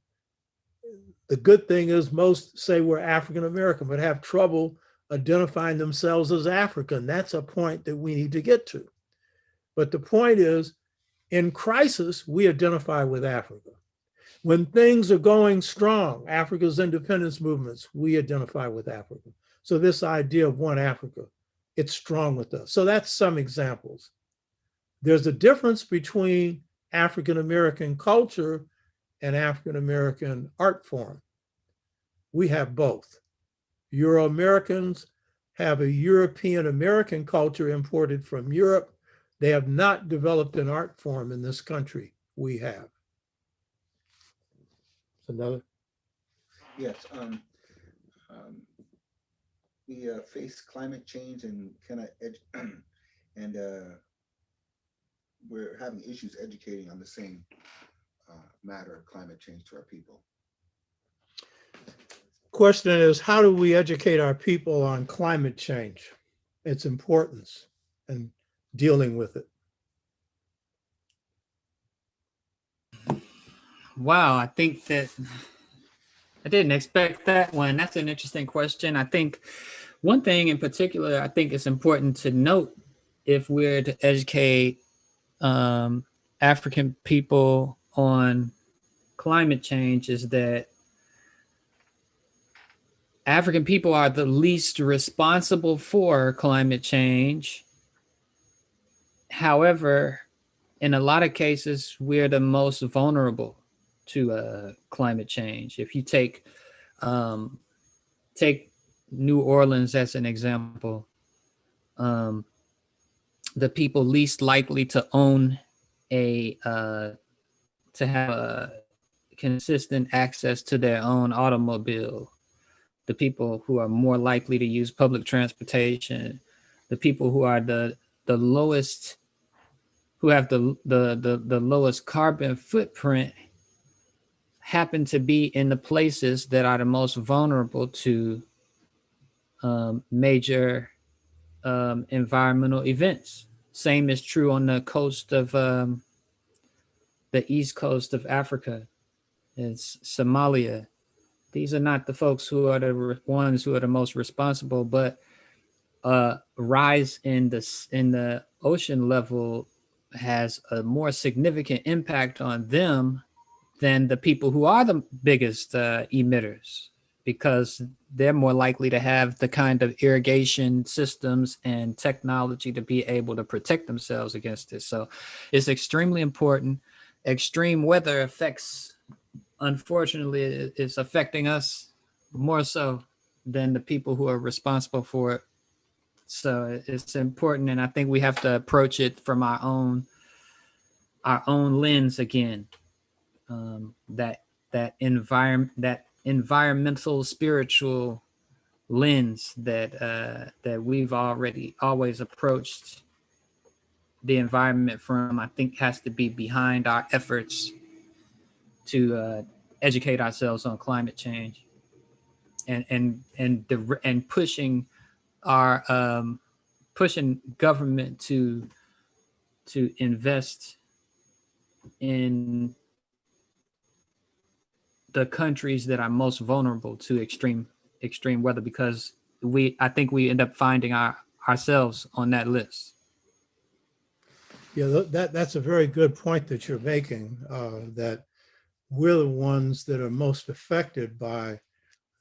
the good thing is most say we're African American, but have trouble identifying themselves as African. That's a point that we need to get to. But the point is, in crisis, we identify with Africa. When things are going strong, Africa's independence movements, we identify with Africa. So this idea of one Africa, it's strong with us. So that's some examples. There's a difference between African-American culture and African-American art form. We have both. Euro-Americans have a European-American culture imported from Europe. They have not developed an art form in this country. We have. Another? Yes. We face climate change and and we're having issues educating on the same matter of climate change to our people. Question is, how do we educate our people on climate change, its importance, and dealing with it? Wow, I think that I didn't expect that one. That's an interesting question. I think one thing in particular, I think it's important to note if we're to educate African people on climate change is that African people are the least responsible for climate change. However, in a lot of cases, we're the most vulnerable to climate change. If you take New Orleans as an example, the people least likely to own to have a consistent access to their own automobile, the people who are more likely to use public transportation, the people who are the lowest, who have the lowest carbon footprint, happen to be in the places that are the most vulnerable to major environmental events. Same is true on the coast of the east coast of Africa. It's Somalia. These are not the folks who are the ones who are the most responsible, but rise in the ocean level has a more significant impact on them than the people who are the biggest emitters, because they're more likely to have the kind of irrigation systems and technology to be able to protect themselves against it. So it's extremely important. Extreme weather affects, unfortunately, it's affecting us more so than the people who are responsible for it. So it's important, and I think we have to approach it from our own lens again. That environmental spiritual lens that we've always approached the environment from, I think, has to be behind our efforts to educate ourselves on climate change and pushing pushing government to invest in the countries that are most vulnerable to extreme weather, because I think we end up finding ourselves on that list. Yeah, that's a very good point that you're making, that we're the ones that are most affected by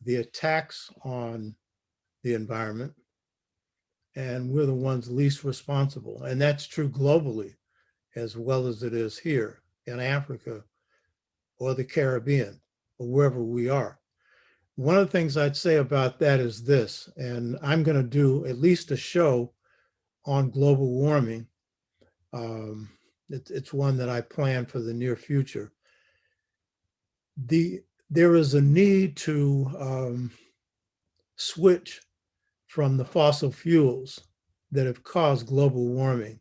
the attacks on the environment, and we're the ones least responsible. And that's true globally as well as it is here in Africa or the Caribbean or wherever we are. One of the things I'd say about that is this, and I'm going to do at least a show on global warming. It's one that I plan for the near future. There is a need to switch from the fossil fuels that have caused global warming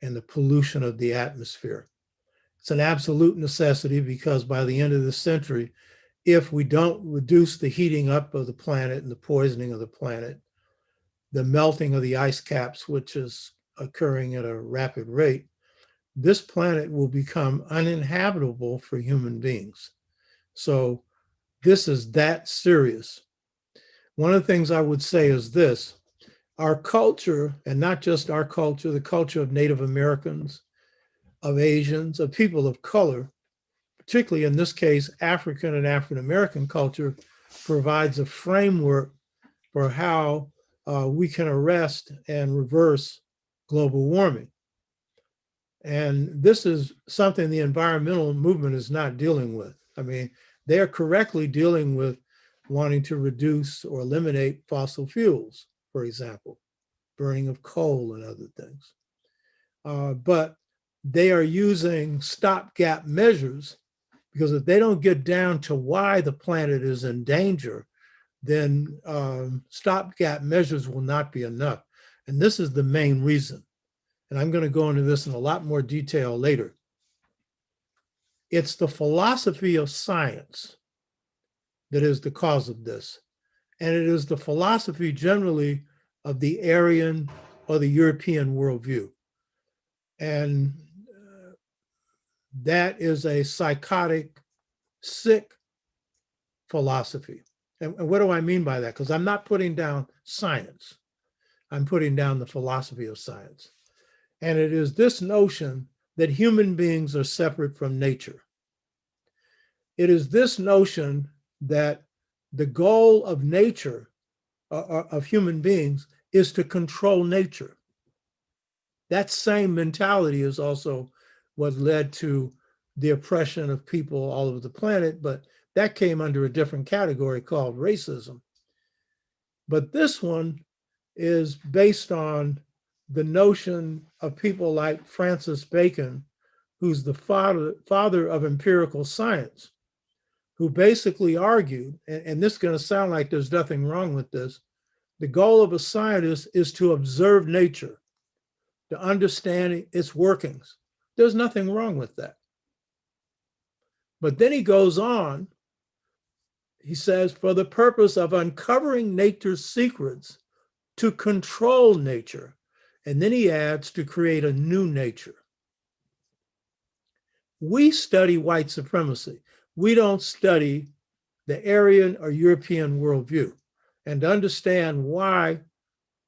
and the pollution of the atmosphere. It's an absolute necessity because by the end of the century, if we don't reduce the heating up of the planet and the poisoning of the planet, the melting of the ice caps, which is occurring at a rapid rate, this planet will become uninhabitable for human beings. So this is that serious. One of the things I would say is this: our culture, and not just our culture, the culture of Native Americans, of Asians, of people of color, particularly in this case, African and African American culture, provides a framework for how we can arrest and reverse global warming. And this is something the environmental movement is not dealing with. I mean, they are correctly dealing with wanting to reduce or eliminate fossil fuels, for example, burning of coal and other things. But they are using stopgap measures, because if they don't get down to why the planet is in danger, then stopgap measures will not be enough. And this is the main reason. And I'm going to go into this in a lot more detail later. It's the philosophy of science that is the cause of this. And it is the philosophy generally of the Aryan or the European worldview. And that is a psychotic, sick philosophy. And what do I mean by that? Because I'm not putting down science. I'm putting down the philosophy of science. And it is this notion that human beings are separate from nature. It is this notion that the goal of nature, of human beings, is to control nature. That same mentality is also what led to the oppression of people all over the planet, but that came under a different category called racism. But this one is based on the notion of people like Francis Bacon, who's the father of empirical science, who basically argued, and this is going to sound like there's nothing wrong with this, the goal of a scientist is to observe nature, to understand its workings. There's nothing wrong with that. But then he goes on, he says, for the purpose of uncovering nature's secrets, to control nature. And then he adds, to create a new nature. We study white supremacy. We don't study the Aryan or European worldview. And to understand why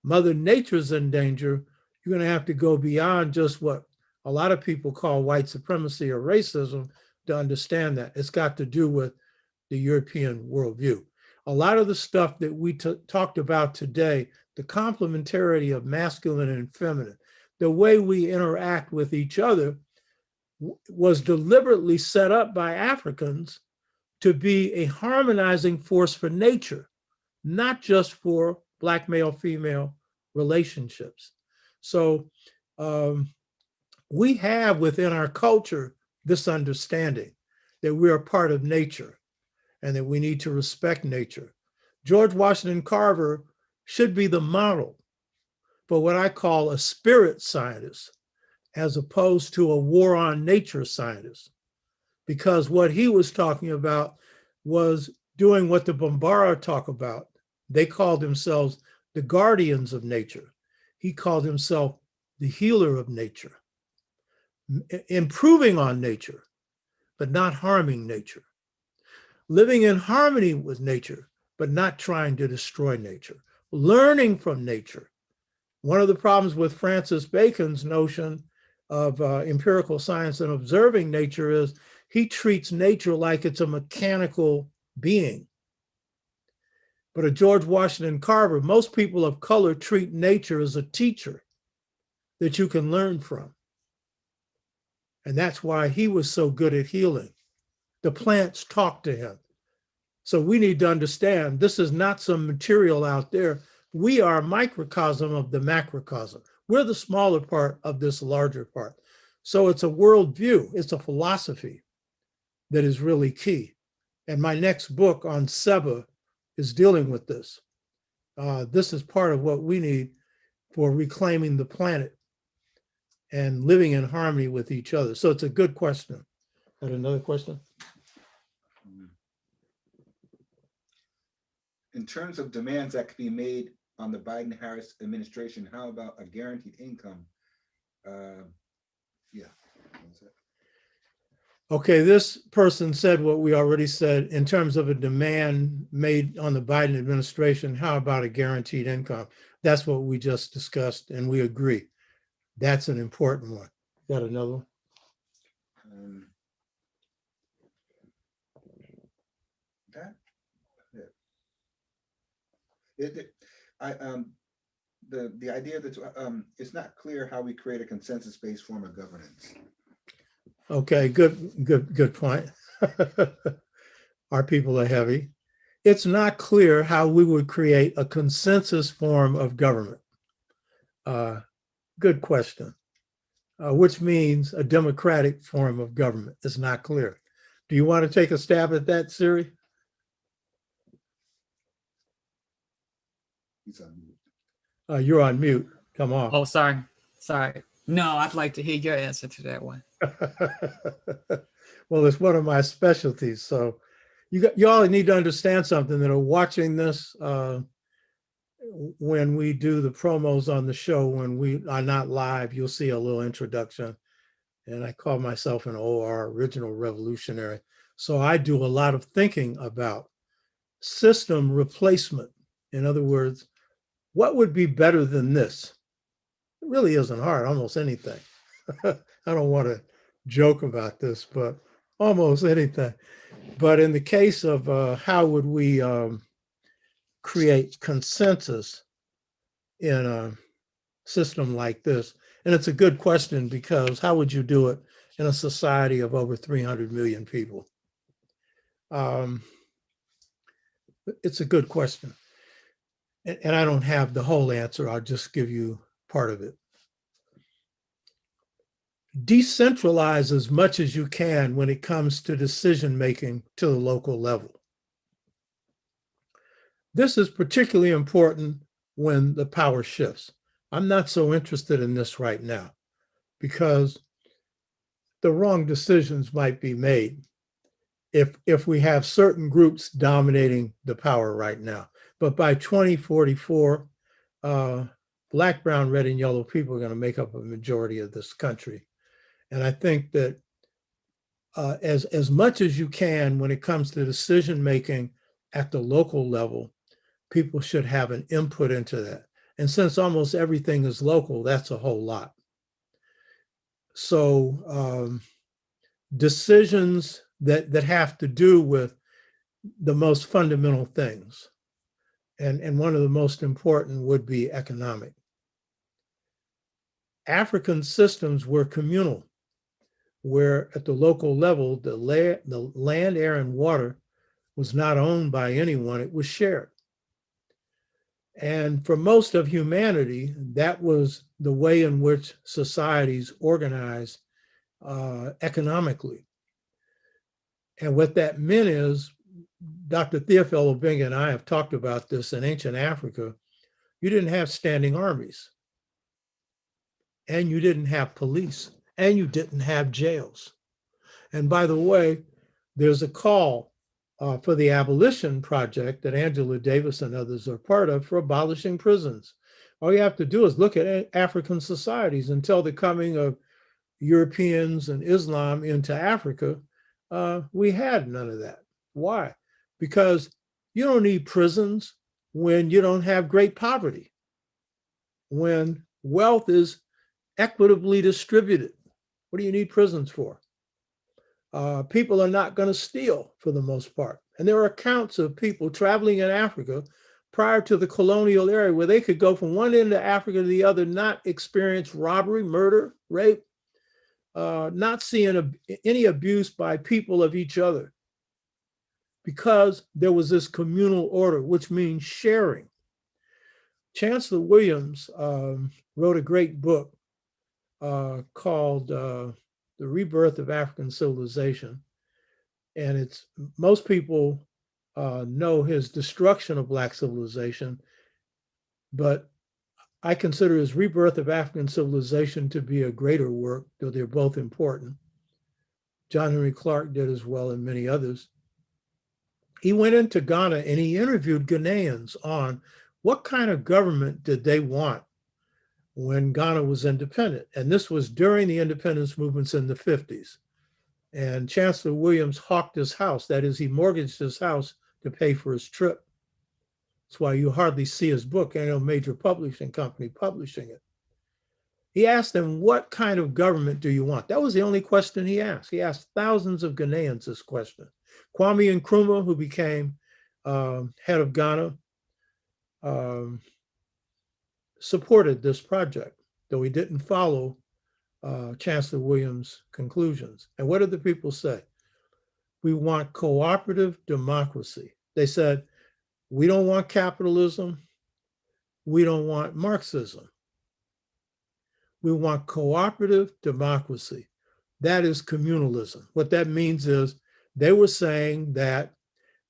Mother Nature's in danger, you're going to have to go beyond just what a lot of people call white supremacy or racism to understand that. It's got to do with the European worldview. A lot of the stuff that we talked about today, the complementarity of masculine and feminine, the way we interact with each other, was deliberately set up by Africans to be a harmonizing force for nature, not just for Black male-female relationships. So we have within our culture this understanding that we are part of nature and that we need to respect nature. George Washington Carver should be the model for what I call a spirit scientist, as opposed to a war on nature scientist, because what he was talking about was doing what the Bambara talk about. They called themselves the guardians of nature. He called himself the healer of nature, improving on nature, but not harming nature, living in harmony with nature, but not trying to destroy nature, learning from nature. One of the problems with Francis Bacon's notion of empirical science and observing nature is he treats nature like it's a mechanical being. But at George Washington Carver, most people of color treat nature as a teacher that you can learn from. And that's why he was so good at healing. The plants talk to him. So we need to understand this is not some material out there. We are a microcosm of the macrocosm. We're the smaller part of this larger part. So it's a worldview, it's a philosophy that is really key. And my next book on Seba is dealing with this. This is part of what we need for reclaiming the planet and living in harmony with each other. So it's a good question. Got another question? in terms of demands that could be made on the Biden-Harris administration, how about a guaranteed income? Yeah. Okay, this person said what we already said in terms of a demand made on the Biden administration. How about a guaranteed income? That's what we just discussed, and we agree. That's an important one. Got another one? That, yeah. The idea that it's not clear how we create a consensus-based form of governance. Okay, good point. Our people are heavy. It's not clear how we would create a consensus form of government. Good question. Which means a democratic form of government. It's not clear. Do you want to take a stab at that, Siri? He's on mute. You're on mute. Come on. Oh, sorry. No, I'd like to hear your answer to that one. Well, it's one of my specialties. So you all need to understand something that are watching this when we do the promos on the show, when we are not live, you'll see a little introduction. And I call myself an OR, original revolutionary. So I do a lot of thinking about system replacement. In other words, what would be better than this? It really isn't hard, almost anything. I don't want to joke about this, but almost anything. But in the case of how would we create consensus in a system like this? And it's a good question, because how would you do it in a society of over 300 million people? It's a good question. And I don't have the whole answer. I'll just give you part of it. Decentralize as much as you can when it comes to decision making to the local level. This is particularly important when the power shifts. I'm not so interested in this right now because the wrong decisions might be made if we have certain groups dominating the power right now. But by 2044, Black, brown, red, and yellow people are going to make up a majority of this country. And I think that as much as you can when it comes to decision making at the local level, people should have an input into that. And since almost everything is local, that's a whole lot. So decisions that have to do with the most fundamental things. And one of the most important would be economic. African systems were communal, where at the local level, the land, air, and water was not owned by anyone, it was shared. And for most of humanity, that was the way in which societies organized economically. And what that meant is, Dr. Theophil Obenga and I have talked about this. In ancient Africa, you didn't have standing armies, and you didn't have police, and you didn't have jails. And by the way, there's a call for the abolition project that Angela Davis and others are part of for abolishing prisons. All you have to do is look at African societies. Until the coming of Europeans and Islam into Africa, we had none of that. Why? Because you don't need prisons when you don't have great poverty, when wealth is equitably distributed. What do you need prisons for? People are not going to steal for the most part. And there are accounts of people traveling in Africa prior to the colonial era where they could go from one end of Africa to the other, not experience robbery, murder, rape, not seeing any abuse by people of each other, because there was this communal order, which means sharing. Chancellor Williams wrote a great book called The Rebirth of African Civilization. And it's, most people know his destruction of Black civilization, but I consider his Rebirth of African Civilization to be a greater work, though they're both important. John Henry Clark did as well, and many others. he went into Ghana and he interviewed Ghanaians on what kind of government did they want when Ghana was independent. And this was during the independence movements in the 50s. And Chancellor Williams hawked his house. That is, he mortgaged his house to pay for his trip. That's why you hardly see his book. Ain't no major publishing company publishing it. He asked them, what kind of government do you want? That was the only question he asked. He asked thousands of Ghanaians this question. Kwame Nkrumah, who became head of Ghana, supported this project, though he didn't follow Chancellor Williams' conclusions. And what did the people say? We want cooperative democracy. They said, we don't want capitalism. We don't want Marxism. We want cooperative democracy. That is communalism. What that means is they were saying that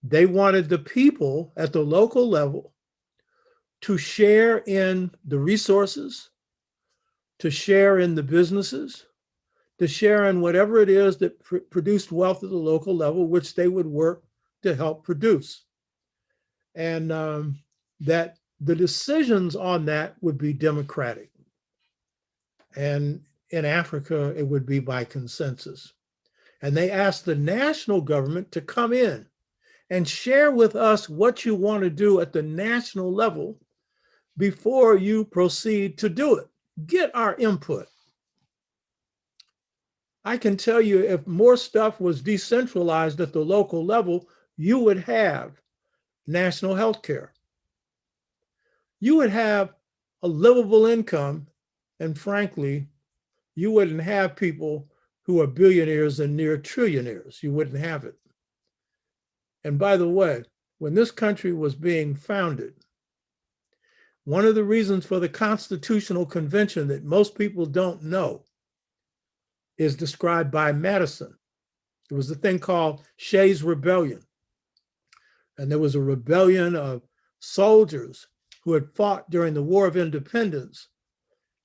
they wanted the people at the local level to share in the resources, to share in the businesses, to share in whatever it is that produced wealth at the local level, which they would work to help produce. And that the decisions on that would be democratic. And in Africa, it would be by consensus. And they asked the national government to come in and share with us what you want to do at the national level before you proceed to do it. Get our input. I can tell you, if more stuff was decentralized at the local level, you would have national health care. You would have a livable income, and frankly, you wouldn't have people who are billionaires and near trillionaires. You wouldn't have it. And by the way, when this country was being founded, one of the reasons for the Constitutional Convention that most people don't know is described by Madison. It was a thing called Shays' Rebellion. And there was a rebellion of soldiers who had fought during the War of Independence.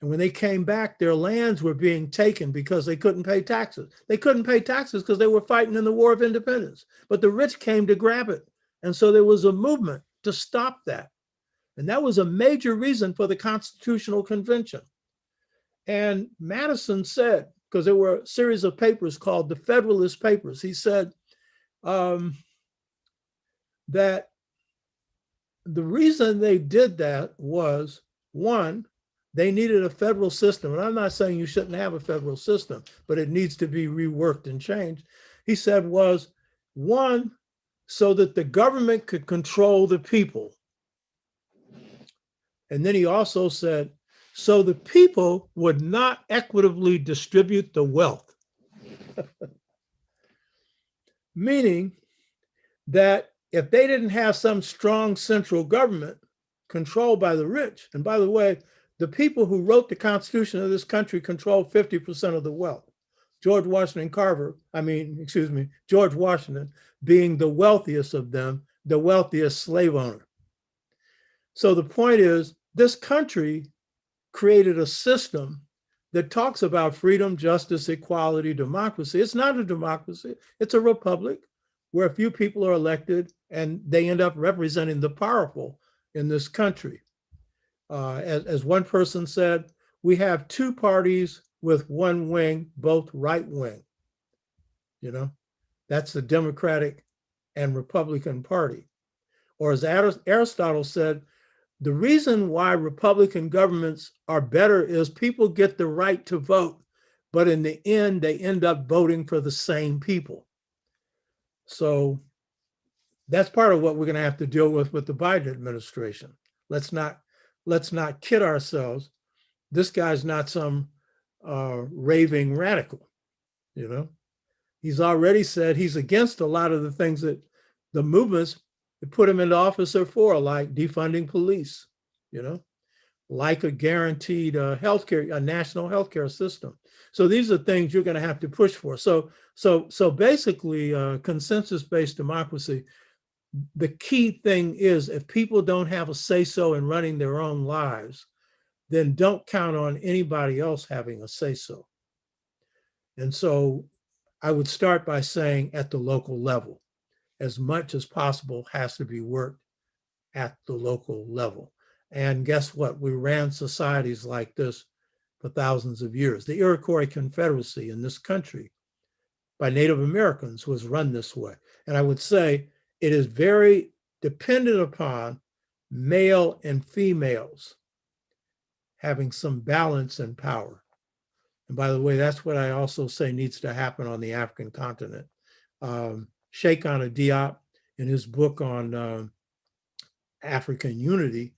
And when they came back, their lands were being taken because they couldn't pay taxes. They couldn't pay taxes because they were fighting in the War of Independence. But the rich came to grab it. And so there was a movement to stop that. And that was a major reason for the Constitutional Convention. And Madison said, because there were a series of papers called the Federalist Papers, he said that the reason they did that was, one, they needed a federal system. And I'm not saying you shouldn't have a federal system, but it needs to be reworked and changed. He said was, one, so that the government could control the people. And then he also said, so the people would not equitably distribute the wealth. Meaning that if they didn't have some strong central government controlled by the rich, and by the way, the people who wrote the Constitution of this country controlled 50% of the wealth. George Washington being the wealthiest of them, the wealthiest slave owner. So the point is, this country created a system that talks about freedom, justice, equality, democracy. It's not a democracy, it's a republic where a few people are elected and they end up representing the powerful in this country. As one person said, we have two parties with one wing, both right wing. You know, that's the Democratic and Republican Party. Or as Aristotle said, the reason why Republican governments are better is people get the right to vote, but in the end, they end up voting for the same people. So that's part of what we're going to have to deal with the Biden administration. Let's not kid ourselves. This guy's not some raving radical, you know. He's already said he's against a lot of the things that the movements that put him into office are for, like defunding police, you know, like a guaranteed healthcare, a national healthcare system. So these are things you're going to have to push for. So basically, consensus-based democracy. The key thing is, if people don't have a say-so in running their own lives, then don't count on anybody else having a say-so. And so I would start by saying at the local level. as much as possible has to be worked at the local level. And guess what? We ran societies like this for thousands of years. The Iroquois Confederacy in this country by Native Americans was run this way. And I would say it is very dependent upon male and females having some balance and power. And by the way, that's what I also say needs to happen on the African continent. Sheikh Anta Diop, in his book on African unity,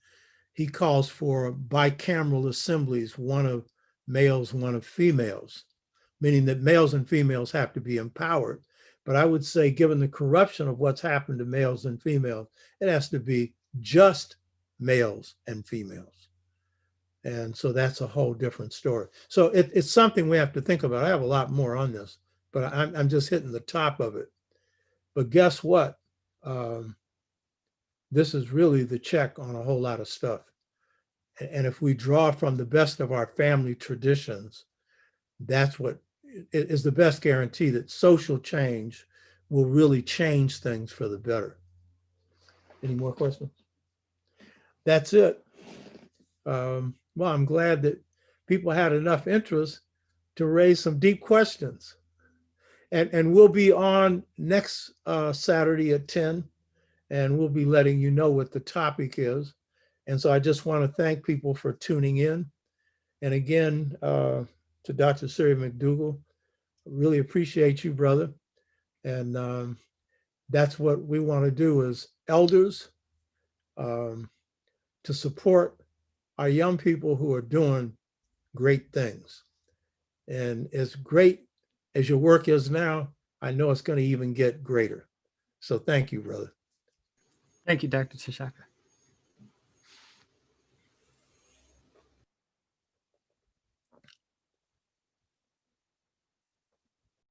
he calls for bicameral assemblies, one of males, one of females, meaning that males and females have to be empowered. But I would say, given the corruption of what's happened to males and females, it has to be just males and females. And so that's a whole different story. So it's something we have to think about. I have a lot more on this, but I'm just hitting the top of it. But guess what? This is really the check on a whole lot of stuff. And if we draw from the best of our family traditions, that's what is the best guarantee that social change will really change things for the better. Any more questions? That's it. Well, I'm glad that people had enough interest to raise some deep questions. And we'll be on next Saturday at 10, and we'll be letting you know what the topic is. And so I just want to thank people for tuning in. And again, to Dr. Serie McDougal, really appreciate you, brother. And that's what we want to do as elders, to support our young people who are doing great things. And as great as your work is now, I know it's going to even get greater. So thank you, brother. Thank you, Dr. Tshaka.